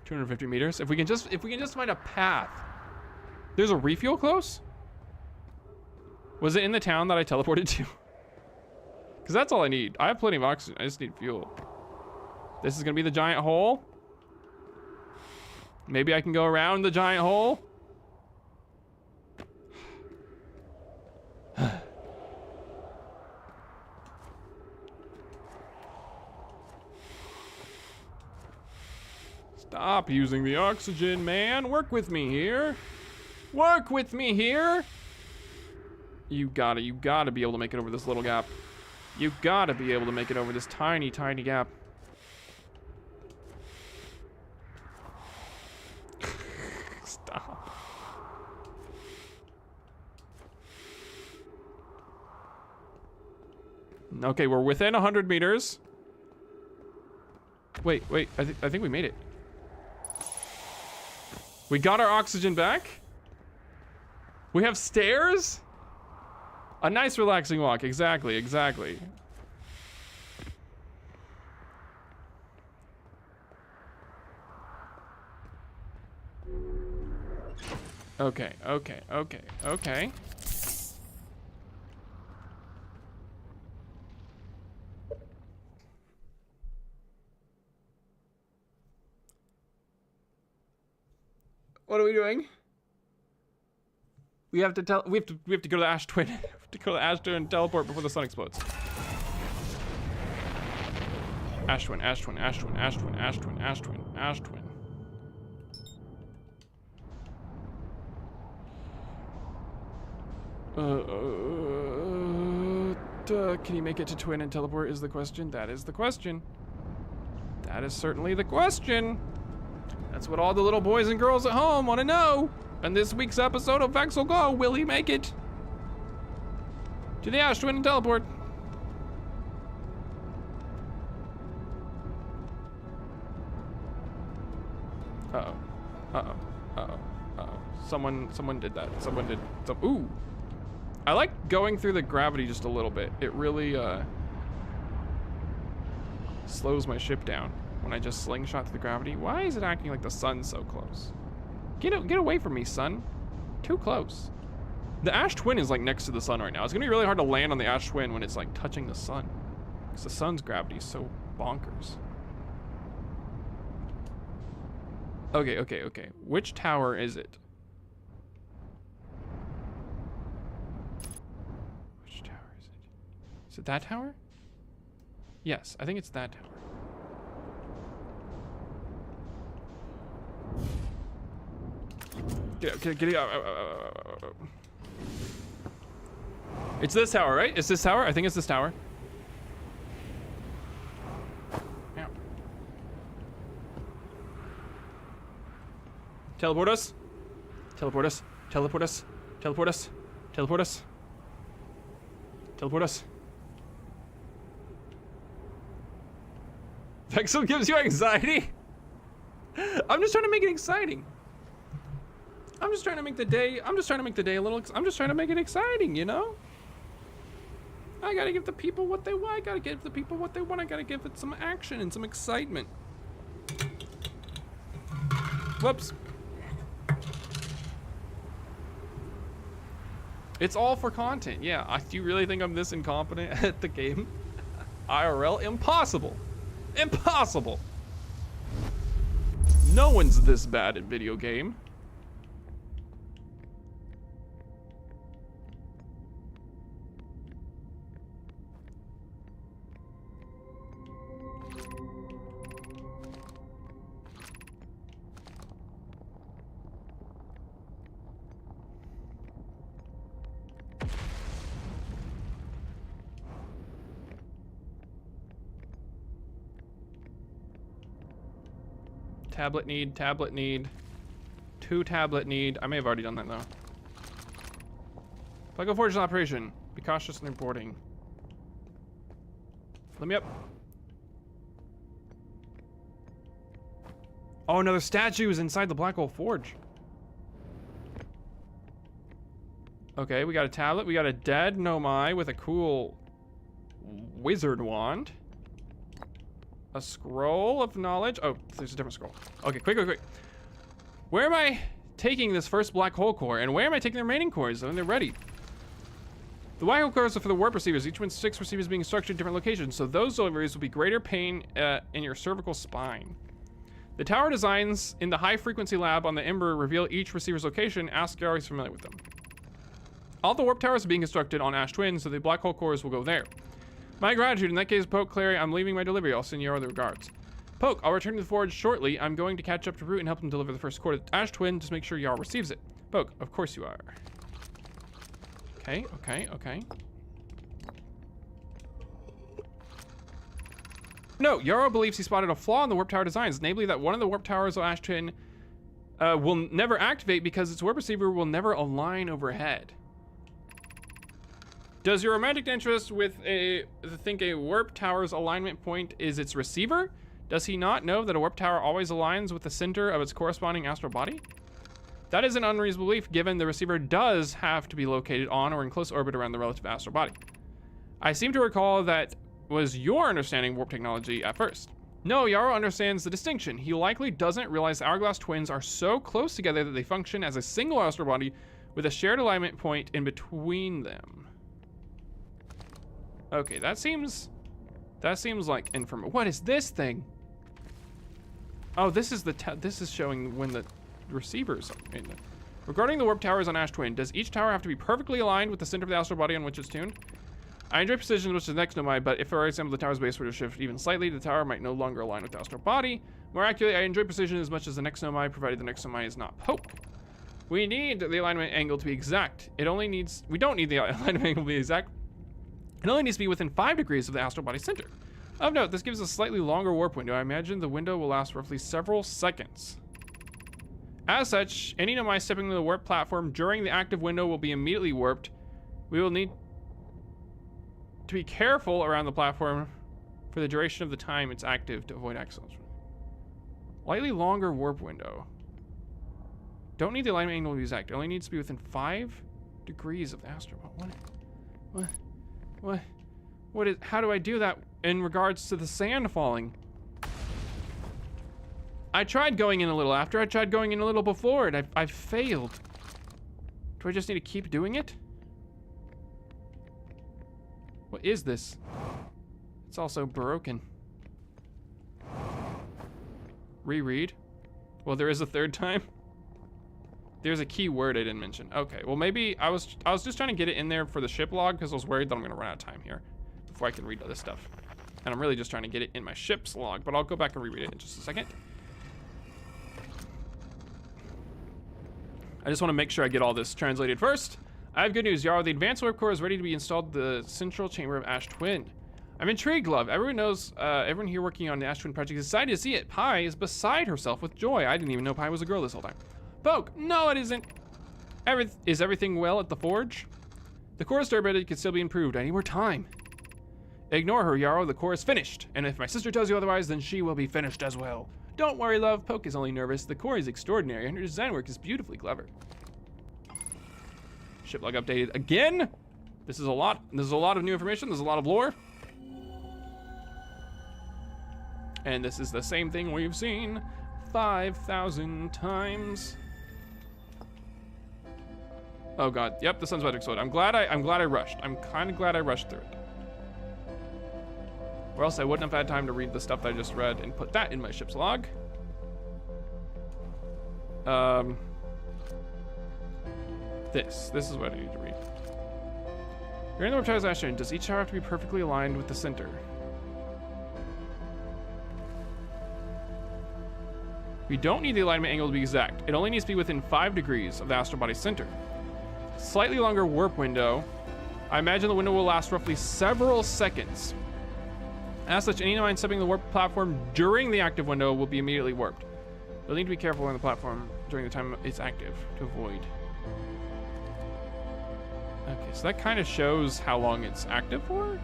$250 meters. If we can just find a path. There's a refuel close? Was it in the town that I teleported to? Because that's all I need. I have plenty of oxygen. I just need fuel. This is gonna be the giant hole. Maybe I can go around the giant hole. Stop using the oxygen, man. Work with me here. Work with me here. You gotta be able to make it over this little gap. You gotta be able to make it over this tiny, tiny gap. Stop. Okay, we're within 100 meters. Wait, I think we made it. We got our oxygen back. We have stairs? A nice relaxing walk, exactly. Okay. What are we doing? We have to go to the Ash Twin. We have to go to the Ash Twin and teleport before the sun explodes. Ash Twin. Can you make it to Twin and teleport is the question. That is the question. That is certainly the question. That's what all the little boys and girls at home want to know. And this week's episode of Vexel Go, will he make it to the Ash Twin and teleport? Uh-oh. Someone did that. Ooh. I like going through the gravity just a little bit. It really slows my ship down when I just slingshot through the gravity. Why is it acting like the sun's so close? Get away from me, sun. Too close. The Ash Twin is like next to the sun right now. It's gonna be really hard to land on the Ash Twin when it's like touching the sun, because the sun's gravity is so bonkers. Okay. Which tower is it? Which tower is it? Is it that tower? Yes, I think it's that tower. Get out. It's this tower, right? It's this tower? I think it's this tower. Yeah. Teleport us. Vexel gives you anxiety? I'm just trying to make it exciting. I'm just trying to make the day a little, I'm just trying to make it exciting, you know? I gotta give the people what they want. I gotta give it some action and some excitement. Whoops. It's all for content, yeah. Do you really think I'm this incompetent at the game? IRL? Impossible. Impossible. No one's this bad at video game. Tablet need. 2 tablet need. I may have already done that though. Plego Forge in operation. Be cautious in reporting. Let me up. Oh, another statue is inside the Black Hole Forge. Okay, we got a tablet. We got a dead Nomai with a cool wizard wand. A scroll of knowledge. Oh, there's a different scroll. Okay, quick. Where am I taking this first black hole core, and where am I taking the remaining cores when they're ready? The black hole cores are for the warp receivers. Each one 6 receivers being structured in different locations, so those deliveries will be greater pain in your cervical spine. The tower designs in the high frequency lab on the Ember reveal each receiver's location. Ask Yaro is familiar with them. All the warp towers are being constructed on Ash Twin, so the black hole cores will go there. My gratitude. In that case, Poke, Clary, I'm leaving my delivery. I'll send Yaro the regards. Poke, I'll return to the forge shortly. I'm going to catch up to Root and help him deliver the first core to Ash Twin. Just make sure Yaro receives it. Poke, of course you are. Okay. No, Yaro believes he spotted a flaw in the warp tower designs, namely that one of the warp towers on Ash Twin will never activate because its warp receiver will never align overhead. Does your romantic interest think a warp tower's alignment point is its receiver? Does he not know that a warp tower always aligns with the center of its corresponding astral body? That is an unreasonable belief, given the receiver does have to be located on or in close orbit around the relative astral body. I seem to recall that was your understanding of warp technology at first. No, Yaro understands the distinction. He likely doesn't realize the hourglass twins are so close together that they function as a single astral body with a shared alignment point in between them. Okay, that seems like information. What is this thing? Oh, this is showing when the receivers are in it. Regarding the warp towers on Ash Twin, does each tower have to be perfectly aligned with the center of the astral body on which it's tuned? I enjoy precision, which is next to my, but if, for example, the tower's base were to shift even slightly, the tower might no longer align with the astral body. More accurately, I enjoy precision as much as the next Nomai, provided the next Nomai is not Poke. We need the alignment angle to be exact. We don't need the alignment angle to be exact. It only needs to be within 5 degrees of the astral body center. Of note, this gives a slightly longer warp window. I imagine the window will last roughly several seconds. As such, any Nomai stepping to the warp platform during the active window will be immediately warped. We will need to be careful around the platform for the duration of the time it's active to avoid accidents. Slightly longer warp window. Don't need the alignment angle to be exact. It only needs to be within 5 degrees of the astral body. What is, how do I do that in regards to the sand falling? I tried going in a little after, I tried going in a little before, and I failed. Do I just need to keep doing it? What is this? It's also broken. Reread. Well, there is a third time. There's a key word I didn't mention. Okay, well maybe I was just trying to get it in there for the ship log because I was worried that I'm gonna run out of time here before I can read other stuff. And I'm really just trying to get it in my ship's log, but I'll go back and reread it in just a second. I just want to make sure I get all this translated first. I have good news, Yaro. The advanced warp core is ready to be installed in the central chamber of Ash Twin. I'm intrigued, love. Everyone here working on the Ash Twin project is excited to see it. Pi is beside herself with joy. I didn't even know Pi was a girl this whole time. Poke, no it isn't. Is everything well at the forge? The core's durability could still be improved. I need more time. Ignore her, Yaro. The core is finished. And if my sister tells you otherwise, then she will be finished as well. Don't worry, love. Poke is only nervous. The core is extraordinary, and her design work is beautifully clever. Ship log updated again. This is a lot. There's a lot of new information. There's a lot of lore. And this is the same thing we've seen 5,000 times. Oh god. Yep, the sun's about to explode. I'm glad I rushed. I'm kind of glad I rushed through it. Or else I wouldn't have had time to read the stuff that I just read and put that in my ship's log. This is what I need to read. During the Reptiles Ash Twin, does each tower have to be perfectly aligned with the center? We don't need the alignment angle to be exact. It only needs to be within 5 degrees of the astral body center. Slightly longer warp window. I imagine the window will last roughly several seconds. As such, any Nomai stepping the warp platform during the active window will be immediately warped. You'll need to be careful on the platform during the time it's active to avoid. Okay, so that kind of shows how long it's active for.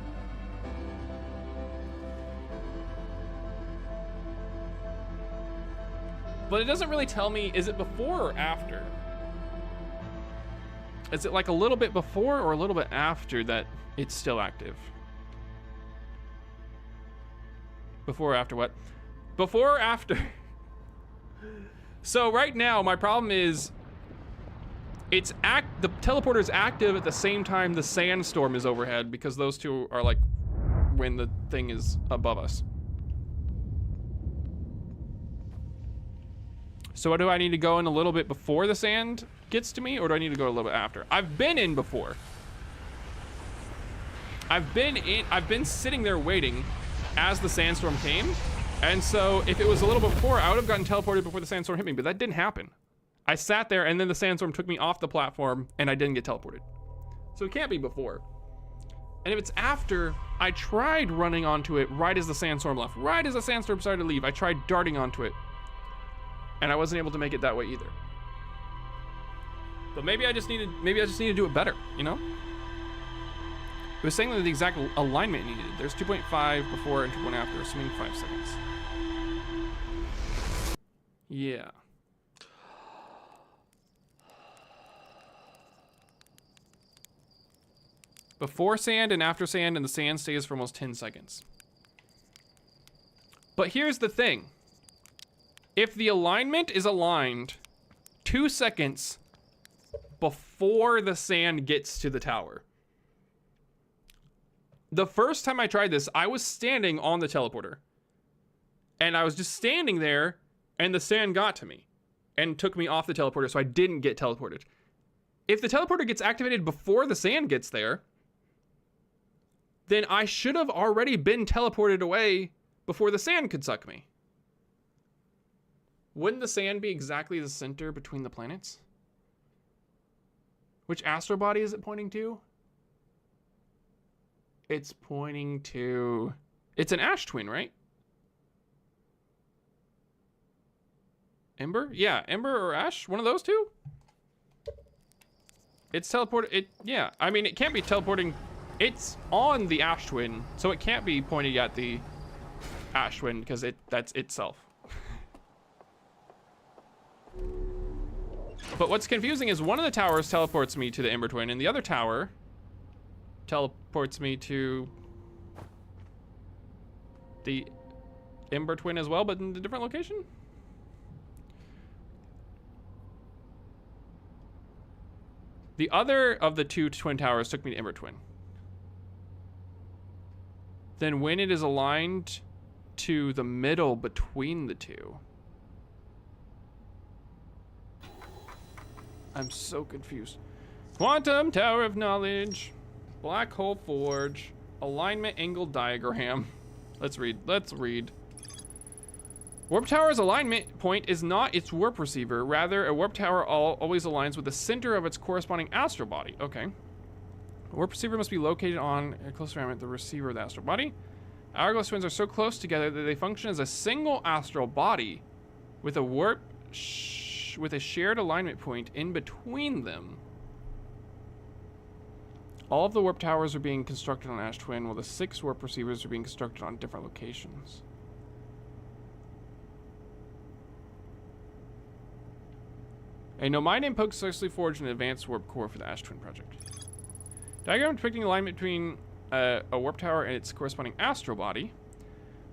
But it doesn't really tell me, is it before or after? Is it like a little bit before or a little bit after that it's still active? Before or after what? Before or after? So right now, my problem is the teleporter is active at the same time the sandstorm is overhead, because those two are like when the thing is above us. So do I need to go in a little bit before the sand gets to me, or do I need to go a little bit after? I've been in before. I've been sitting there waiting as the sandstorm came. And so if it was a little bit before, I would have gotten teleported before the sandstorm hit me, but that didn't happen. I sat there and then the sandstorm took me off the platform and I didn't get teleported. So it can't be before. And if it's after, I tried running onto it right as the sandstorm left. Right as the sandstorm started to leave, I tried darting onto it. And I wasn't able to make it that way either. But maybe I just need to do it better, you know? It was saying that the exact alignment needed. There's 2.5 before and 2.0 after, assuming 5 seconds. Yeah. Before sand and after sand, and the sand stays for almost 10 seconds. But here's the thing. If the alignment is aligned 2 seconds before the sand gets to the tower. The first time I tried this, I was standing on the teleporter. And I was just standing there, and the sand got to me and took me off the teleporter, so I didn't get teleported. If the teleporter gets activated before the sand gets there, then I should have already been teleported away before the sand could suck me. Wouldn't the sand be exactly the center between the planets? Which astral body is it pointing to? It's pointing to... It's an ash twin, right? Ember? Yeah, Ember or Ash, one of those two? It's teleported, yeah. I mean, it can't be teleporting, it's on the Ash Twin, so it can't be pointing at the Ash Twin, because that's itself. But what's confusing is one of the towers teleports me to the Ember Twin, and the other tower teleports me to the Ember Twin as well, but in a different location? The other of the two twin towers took me to Ember Twin. Then when it is aligned to the middle between the two. I'm so confused. Quantum Tower of Knowledge. Black Hole Forge. Alignment angle diagram. Let's read. Warp Tower's alignment point is not its warp receiver. Rather, a warp tower always aligns with the center of its corresponding astral body. Okay. A warp receiver must be located on a close environment, the receiver of the astral body. Hourglass twins are so close together that they function as a single astral body with a with a shared alignment point in between them. All of the warp towers are being constructed on Ash Twin, while the 6 warp receivers are being constructed on different locations. A Nomine Poke successfully forged an advanced warp core for the Ash Twin project. Diagram depicting alignment between a warp tower and its corresponding astral body.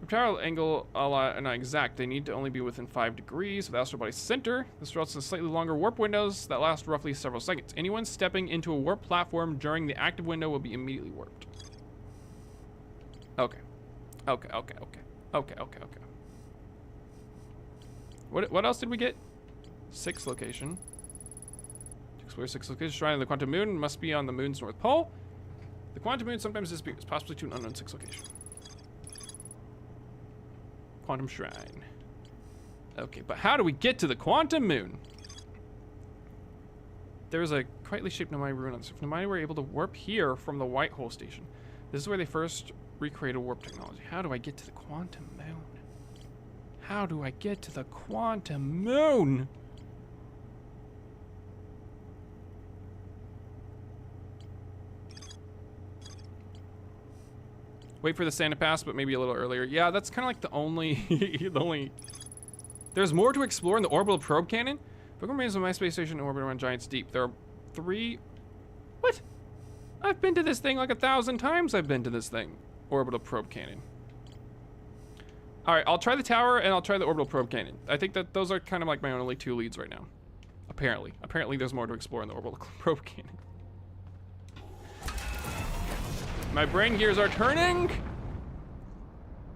Warp tower angle are not exact. They need to only be within 5 degrees of the astral body's center. This results in slightly longer warp windows that last roughly several seconds. Anyone stepping into a warp platform during the active window will be immediately warped. Okay. Okay. What else did we get? 6 location. To explore 6 locations. Shrine of the Quantum Moon must be on the moon's north pole. The Quantum Moon sometimes disappears, possibly to an unknown 6 location. Quantum Shrine. Okay, but how do we get to the Quantum Moon? There is a quietly shaped Nomai ruin on the surface. Nomai were able to warp here from the White Hole Station. This is where they first recreated warp technology. How do I get to the Quantum Moon? How do I get to the Quantum Moon? Wait for the sand to pass, but maybe a little earlier. Yeah, that's kind of like the only There's more to explore in the orbital probe cannon. Book remains on my space station in orbit around Giants Deep. There are 3... What? I've been to this thing like 1,000 times. I've been to this thing. Orbital probe cannon. All right, I'll try the tower and I'll try the orbital probe cannon. I think that those are kind of like my only 2 leads right now. Apparently. Apparently there's more to explore in the orbital probe cannon. My brain gears are turning.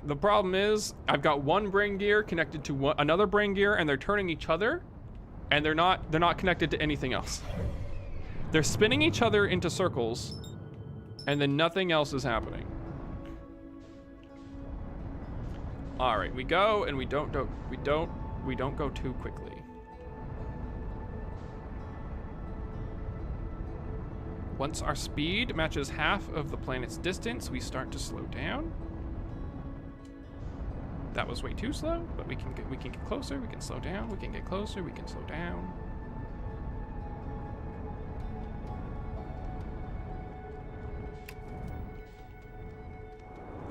The problem is I've got one brain gear connected to another brain gear and they're turning each other and they're not connected to anything else. They're spinning each other into circles and then nothing else is happening. All right, we go and we don't go too quickly. Once our speed matches half of the planet's distance, we start to slow down. That was way too slow, but we can get closer, we can slow down, we can get closer, we can slow down.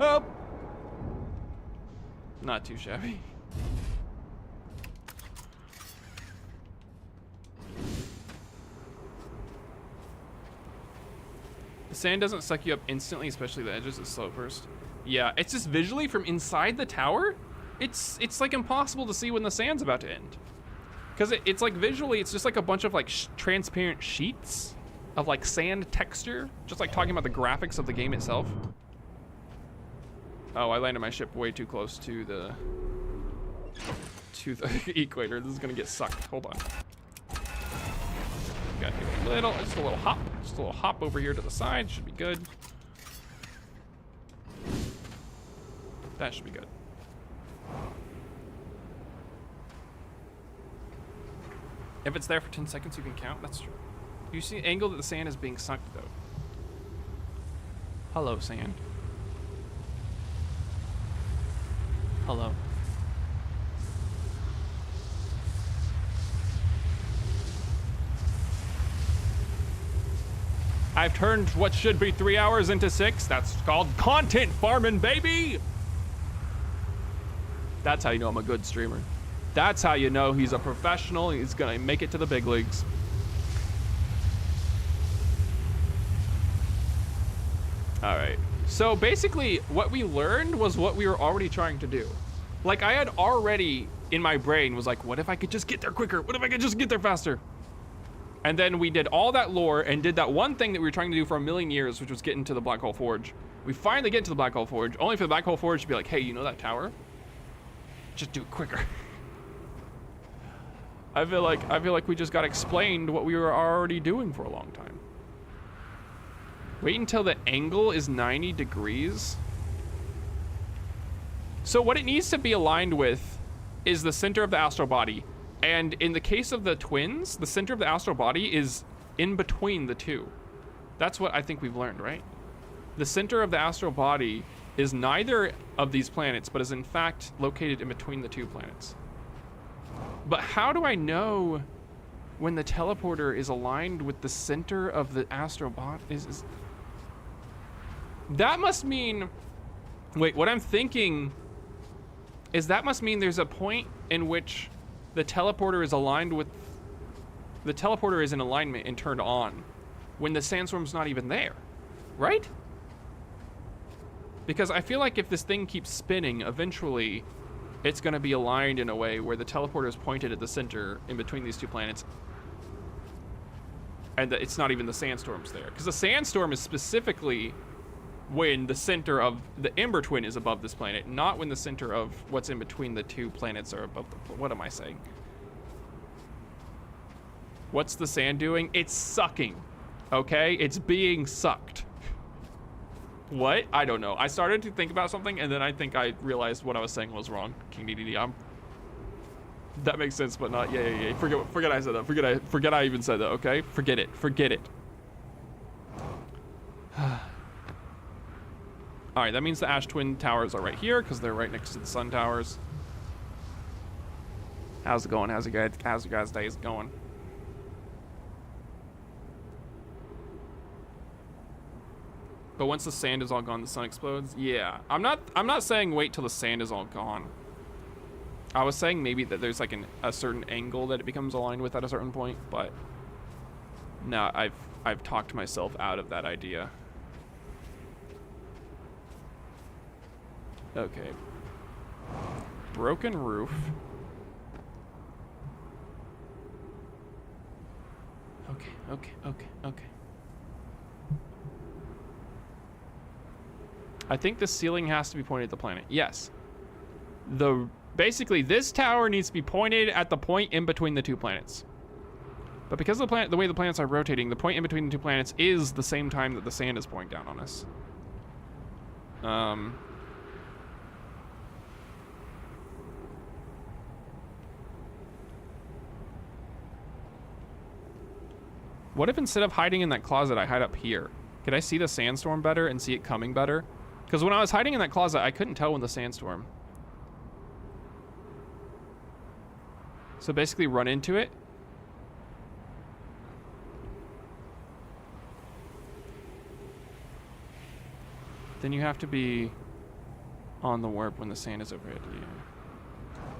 Oh! Not too shabby. The sand doesn't suck you up instantly, especially the edges of slow burst. Yeah, it's just visually from inside the tower, it's like impossible to see when the sand's about to end. Because it's like visually, it's just like a bunch of like transparent sheets of like sand texture, just like talking about the graphics of the game itself. Oh, I landed my ship way too close to the equator. This is gonna get sucked. Hold on. Got just a little hop over here to the side. Should be good. That should be good. If it's there for 10 seconds, you can count. That's true. You see the angle that the sand is being sucked, though. Hello, sand. Hello. I've turned what should be 3 hours into 6. That's called content farming, baby. That's how you know I'm a good streamer. That's how you know he's a professional. He's gonna make it to the big leagues. All right. So basically what we learned was what we were already trying to do. Like I had already in my brain was like, what if I could just get there quicker? What if I could just get there faster? And then we did all that lore and did that one thing that we were trying to do for 1,000,000 years, which was get into the Black Hole Forge. We finally get into the Black Hole Forge, only for the Black Hole Forge to be like, hey, you know that tower? Just do it quicker. I feel like we just got explained what we were already doing for a long time. Wait until the angle is 90 degrees. So what it needs to be aligned with is the center of the astral body. And in the case of the twins, the center of the astral body is in between the two. That's what I think we've learned, right? The center of the astral body is neither of these planets, but is in fact located in between the 2 planets. But how do I know when the teleporter is aligned with the center of the astral body? That must mean, wait, what I'm thinking is that must mean there's a point in which the teleporter is aligned with, the teleporter is in alignment and turned on when the sandstorm's not even there, right? Because I feel like if this thing keeps spinning, eventually it's gonna be aligned in a way where the teleporter is pointed at the center in between these 2 planets and that it's not even the sandstorms there. Because the sandstorm is specifically when the center of the Ember Twin is above this planet, not when the center of what's in between the 2 planets are above the, what am I saying? What's the sand doing? It's sucking, okay? It's being sucked. What? I don't know. I started to think about something and then I think I realized what I was saying was wrong. King DDD, that makes sense, but not, yeah. Forget I said that. Forget I even said that, okay? Forget it. All right, that means the Ash Twin Towers are right here because they're right next to the Sun Towers. How's it going? How's your guys' days going? But once the sand is all gone, the sun explodes. Yeah, I'm not saying wait till the sand is all gone. I was saying maybe that there's like a certain angle that it becomes aligned with at a certain point, but no, I've talked myself out of that idea. Okay. Broken roof. Okay. I think the ceiling has to be pointed at the planet. Yes. Basically, this tower needs to be pointed at the point in between the two planets. But because of the way the planets are rotating, the point in between the two planets is the same time that the sand is pouring down on us. What if instead of hiding in that closet, I hide up here? Could I see the sandstorm better and see it coming better? Because when I was hiding in that closet, I couldn't tell when the sandstorm. So basically run into it. Then you have to be on the warp when the sand is overhead.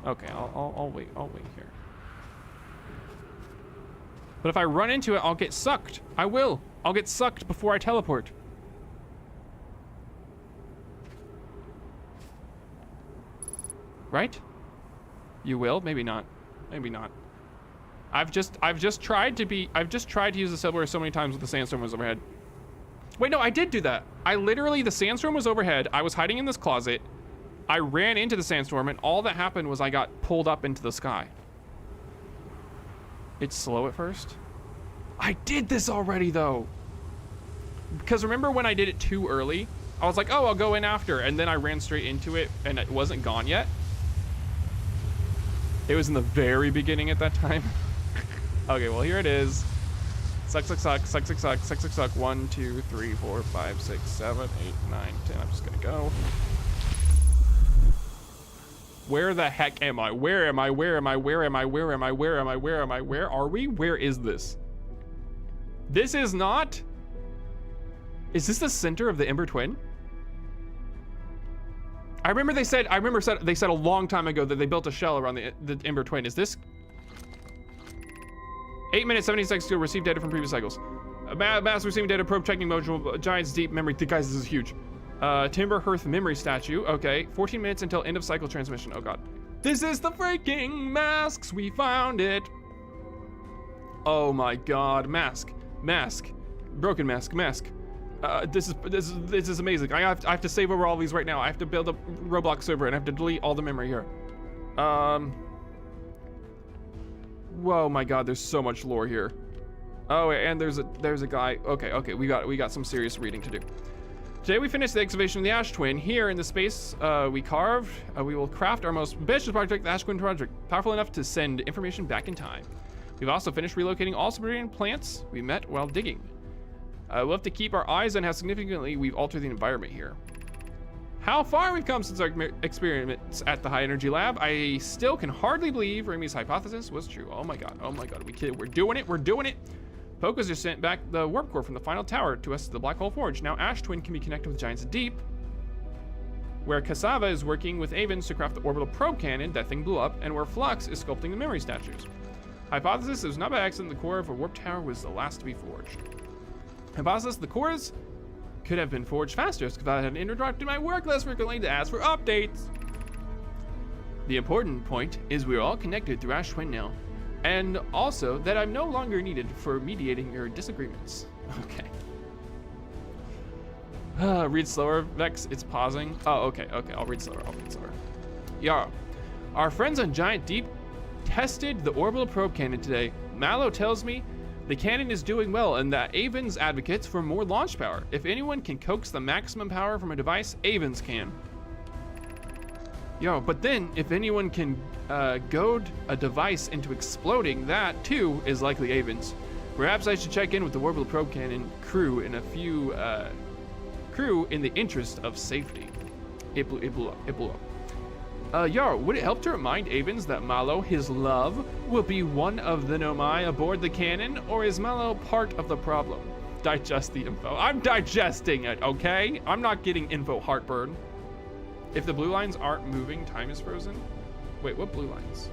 Yeah. Okay, I'll wait here. But if I run into it, I'll get sucked. I will. I'll get sucked before I teleport. Right? You will? Maybe not. Maybe not. I've just tried to use the subway so many times with the sandstorm was overhead. Wait, no, I did do that. The sandstorm was overhead. I was hiding in this closet. I ran into the sandstorm, and all that happened was I got pulled up into the sky. It's slow at first. I did this already, though. Because remember when I did it too early? I was like, oh, I'll go in after. And then I ran straight into it, and it wasn't gone yet. It was in the very beginning at that time. Okay, well, here it is. Suck. 1, 2, 3, 4, 5, 6, 7, 8, 9, 10. I'm just gonna go. Where the heck am I? Where am I? Where are we? Where is this? This is not... Is this the center of the Ember Twin? I remember they said a long time ago that they built a shell around the Ember Twin. Is this... 8 minutes, 70 seconds to receive data from previous cycles. Mass receiving data, probe checking module, Giant's deep memory. Guys, this is huge. Timber Hearth memory statue. Okay, 14 minutes until end of cycle transmission. Oh god. This is the freaking masks. We found it. Oh my god. Mask. Broken mask. This is amazing. I have to save over all these right now. I have to build a Roblox server and I have to delete all the memory here. Whoa, my god, there's so much lore here. Oh, and there's a guy. Okay, we got some serious reading to do. Today we finished the excavation of the Ash Twin. Here in the space we carved, we will craft our most ambitious project, the Ash Twin Project, powerful enough to send information back in time. We've also finished relocating all suburban plants we met while digging. We'll have to keep our eyes on how significantly we've altered the environment here. How far we've come since our experiments at the High Energy Lab. I still can hardly believe Remy's hypothesis was true. Oh my god, we're doing it. Pokus just sent back the warp core from the final tower to us to the Black Hole Forge. Now Ash Twin can be connected with Giant's Deep, where Cassava is working with Avens to craft the orbital probe cannon that thing blew up, and where Flux is sculpting the memory statues. Hypothesis, it was not by accident the core of a warp tower was the last to be forged. Hypothesis, the cores could have been forged faster if I had interrupted my work less frequently to ask for updates. The important point is we're all connected through Ash Twin now, and also that I'm no longer needed for mediating your disagreements. Okay. Read slower, Vex. It's pausing. Oh, okay. I'll read slower. Yeah. Our friends on Giant Deep tested the orbital probe cannon today. Mallow tells me the cannon is doing well and that Avens advocates for more launch power. If anyone can coax the maximum power from a device, Avens can. But then if anyone can goad a device into exploding, that too is likely Avens. Perhaps I should check in with the orbital probe cannon crew in the interest of safety. It blew up. Would it help to remind Avens that Mallow, his love, will be one of the Nomai aboard the cannon, or is Mallow part of the problem? Digest the info. I'm digesting it, okay? I'm not getting info heartburn. If the blue lines aren't moving, time is frozen. Wait, what blue lines?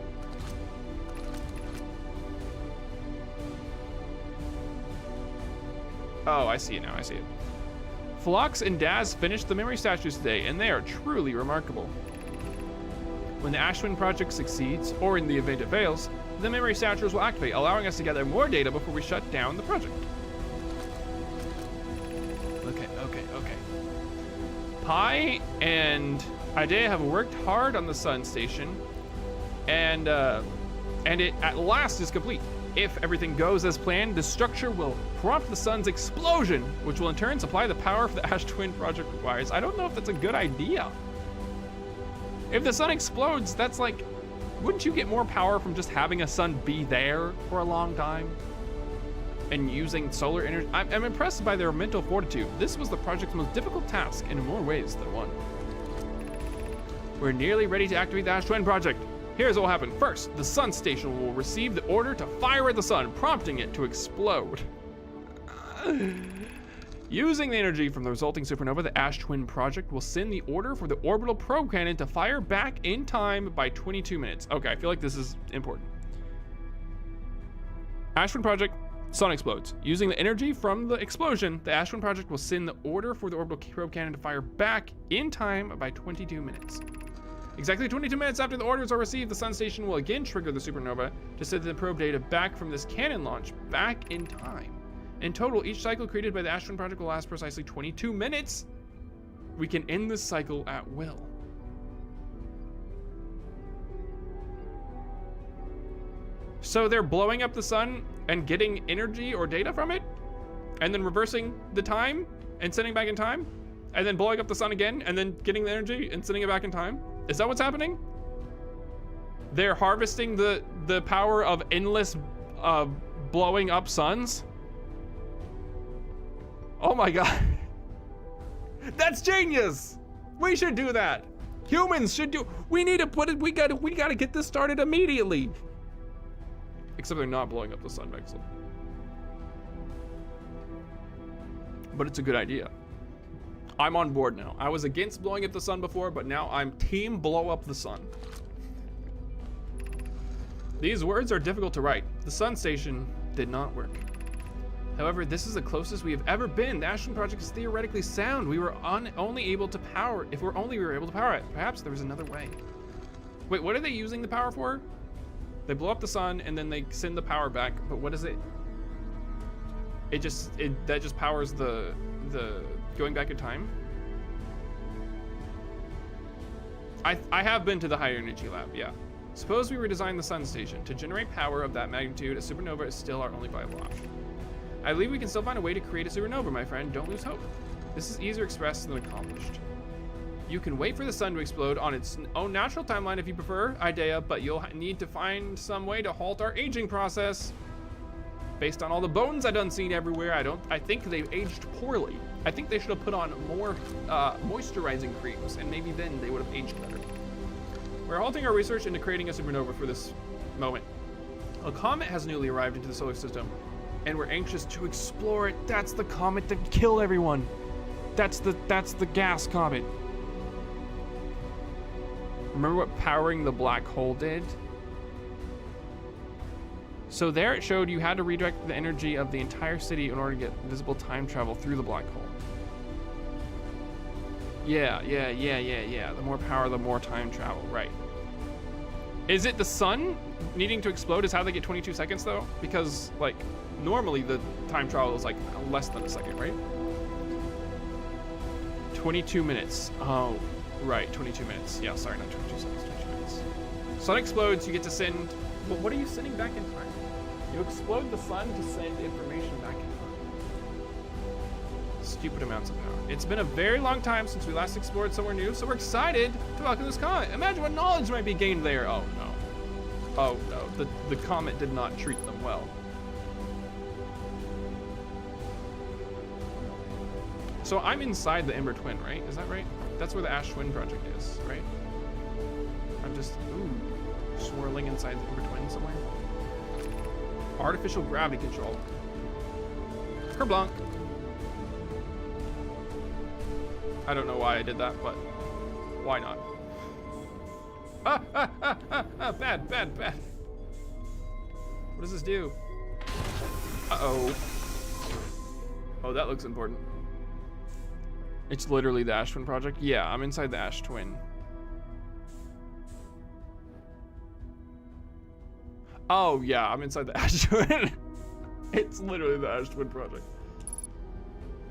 Oh, I see it now. I see it. Phlox and Daz finished the memory statues today, and they are truly remarkable. When the Ashwin project succeeds, or in the event it fails, the memory statues will activate, allowing us to gather more data before we shut down the project. Okay. Pi and Idea have worked hard on the Sun Station, and it at last is complete. If everything goes as planned, the structure will prompt the sun's explosion, which will in turn supply the power for the Ash Twin project requires. I don't know if that's a good idea. If the sun explodes, that's like, wouldn't you get more power from just having a sun be there for a long time and using solar energy? I'm impressed by their mental fortitude. This was the project's most difficult task in more ways than one. We're nearly ready to activate the Ash Twin project. Here's what will happen. First, the sun station will receive the order to fire at the sun, prompting it to explode. Using the energy from the resulting supernova, the Ash Twin project will send the order for the orbital probe cannon to fire back in time by 22 minutes. Okay, I feel like this is important. Ash Twin project, sun explodes. Using the energy from the explosion, the Ash Twin project will send the order for the orbital probe cannon to fire back in time by 22 minutes. Exactly 22 minutes after the orders are received, the sun station will again trigger the supernova to send the probe data back from this cannon launch back in time. In total, each cycle created by the Ash Twin project will last precisely 22 minutes. We can end this cycle at will. So they're blowing up the sun and getting energy or data from it, and then reversing the time and sending back in time, and then blowing up the sun again, and then getting the energy and sending it back in time? Is that what's happening? They're harvesting the power of endless blowing up suns? Oh my god. That's genius! We should do that. Humans should do. We need to put it. We gotta get this started immediately. Except they're not blowing up the sun, Vexel. But it's a good idea. I'm on board now. I was against blowing up the sun before, but now I'm team blow up the sun. These words are difficult to write. The sun station did not work. However, this is the closest we have ever been. The Ash Twin project is theoretically sound. We were only able to power, if we're only we were able to power it. Perhaps there was another way. Wait, what are they using the power for? They blow up the sun and then they send the power back, but what is it? That just powers the going back in time? I have been to the higher energy lab, yeah. Suppose we redesigned the sun station. To generate power of that magnitude, a supernova is still our only viable option. I believe we can still find a way to create a supernova, my friend. Don't lose hope. This is easier expressed than accomplished. You can wait for the sun to explode on its own natural timeline if you prefer, Idea, but you'll need to find some way to halt our aging process. Based on all the bones I done seen everywhere, I think they've aged poorly. I think they should have put on more moisturizing creams, and maybe then they would have aged better. We're halting our research into creating a supernova for this moment. A comet has newly arrived into the solar system, and we're anxious to explore it. That's the comet that killed everyone. That's the gas comet. Remember what powering the black hole did? So there it showed you had to redirect the energy of the entire city in order to get visible time travel through the black hole. Yeah. The more power, the more time travel, right. Is it the sun needing to explode is how they get 22 seconds though? Because like, normally the time travel is like less than a second, right? 22 minutes. Oh, right, 22 minutes. Yeah, sorry, not 22 seconds, 22 minutes. Sun explodes, you get to send, but what are you sending back in time? You explode the sun to send information back in time. Stupid amounts of power. It's been a very long time since we last explored somewhere new, so we're excited to welcome this comet. Imagine what knowledge might be gained there. Oh no. Oh no, the comet did not treat them well. So I'm inside the Ember Twin, right? Is that right? That's where the Ash Twin project is, right? I'm just, swirling inside the Ember Twin somewhere. Artificial gravity control. Kerblanc. I don't know why I did that, but why not? bad. What does this do? Uh-oh. Oh, that looks important. It's literally the Ash Twin project? Yeah, I'm inside the Ash Twin. Oh, yeah, I'm inside the Ash Twin. It's literally the Ash Twin project.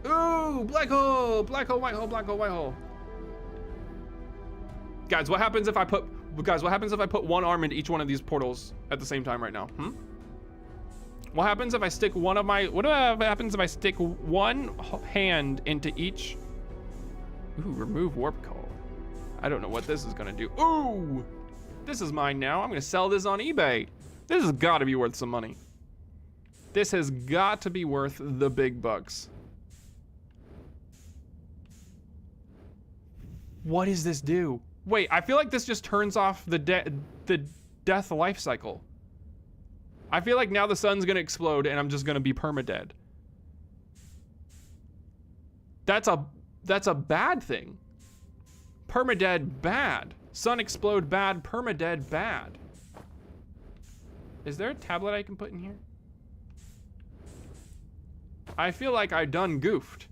Ooh, black hole, white hole. Guys, what happens if I put one arm into each one of these portals at the same time right now? What happens if I stick what happens if I stick one hand into each? Ooh, remove warp core. I don't know what this is gonna do. Ooh, this is mine now. I'm gonna sell this on eBay. This has got to be worth some money. This has got to be worth the big bucks. What does this do? Wait, I feel like this just turns off the death life cycle. I feel like now the sun's gonna explode and I'm just gonna be permadead. That's a bad thing. Permadead bad. Sun explode bad, permadead bad. Is there a tablet I can put in here? I feel like I done goofed.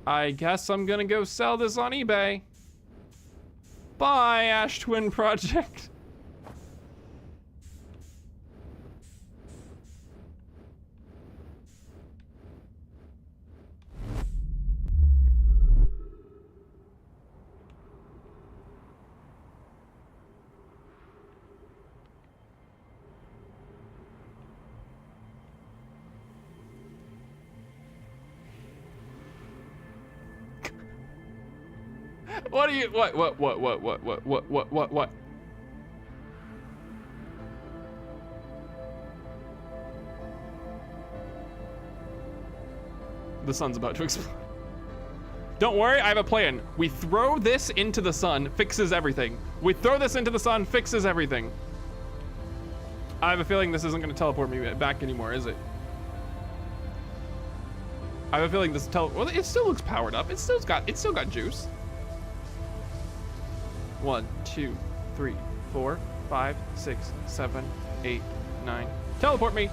I guess I'm gonna go sell this on eBay. Bye, Ash Twin Project. What are you, what? The sun's about to explode. Don't worry, I have a plan. We throw this into the sun, fixes everything. We throw this into the sun, fixes everything. I have a feeling this isn't gonna teleport me back anymore, is it? I have a feeling this well, it still looks powered up. It's still got juice. 1, 2, 3, 4, 5, 6, 7, 8, 9. Teleport me.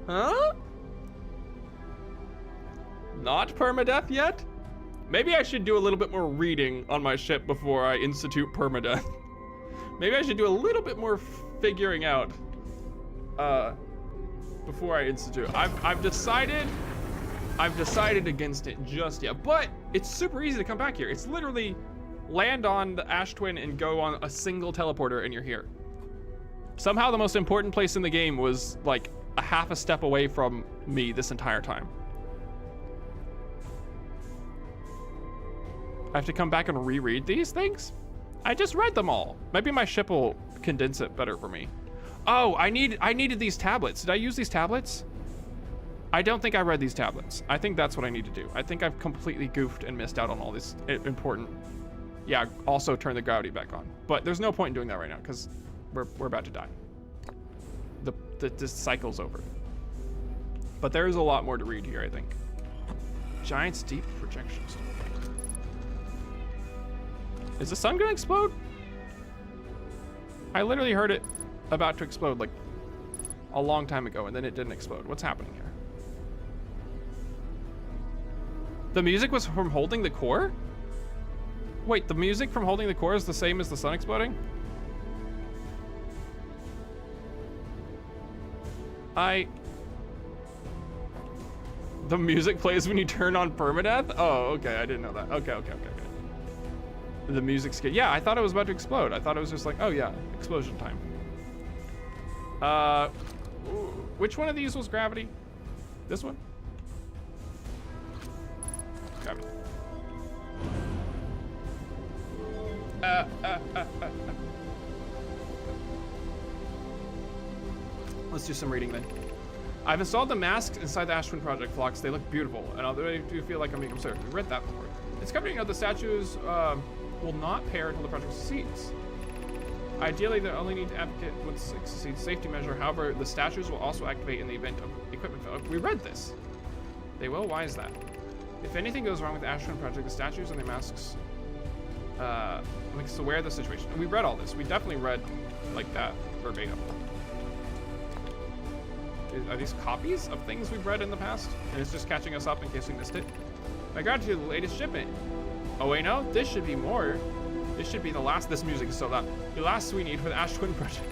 Huh? Not permadeath yet? Maybe I should do a little bit more reading on my ship before I institute permadeath. Maybe I should do a little bit more figuring out before I institute. I've decided against it just yet, but it's super easy to come back here. It's literally land on the Ash Twin and go on a single teleporter and you're here. Somehow the most important place in the game was like a half a step away from me this entire time. I have to come back and reread these things? I just read them all. Maybe my ship will condense it better for me. Oh, I needed these tablets. Did I use these tablets? I don't think I read these tablets. I think that's what I need to do. I think I've completely goofed and missed out on all this important. Yeah, also turn the gravity back on. But there's no point in doing that right now because we're about to die. This cycle's over. But there is a lot more to read here, I think. Giant's deep projections. Is the sun gonna explode? I literally heard it about to explode like a long time ago and then it didn't explode. What's happening here? The music was from holding the core? Wait, the music from holding the core is the same as the sun exploding? The music plays when you turn on permadeath? Oh, okay, I didn't know that. Okay. The music's good. Yeah, I thought it was about to explode. I thought it was just like, oh yeah, explosion time. Which one of these was gravity? This one? Gravity. Let's do some reading then. I've installed the masks inside the Ash Twin Project, Phlox. They look beautiful, and although I do feel like I'm being absurd, we read that before. Discovering of the statues will not pair until the project succeeds. Ideally, they only need to advocate once it succeeds safety measure. However, the statues will also activate in the event of equipment failure. We read this. They will? Why is that? If anything goes wrong with the Ash Twin Project, the statues and their masks makes us aware of the situation. And we read all this. We definitely read like that verbatim. Are these copies of things we've read in the past? And it's just catching us up in case we missed it. My gratitude to the latest shipment. Oh wait, no, this should be more. This should be the last. This music is so loud. The last we need for the Ash Twin Project.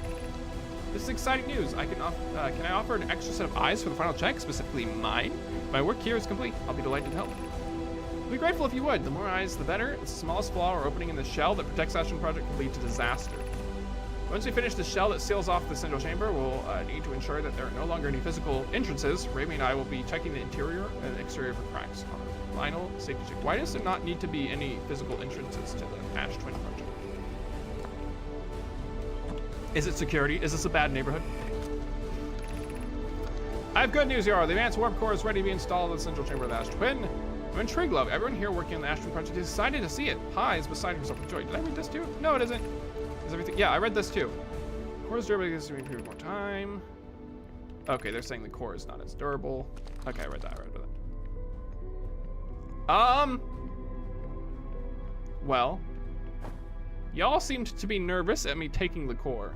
This is exciting news. Can I offer an extra set of eyes for the final check, specifically mine? My work here is complete. I'll be delighted to help. I'd be grateful if you would. The more eyes, the better. It's the smallest flaw or opening in the shell that protects Ash Twin Project can lead to disaster. Once we finish the shell that seals off the central chamber, we'll need to ensure that there are no longer any physical entrances. Raimi and I will be checking the interior and exterior for cracks. Final safety check. Why does there not need to be any physical entrances to the Ash Twin Project? Is it security? Is this a bad neighborhood? I have good news, Yara. The advanced warp core is ready to be installed in the central chamber of the Ash Twin. I'm intrigued, love. Everyone here working on the Ash Twin Project is excited to see it. Hi is beside herself with joy. Did I read this too? No, it isn't. Is everything? Yeah, I read this too. Core is durable because we need more time. Okay, they're saying the core is not as durable. Okay, I read that. Well, y'all seemed to be nervous at me taking the core,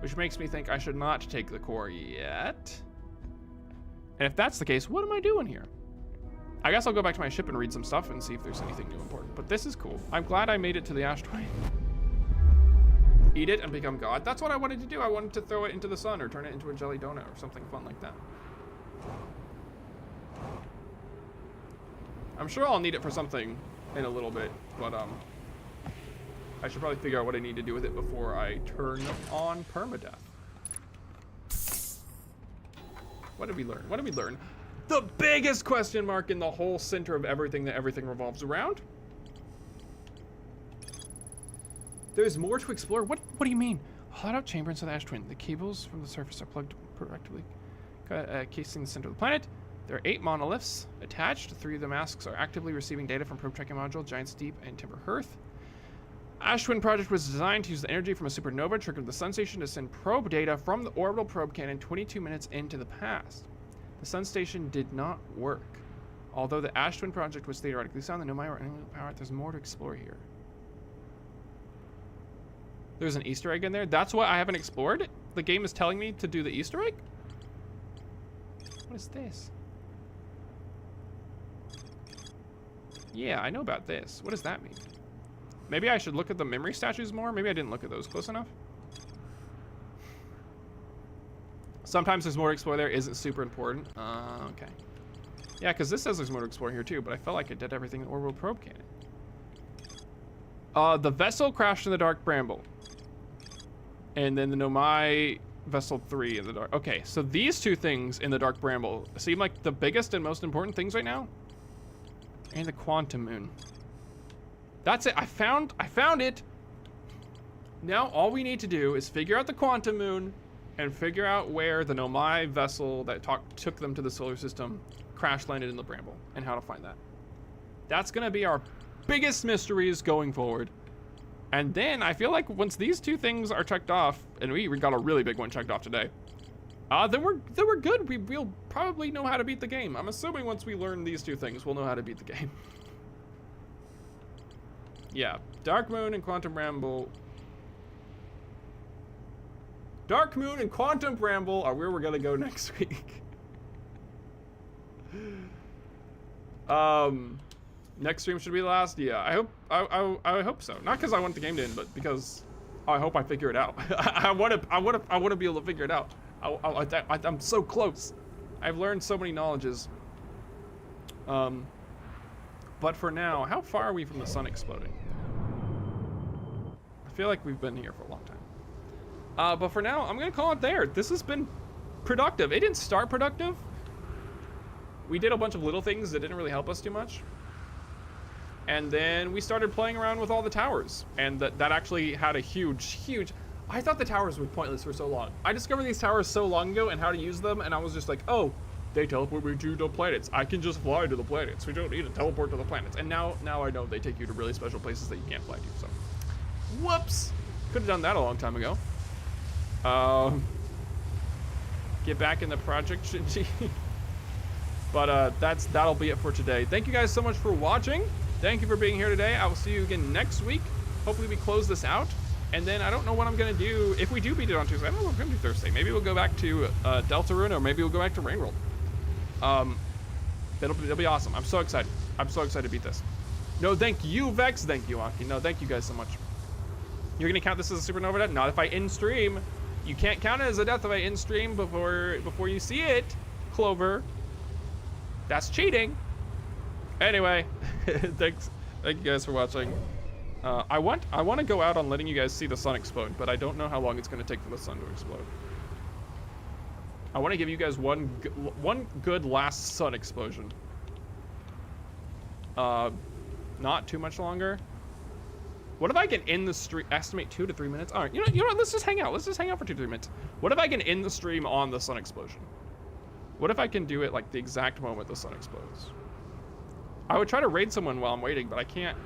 which makes me think I should not take the core yet. And if that's the case, what am I doing here? I guess I'll go back to my ship and read some stuff and see if there's anything new important. But this is cool. I'm glad I made it to the Ash Twin. Eat it and become God. That's what I wanted to do. I wanted to throw it into the sun or turn it into a jelly donut or something fun like that. I'm sure I'll need it for something in a little bit, but I should probably figure out what I need to do with it before I turn on permadeath. What did we learn? What did we learn? The biggest question mark in the whole center of everything that everything revolves around. There's more to explore. What do you mean? Hollowed out chamber inside the Ash Twin. The cables from the surface are plugged proactively, casing the center of the planet. There are 8 monoliths attached. 3 of the masks are actively receiving data from probe tracking module, Giant's Deep, and Timber Hearth. Ash Twin Project was designed to use the energy from a supernova triggered the Sun Station to send probe data from the orbital probe cannon 22 minutes into the past. The Sun Station did not work. Although the Ash Twin Project was theoretically sound, the Nomai were unable to power it. There's more to explore here. There's an Easter egg in there. That's what I haven't explored. The game is telling me to do the Easter egg. What is this? Yeah, I know about this. What does that mean? Maybe I should look at the memory statues more. Maybe I didn't look at those close enough. Sometimes there's more to explore there. Isn't super important. Okay. Yeah, because this says there's more to explore here too, but I felt like it did everything in orbital probe cannon. The vessel crashed in the Dark Bramble. And then the Nomai Vessel 3 in the dark. Okay, so these 2 things in the Dark Bramble seem like the biggest and most important things right now. And the Quantum Moon. That's it. I found it. Now all we need to do is figure out the Quantum Moon and figure out where the Nomai vessel that took them to the solar system crash landed in the Bramble and how to find that. That's gonna be our biggest mysteries going forward. And then I feel like once these 2 things are checked off, and we got a really big one checked off today, then we're good. We'll probably know how to beat the game. I'm assuming once we learn these 2 things, we'll know how to beat the game. Yeah, Dark Moon and Quantum Bramble. Dark Moon and Quantum Bramble are where we're gonna go next week. Next stream should be the last. Yeah, I hope so. Not because I want the game to end, but because I hope I figure it out. I want to be able to figure it out. I'm so close. I've learned so many knowledges. But for now, how far are we from the sun exploding? I feel like we've been here for a long time. But for now, I'm gonna call it there. This has been productive. It didn't start productive. We did a bunch of little things that didn't really help us too much. And then we started playing around with all the towers, and that actually had a huge. I thought the towers were pointless for so long. I discovered these towers so long ago and how to use them, and I was just like, oh, they teleport me to the planets. I can just fly to the planets. We don't need to teleport to the planets. And now I know they take you to really special places that you can't fly to. So, whoops, could have done that a long time ago. Get back in the project, Shinji. But that'll be it for today. Thank you guys so much for watching. Thank you for being here today. I will see you again next week. Hopefully we close this out. And then I don't know what I'm gonna do if we do beat it on Tuesday. I don't know what we're gonna do Thursday. Maybe we'll go back to Deltarune, or maybe we'll go back to Rain World. It'll be awesome. I'm so excited. I'm so excited to beat this. No, thank you, Vex. Thank you, Aki. No, thank you guys so much. You're gonna count this as a supernova death? Not if I end stream. You can't count it as a death if I end stream before you see it, Clover. That's cheating. Anyway, thank you guys for watching. I want to go out on letting you guys see the sun explode, but I don't know how long it's going to take for the sun to explode. I want to give you guys one good last sun explosion. Not too much longer. What if I can end the stream? Estimate 2 to 3 minutes. All right, you know what? Let's just hang out. Let's just hang out for 2 to 3 minutes. What if I can end the stream on the sun explosion? What if I can do it like the exact moment the sun explodes? I would try to raid someone while I'm waiting, but I can't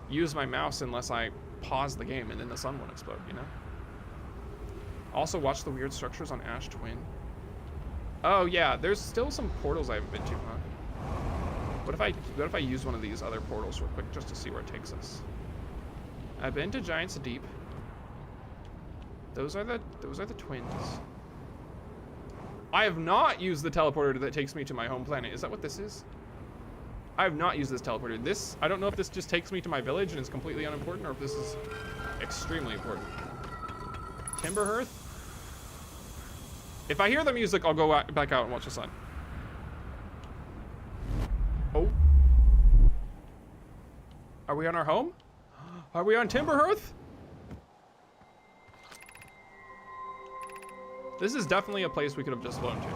use my mouse unless I pause the game and then the sun won't explode, you know? Also watch the weird structures on Ash Twin. Oh yeah, there's still some portals I haven't been to, huh? What if I use one of these other portals real quick just to see where it takes us? I've been to Giants Deep. Those are the twins. I have not used the teleporter that takes me to my home planet. Is that what this is? I have not used this teleporter. This, I don't know if this just takes me to my village and is completely unimportant, or if this is extremely important. Timberhearth? If I hear the music, I'll go back out and watch the sun. Oh. Are we on our home? Are we on Timberhearth? This is definitely a place we could have just flown to.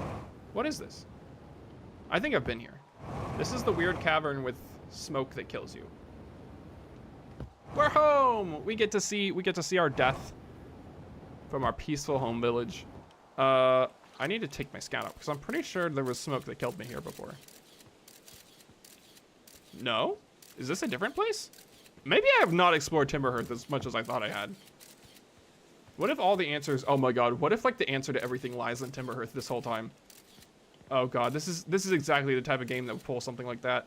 What is this? I think I've been here. This is the weird cavern with smoke that kills you. We're home! We get to see our death from our peaceful home village. I need to take my scout out because I'm pretty sure there was smoke that killed me here before. No? Is this a different place? Maybe I have not explored Timberhearth as much as I thought I had. What if all the answers, oh my god, what if like the answer to everything lies in Timberhearth this whole time? Oh god, this is exactly the type of game that would pull something like that.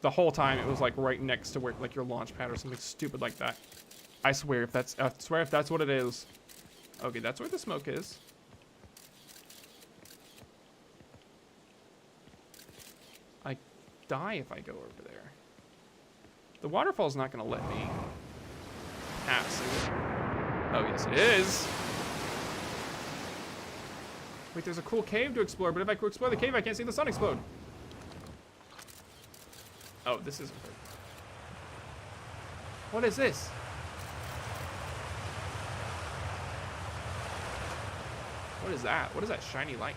The whole time it was like right next to where like your launch pad or something stupid like that. I swear if that's what it is. Okay, that's where the smoke is. I die if I go over there. The waterfall's not gonna let me pass, is it? Oh yes it is. Wait, there's a cool cave to explore, but if I explore the cave, I can't see the sun explode. Oh, this isn't good. What is this? What is that? What is that shiny light?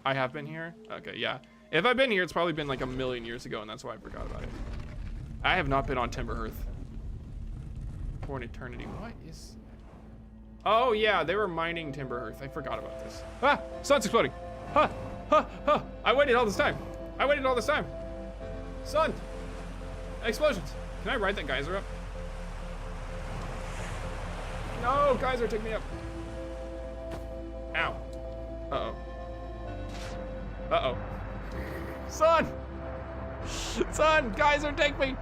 I have been here? Okay, yeah. If I've been here, it's probably been like a million years ago, and that's why I forgot about it. I have not been on Timberhearth for an eternity. What is... Oh yeah, they were mining Timberhearth. I forgot about this. Ah, sun's exploding. Huh, huh, huh. I waited all this time. I waited all this time. Sun. Explosions. Can I ride that geyser up? No, geyser, take me up. Ow. Uh-oh. Uh-oh. Sun! Sun, geyser, take me!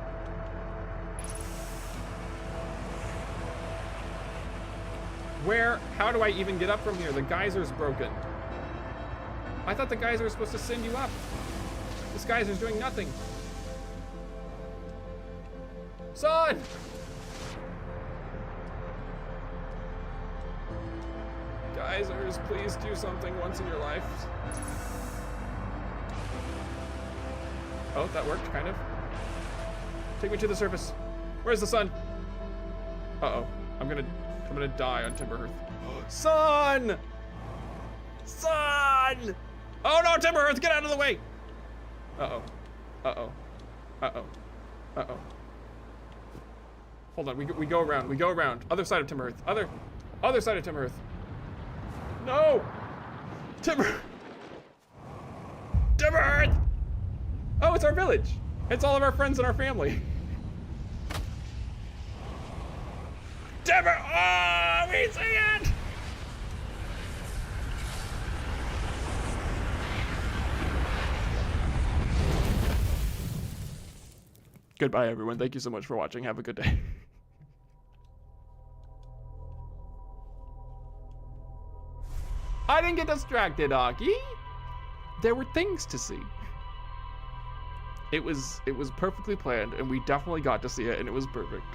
Where? How do I even get up from here? The geyser's broken. I thought the geyser was supposed to send you up. This geyser's doing nothing. Sun! Geysers, please do something once in your life. Oh, that worked, kind of. Take me to the surface. Where's the sun? Uh-oh. I'm gonna die on Timberhearth. Sun! Sun! Oh no, Timberhearth, get out of the way! Uh-oh. Uh-oh. Uh-oh. Uh-oh. Hold on, we go around, we go around. Other side of Timber Earth. Other side of Timber Earth. No! Timber Earth! Oh, it's our village. It's all of our friends and our family. Timber! Oh, we see it! Goodbye, everyone. Thank you so much for watching. Have a good day. I didn't get distracted, Aki. There were things to see. It was perfectly planned, and we definitely got to see it, and it was perfect.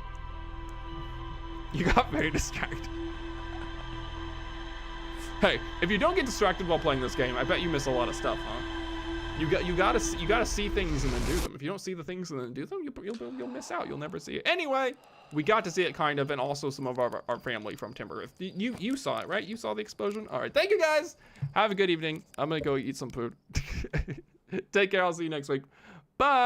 You got very distracted. Hey, if you don't get distracted while playing this game, I bet you miss a lot of stuff, huh? You gotta see things and then do them. If you don't see the things and then do them, you'll miss out. You'll never see it. Anyway, we got to see it kind of, and also some of our family from Timber Earth. You saw it, right? You saw the explosion. All right, thank you guys. Have a good evening. I'm gonna go eat some food. Take care. I'll see you next week. Bye.